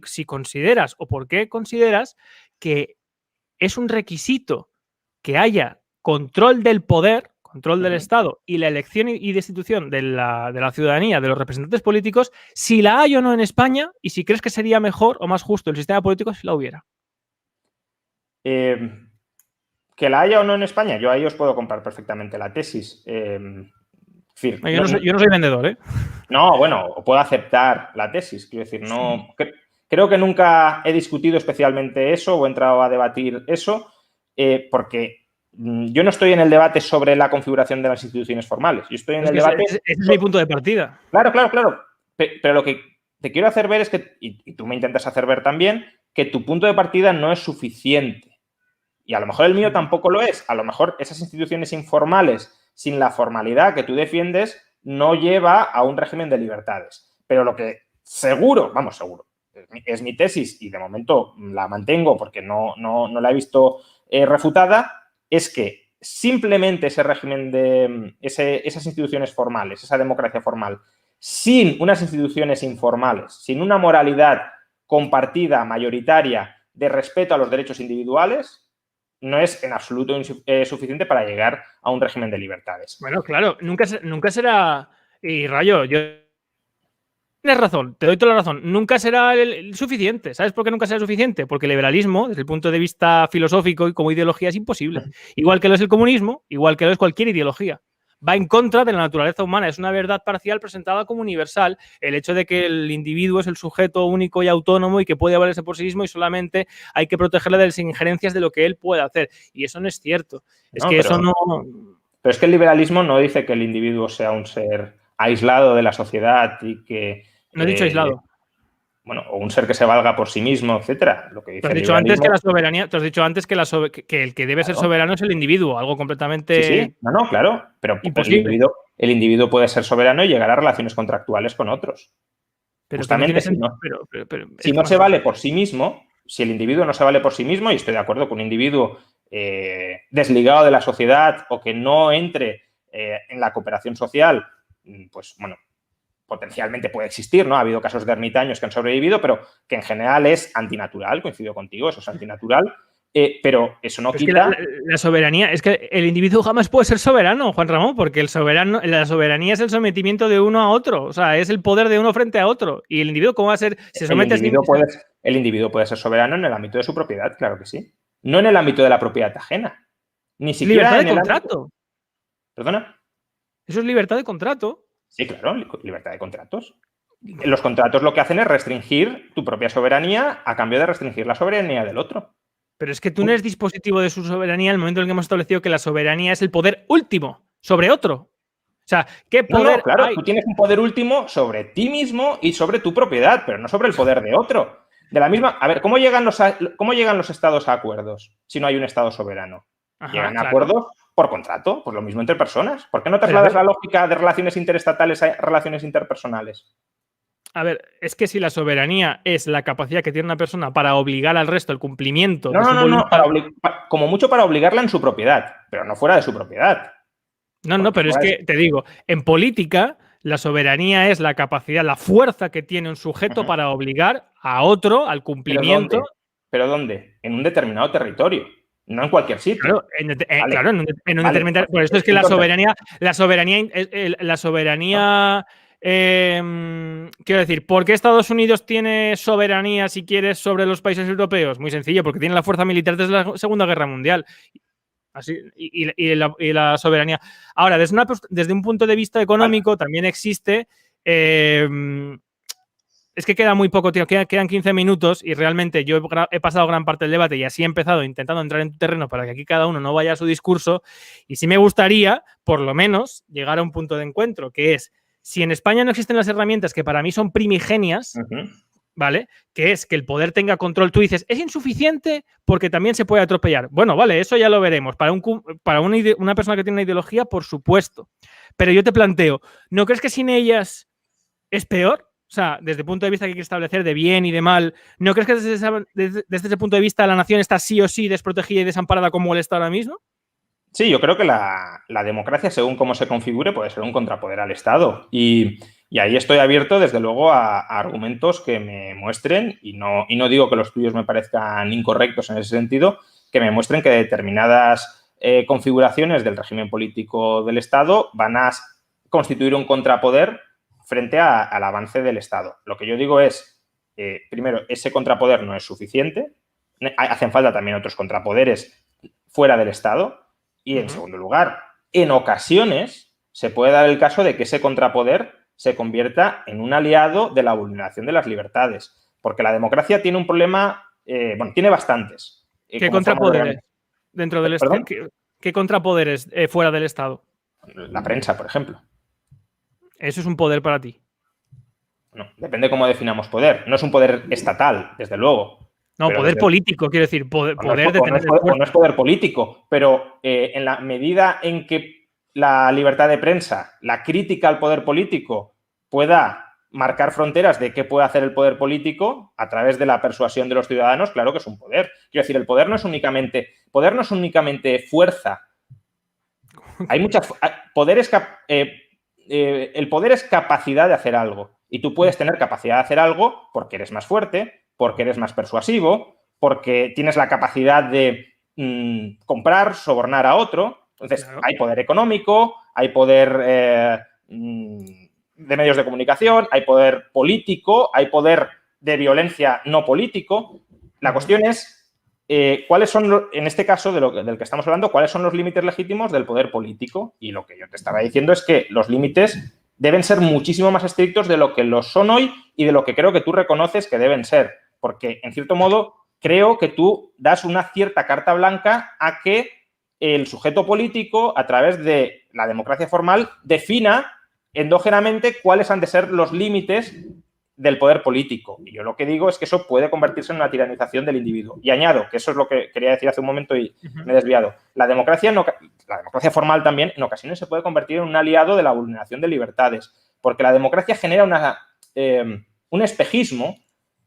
si consideras o por qué consideras que es un requisito que haya control del poder, control del Estado y la elección y destitución de la ciudadanía, de los representantes políticos, si la hay o no en España y si crees que sería mejor o más justo el sistema político si la hubiera. Que la haya o no en España, yo ahí os puedo comprar perfectamente la tesis. Yo no soy vendedor, ¿eh? No, bueno, puedo aceptar la tesis. Quiero decir, no. Creo que nunca he discutido especialmente eso o he entrado a debatir eso, porque yo no estoy en el debate sobre la configuración de las instituciones formales. Yo estoy en el debate. Ese es mi punto de partida. Claro. Pero lo que te quiero hacer ver es que, y tú me intentas hacer ver también, que tu punto de partida no es suficiente. Y a lo mejor el mío tampoco lo es. A lo mejor esas instituciones informales, sin la formalidad que tú defiendes, no lleva a un régimen de libertades. Pero lo que seguro, es mi tesis y de momento la mantengo porque no la he visto refutada, es que simplemente ese régimen de esas instituciones formales, esa democracia formal, sin unas instituciones informales, sin una moralidad compartida, mayoritaria, de respeto a los derechos individuales, no es en absoluto suficiente para llegar a un régimen de libertades. Bueno, claro, nunca será... Y Rayo, tienes razón, te doy toda la razón. Nunca será suficiente. ¿Sabes por qué nunca será suficiente? Porque el liberalismo, desde el punto de vista filosófico y como ideología, es imposible. Igual que lo es el comunismo, igual que lo es cualquier ideología. Va en contra de la naturaleza humana. Es una verdad parcial presentada como universal. El hecho de que el individuo es el sujeto único y autónomo y que puede valerse por sí mismo y solamente hay que protegerle de las injerencias de lo que él puede hacer. Y eso no es cierto. Pero es que el liberalismo no dice que el individuo sea un ser aislado de la sociedad y que... No he dicho aislado. Bueno, o un ser que se valga por sí mismo, etcétera. Lo que dice Tú has dicho antes que la soberanía, que el que debe ser soberano es el individuo, algo completamente... Sí. No, claro. Pero el individuo puede ser soberano y llegar a relaciones contractuales con otros. Pero justamente si no se vale por sí mismo, si el individuo no se vale por sí mismo, y estoy de acuerdo con un individuo desligado de la sociedad o que no entre en la cooperación social, pues bueno, potencialmente puede existir, ¿no? Ha habido casos de ermitaños que han sobrevivido, pero que en general es antinatural, coincido contigo, eso es antinatural, pero eso no quita... Es que la soberanía, es que el individuo jamás puede ser soberano, Juan Ramón, porque la soberanía es el sometimiento de uno a otro, o sea, es el poder de uno frente a otro, y el individuo, ¿cómo va a ser? El individuo puede ser soberano en el ámbito de su propiedad, claro que sí. No en el ámbito de la propiedad ajena. Ni siquiera libertad de contrato. ¿Perdona? Eso es libertad de contrato. Sí, claro, libertad de contratos. Los contratos lo que hacen es restringir tu propia soberanía a cambio de restringir la soberanía del otro. Pero es que tú no eres dispositivo de su soberanía en el momento en el que hemos establecido que la soberanía es el poder último sobre otro. O sea, ¿qué poder No, claro, hay? tú tienes un poder último sobre ti mismo y sobre tu propiedad, pero no sobre el poder de otro. De la misma... A ver, ¿cómo llegan los estados a acuerdos si no hay un estado soberano? Llegan a acuerdos por contrato, pues lo mismo entre personas. ¿Por qué no trasladas la lógica de relaciones interestatales a relaciones interpersonales? A ver, es que si la soberanía es la capacidad que tiene una persona para obligar al resto el cumplimiento de su voluntad... como mucho para obligarla en su propiedad, pero no fuera de su propiedad. No, pero es que, te digo, en política la soberanía es la capacidad, la fuerza que tiene un sujeto para obligar a otro al cumplimiento... ¿Pero dónde? En un determinado territorio. No en cualquier sitio. Claro, en un determinado. Por eso es que la soberanía. Quiero decir, ¿por qué Estados Unidos tiene soberanía, si quieres, sobre los países europeos? Muy sencillo, porque tiene la fuerza militar desde la Segunda Guerra Mundial. Así, y la soberanía. Ahora, desde un punto de vista económico, también existe. Es que queda muy poco, tío. Quedan 15 minutos y realmente yo he pasado gran parte del debate y así he empezado intentando entrar en tu terreno para que aquí cada uno no vaya a su discurso. Y sí me gustaría, por lo menos, llegar a un punto de encuentro, que es, si en España no existen las herramientas que para mí son primigenias, ¿vale? Que es que el poder tenga control. Tú dices, es insuficiente porque también se puede atropellar. Bueno, vale, eso ya lo veremos. Para una persona que tiene una ideología, por supuesto. Pero yo te planteo, ¿no crees que sin ellas es peor? O sea, desde el punto de vista que hay que establecer de bien y de mal, ¿no crees que desde ese punto de vista la nación está sí o sí desprotegida y desamparada como él está ahora mismo? Sí, yo creo que la democracia, según cómo se configure, puede ser un contrapoder al Estado. Y ahí estoy abierto, desde luego, a argumentos que me muestren, y no digo que los tuyos me parezcan incorrectos en ese sentido, que me muestren que determinadas configuraciones del régimen político del Estado van a constituir un contrapoder frente al avance del Estado. Lo que yo digo es, primero, ese contrapoder no es suficiente, hacen falta también otros contrapoderes fuera del Estado. Y, en segundo lugar, en ocasiones se puede dar el caso de que ese contrapoder se convierta en un aliado de la vulneración de las libertades. Porque la democracia tiene un problema, tiene bastantes. ¿Qué contrapoderes dentro del Estado? ¿Qué contrapoderes fuera del Estado? La prensa, por ejemplo. ¿Eso es un poder para ti? No, depende cómo definamos poder. No es un poder estatal, desde luego. No, poder político, quiero decir, poder de tener... No es poder político, pero en la medida en que la libertad de prensa, la crítica al poder político pueda marcar fronteras de qué puede hacer el poder político a través de la persuasión de los ciudadanos, claro que es un poder. Quiero decir, el poder no es únicamente fuerza. Hay muchas... el poder es capacidad de hacer algo. Y tú puedes tener capacidad de hacer algo porque eres más fuerte, porque eres más persuasivo, porque tienes la capacidad de comprar, sobornar a otro. Entonces, claro, hay poder económico, hay poder de medios de comunicación, hay poder político, hay poder de violencia no político. La cuestión es, ¿cuáles son, en este caso del que estamos hablando, cuáles son los límites legítimos del poder político? Y lo que yo te estaba diciendo es que los límites deben ser muchísimo más estrictos de lo que los son hoy y de lo que creo que tú reconoces que deben ser. Porque, en cierto modo, creo que tú das una cierta carta blanca a que el sujeto político, a través de la democracia formal, defina endógenamente cuáles han de ser los límites del poder político. Y yo lo que digo es que eso puede convertirse en una tiranización del individuo. Y añado, que eso es lo que quería decir hace un momento y me he desviado, la democracia formal también en ocasiones se puede convertir en un aliado de la vulneración de libertades, porque la democracia genera un espejismo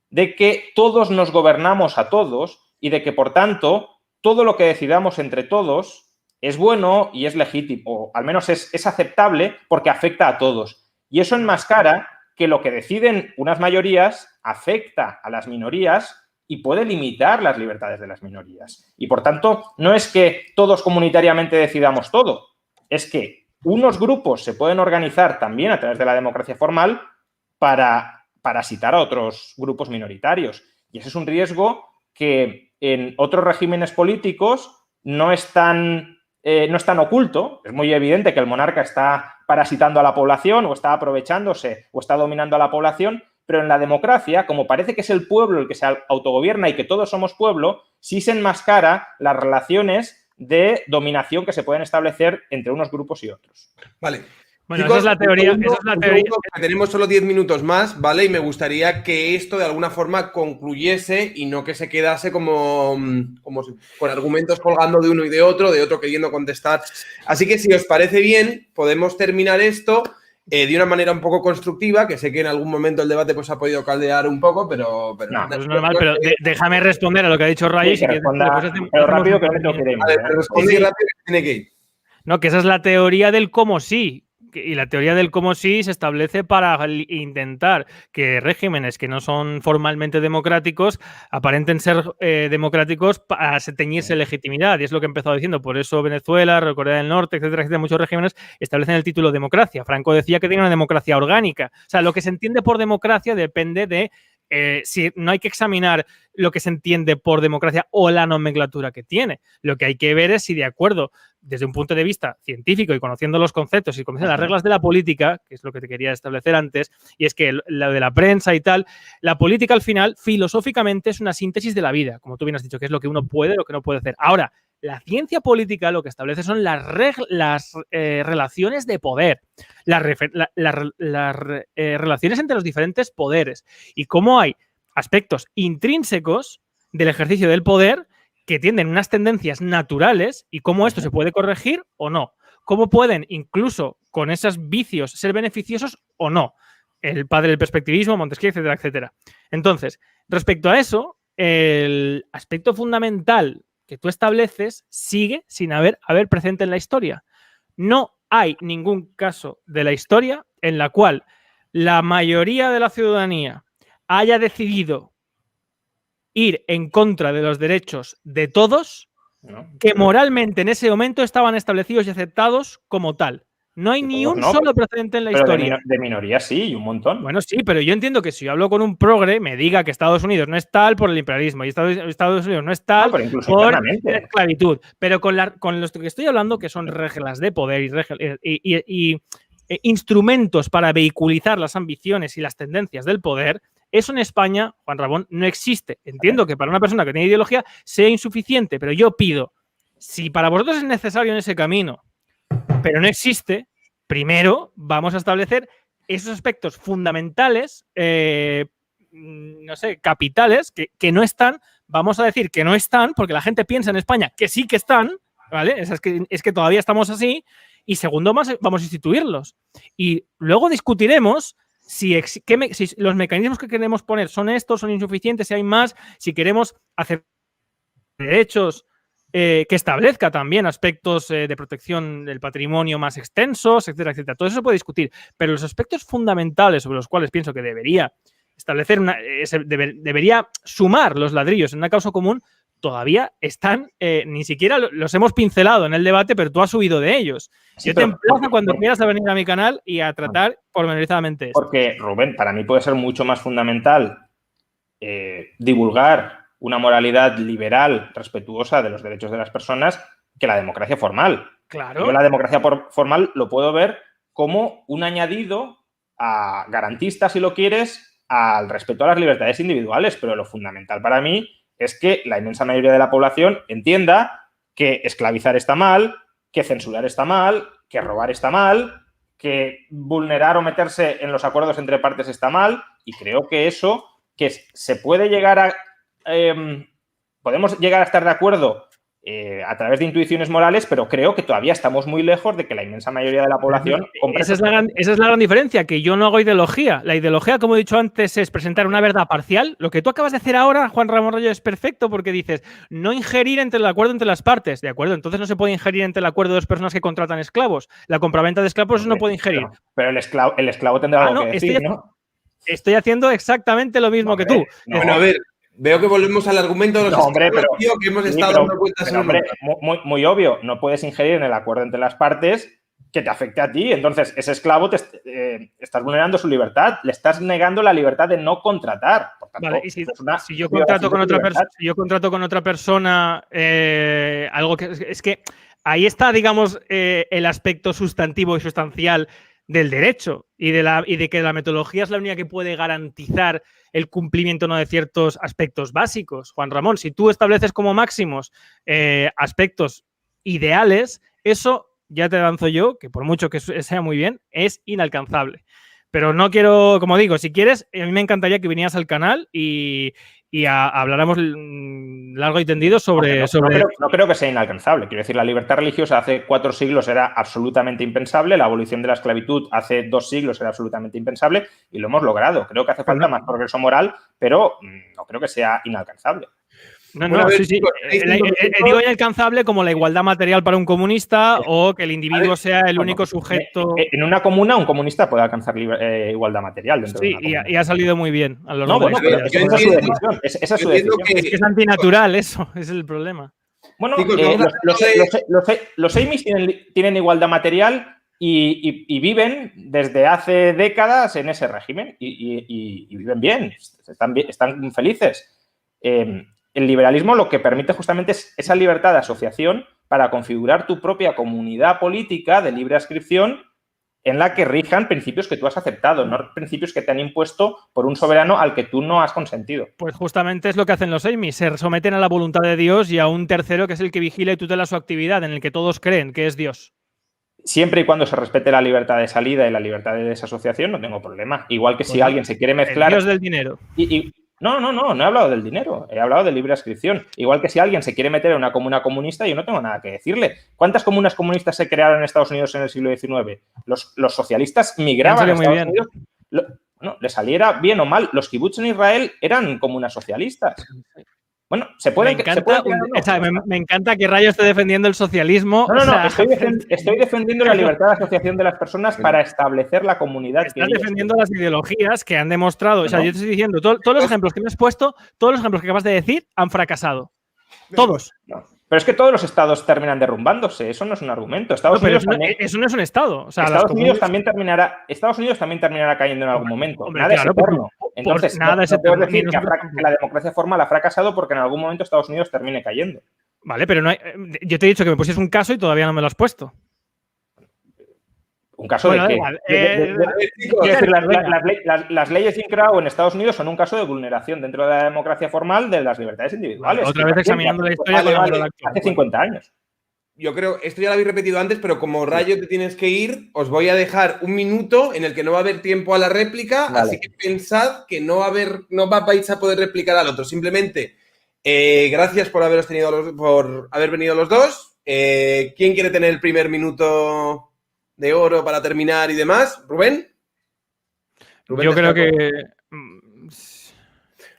de que todos nos gobernamos a todos y de que, por tanto, todo lo que decidamos entre todos es bueno y es legítimo, o al menos es aceptable porque afecta a todos. Y eso enmascara que lo que deciden unas mayorías afecta a las minorías y puede limitar las libertades de las minorías. Y, por tanto, no es que todos comunitariamente decidamos todo, es que unos grupos se pueden organizar también a través de la democracia formal para parasitar a otros grupos minoritarios. Y ese es un riesgo que en otros regímenes políticos no es tan oculto. Es muy evidente que el monarca está parasitando a la población o está aprovechándose o está dominando a la población, pero en la democracia, como parece que es el pueblo el que se autogobierna y que todos somos pueblo, sí se enmascara las relaciones de dominación que se pueden establecer entre unos grupos y otros. Vale. Bueno, chicos, esa es la teoría. Tenemos solo 10 minutos más, ¿vale? Y me gustaría que esto de alguna forma concluyese y no que se quedase como con argumentos colgando de uno y de otro queriendo contestar. Así que si os parece bien, podemos terminar esto de una manera un poco constructiva, que sé que en algún momento el debate pues ha podido caldear un poco, pero no, es normal, pero déjame responder a lo que ha dicho Ray. Sí, pero rápido que no queremos. Vale, responde rápido que tiene que ir. No, que esa es la teoría del cómo sí. Y la teoría del cómo sí se establece para intentar que regímenes que no son formalmente democráticos aparenten ser democráticos para teñirse legitimidad. Y es lo que he empezado diciendo. Por eso Venezuela, Corea del Norte, etcétera, etcétera, muchos regímenes establecen el título democracia. Franco decía que tenía una democracia orgánica. O sea, lo que se entiende por democracia depende de si no hay que examinar lo que se entiende por democracia o la nomenclatura que tiene. Lo que hay que ver es si, de acuerdo, desde un punto de vista científico y conociendo los conceptos y conociendo las reglas de la política, que es lo que te quería establecer antes, y es que lo de la prensa y tal, la política al final, filosóficamente, es una síntesis de la vida, como tú bien has dicho, que es lo que uno puede y lo que no puede hacer. Ahora, la ciencia política lo que establece son las relaciones de poder, las relaciones entre los diferentes poderes y cómo hay aspectos intrínsecos del ejercicio del poder que tienen unas tendencias naturales y cómo esto se puede corregir o no. Cómo pueden, incluso con esos vicios, ser beneficiosos o no. El padre del perspectivismo, Montesquieu, etcétera, etcétera. Entonces, respecto a eso, el aspecto fundamental que tú estableces sigue sin haber presente en la historia. No hay ningún caso de la historia en la cual la mayoría de la ciudadanía haya decidido ir en contra de los derechos de todos, que moralmente en ese momento estaban establecidos y aceptados como tal. No hay ni un solo precedente en la historia. De minorías sí, y un montón. Bueno, sí, pero yo entiendo que si yo hablo con un progre, me diga que Estados Unidos no es tal por el imperialismo y Estados Unidos no es tal por la esclavitud. Pero con los que estoy hablando, que son reglas de poder y instrumentos para vehiculizar las ambiciones y las tendencias del poder, eso en España, Juan Ramón, no existe. Entiendo que para una persona que tiene ideología sea insuficiente, pero yo pido, si para vosotros es necesario en ese camino, pero no existe, primero vamos a establecer esos aspectos fundamentales, no sé, capitales, que no están, vamos a decir que no están, porque la gente piensa en España que sí que están, ¿vale? Es que todavía estamos así, y segundo, vamos a instituirlos. Y luego discutiremos si los mecanismos que queremos poner son estos, son insuficientes, si hay más, si queremos hacer derechos que establezca también aspectos de protección del patrimonio más extensos, etcétera, etcétera. Todo eso se puede discutir, pero los aspectos fundamentales sobre los cuales pienso que debería establecer debería sumar los ladrillos en una causa común, todavía están, ni siquiera los hemos pincelado en el debate, pero tú has huido de ellos. Sí, yo te emplazo cuando quieras a venir a mi canal y a tratar pormenorizadamente esto. Porque, Rubén, para mí puede ser mucho más fundamental divulgar una moralidad liberal respetuosa de los derechos de las personas que la democracia formal. Claro. Yo la democracia formal lo puedo ver como un añadido garantista, si lo quieres, al respeto a las libertades individuales, pero lo fundamental para mí es que la inmensa mayoría de la población entienda que esclavizar está mal, que censurar está mal, que robar está mal, que vulnerar o meterse en los acuerdos entre partes está mal, y creo que eso, que se puede llegar a... podemos llegar a estar de acuerdo a través de intuiciones morales, pero creo que todavía estamos muy lejos de que la inmensa mayoría de la población... Esa es la gran diferencia, que yo no hago ideología. La ideología, como he dicho antes, es presentar una verdad parcial. Lo que tú acabas de hacer ahora, Juan Ramón Rayo, es perfecto porque dices, no ingerir entre el acuerdo entre las partes. ¿De acuerdo? Entonces no se puede ingerir entre el acuerdo de dos personas que contratan esclavos. La compraventa de esclavos eso no puede ingerir. Pero el esclavo tendrá algo que decir, ¿no? Estoy haciendo exactamente lo mismo que tú. No. Bueno, a ver, veo que volvemos al argumento de los que hemos estado dando vueltas en hombre, muy obvio, no puedes ingerir en el acuerdo entre las partes que te afecte a ti. Entonces, ese esclavo estás vulnerando su libertad, le estás negando la libertad de no contratar. Por tanto, vale, y si yo contrato con otra persona, algo que es que ahí está, digamos, el aspecto sustantivo y sustancial del derecho y de que la metodología es la única que puede garantizar el cumplimiento no de ciertos aspectos básicos. Juan Ramón, si tú estableces como máximos aspectos ideales, eso ya te lanzo yo, que por mucho que sea muy bien, es inalcanzable. Pero no quiero, como digo, si quieres, a mí me encantaría que vinieras al canal y habláramos largo y tendido sobre... No creo que sea inalcanzable. Quiero decir, la libertad religiosa hace 4 siglos era absolutamente impensable, la abolición de la esclavitud hace 2 siglos era absolutamente impensable y lo hemos logrado. Creo que hace falta más progreso moral, pero no creo que sea inalcanzable. Digo inalcanzable como la igualdad material para un comunista o que el individuo sea el único sujeto... En una comuna, un comunista puede alcanzar igualdad material dentro de una comuna. Y ha salido muy bien. A lo largo esa es su decisión. Esa es su decisión. Es que es antinatural eso, es el problema. Bueno, los Amish tienen igualdad material y viven desde hace décadas en ese régimen y viven bien, están felices. El liberalismo lo que permite justamente es esa libertad de asociación para configurar tu propia comunidad política de libre adscripción en la que rijan principios que tú has aceptado, no principios que te han impuesto por un soberano al que tú no has consentido. Pues justamente es lo que hacen los Amish, se someten a la voluntad de Dios y a un tercero que es el que vigila y tutela su actividad, en el que todos creen que es Dios. Siempre y cuando se respete la libertad de salida y la libertad de desasociación, no tengo problema. Igual que si alguien se quiere mezclar... El Dios del dinero. No he hablado del dinero, he hablado de libre adscripción. Igual que si alguien se quiere meter en una comuna comunista, yo no tengo nada que decirle. ¿Cuántas comunas comunistas se crearon en Estados Unidos en el siglo XIX? Los socialistas migraban a Estados Unidos. No, le saliera bien o mal, los kibbutz en Israel eran comunas socialistas. Bueno, se pueden... Me encanta que Rayo esté defendiendo el socialismo. Estoy defendiendo la libertad de asociación de las personas para establecer la comunidad. Estás defendiendo las ideologías que han demostrado. O sea, yo te estoy diciendo, todos los ejemplos que me has puesto, todos los ejemplos que acabas de decir han fracasado. Todos. No. Pero es que todos los estados terminan derrumbándose. Eso no es un argumento. Eso no es un estado. O sea, Estados Unidos también terminará cayendo en algún momento. Hombre, nada claro, es eterno. Entonces, nada es eterno. Decir que la democracia formal ha fracasado porque en algún momento Estados Unidos termine cayendo. Vale, pero no hay, yo te he dicho que me pusieses un caso y todavía no me lo has puesto. ¿Un caso de qué? Las leyes Jim Crow en Estados Unidos son un caso de vulneración dentro de la democracia formal de las libertades individuales. Otra vez examinando la historia hace 50 años. Yo creo, esto ya lo habéis repetido antes, pero como Rayo te tienes que ir, os voy a dejar un minuto en el que no va a haber tiempo a la réplica, vale. Así que pensad que no vais a poder replicar al otro. Simplemente, gracias por haber venido los dos. ¿Quién quiere tener el primer minuto de oro para terminar y demás? ¿Rubén? Yo creo que...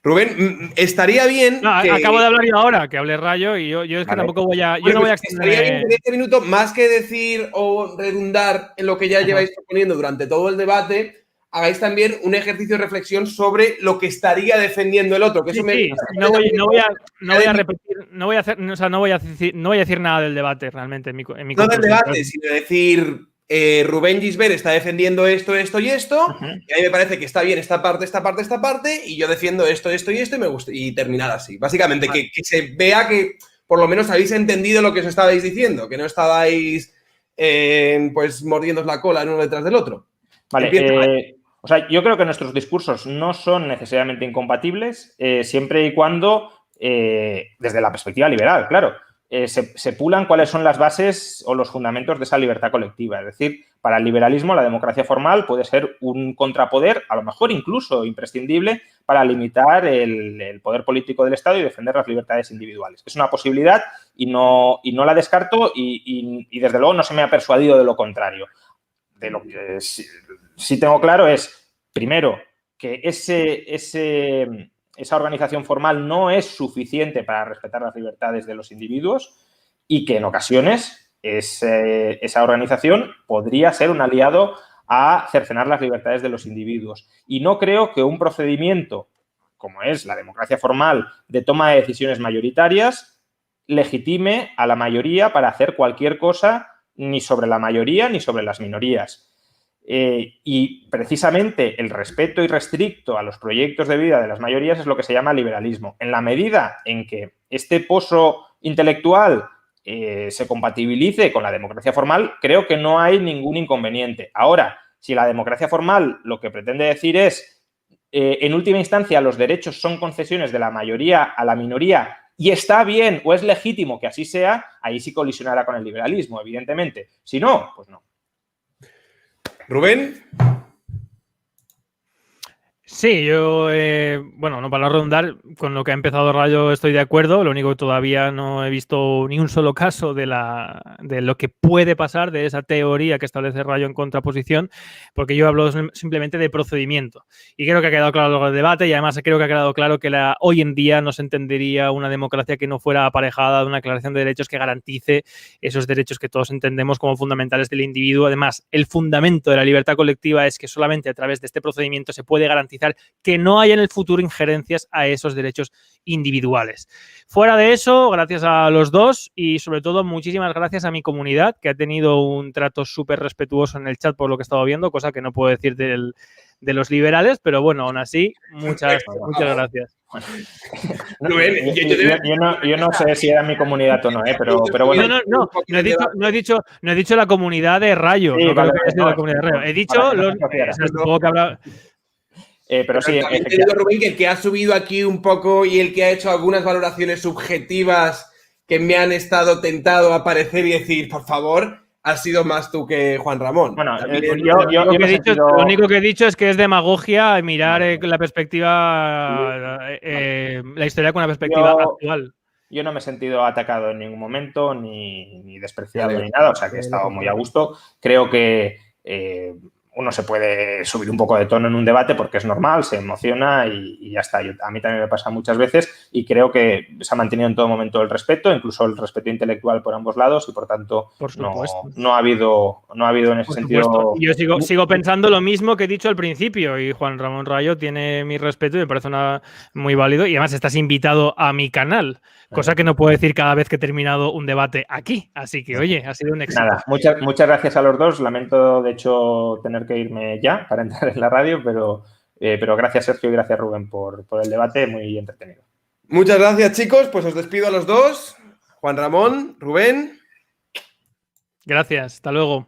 Rubén, estaría bien. No, que... Acabo de hablar yo ahora, que hable Rayo, y yo es que tampoco voy a. Yo no voy a extenderme. Estaría bien que en este minuto, más que decir o redundar en lo que ya lleváis proponiendo durante todo el debate, hagáis también un ejercicio de reflexión sobre lo que estaría defendiendo el otro. Que eso no voy a repetir, no voy a decir nada del debate realmente en mi no del debate, sino decir. Rubén Gisbert está defendiendo esto y esto, y a mí me parece que está bien esta parte, y yo defiendo esto y me gusta, y terminar así. Básicamente, vale. que se vea que por lo menos habéis entendido lo que os estabais diciendo, que no estabais pues mordiéndoos la cola en uno detrás del otro. Vale, o sea, yo creo que nuestros discursos no son necesariamente incompatibles, siempre y cuando, desde la perspectiva liberal, claro, se pulan cuáles son las bases o los fundamentos de esa libertad colectiva. Es decir, para el liberalismo la democracia formal puede ser un contrapoder, a lo mejor incluso imprescindible, para limitar el poder político del Estado y defender las libertades individuales. Es una posibilidad y no la descarto y desde luego no se me ha persuadido de lo contrario. De lo que sí tengo claro es, primero, que esa organización formal no es suficiente para respetar las libertades de los individuos y que en ocasiones esa organización podría ser un aliado a cercenar las libertades de los individuos. Y no creo que un procedimiento, como es la democracia formal, de toma de decisiones mayoritarias, legitime a la mayoría para hacer cualquier cosa ni sobre la mayoría ni sobre las minorías. Y precisamente el respeto irrestricto a los proyectos de vida de las mayorías es lo que se llama liberalismo. En la medida en que este pozo intelectual se compatibilice con la democracia formal, creo que no hay ningún inconveniente. Ahora, si la democracia formal lo que pretende decir es, en última instancia, los derechos son concesiones de la mayoría a la minoría y está bien o es legítimo que así sea, ahí sí colisionará con el liberalismo, evidentemente. Si no, pues no. Rubén. Sí, yo, bueno, no para no redundar, con lo que ha empezado Rayo estoy de acuerdo, lo único que todavía no he visto ni un solo caso de lo que puede pasar, de esa teoría que establece Rayo en contraposición, porque yo hablo simplemente de procedimiento. Y creo que ha quedado claro a lo largo del debate y además creo que ha quedado claro que hoy en día no se entendería una democracia que no fuera aparejada de una declaración de derechos que garantice esos derechos que todos entendemos como fundamentales del individuo. Además, el fundamento de la libertad colectiva es que solamente a través de este procedimiento se puede garantizar que no haya en el futuro injerencias a esos derechos individuales. Fuera de eso, gracias a los dos y sobre todo muchísimas gracias a mi comunidad que ha tenido un trato súper respetuoso en el chat por lo que he estado viendo, cosa que no puedo decir de los liberales, pero bueno, aún así, muchas gracias. Yo no sé si era mi comunidad o no, pero bueno. No he dicho la comunidad de Rayo. Sí, no creo que haya sido la comunidad de Rayo. He dicho pero sí, también te digo, Rubén, que el que ha subido aquí un poco y el que ha hecho algunas valoraciones subjetivas que me han estado tentado a aparecer y decir, por favor, has sido más tú que Juan Ramón. Bueno, También- Lo único que he dicho es que es demagogia mirar la perspectiva, la historia con una perspectiva actual. Yo no me he sentido atacado en ningún momento, ni despreciado, Vale. ni nada, o sea que he estado muy a gusto. Creo que uno se puede subir un poco de tono en un debate porque es normal, se emociona y ya está. A mí también me pasa muchas veces y creo que se ha mantenido en todo momento el respeto, incluso el respeto intelectual por ambos lados y por tanto no ha habido en ese sentido... Y yo sigo pensando lo mismo que he dicho al principio y Juan Ramón Rayo tiene mi respeto y me parece muy válido y además estás invitado a mi canal, cosa que no puedo decir cada vez que he terminado un debate aquí. Así que, oye, ha sido un éxito. Nada, muchas gracias a los dos. Lamento, de hecho, tener que irme ya para entrar en la radio, pero gracias, Sergio, y gracias, Rubén, por el debate. Muy entretenido. Muchas gracias, chicos. Pues os despido a los dos. Juan Ramón, Rubén. Gracias. Hasta luego.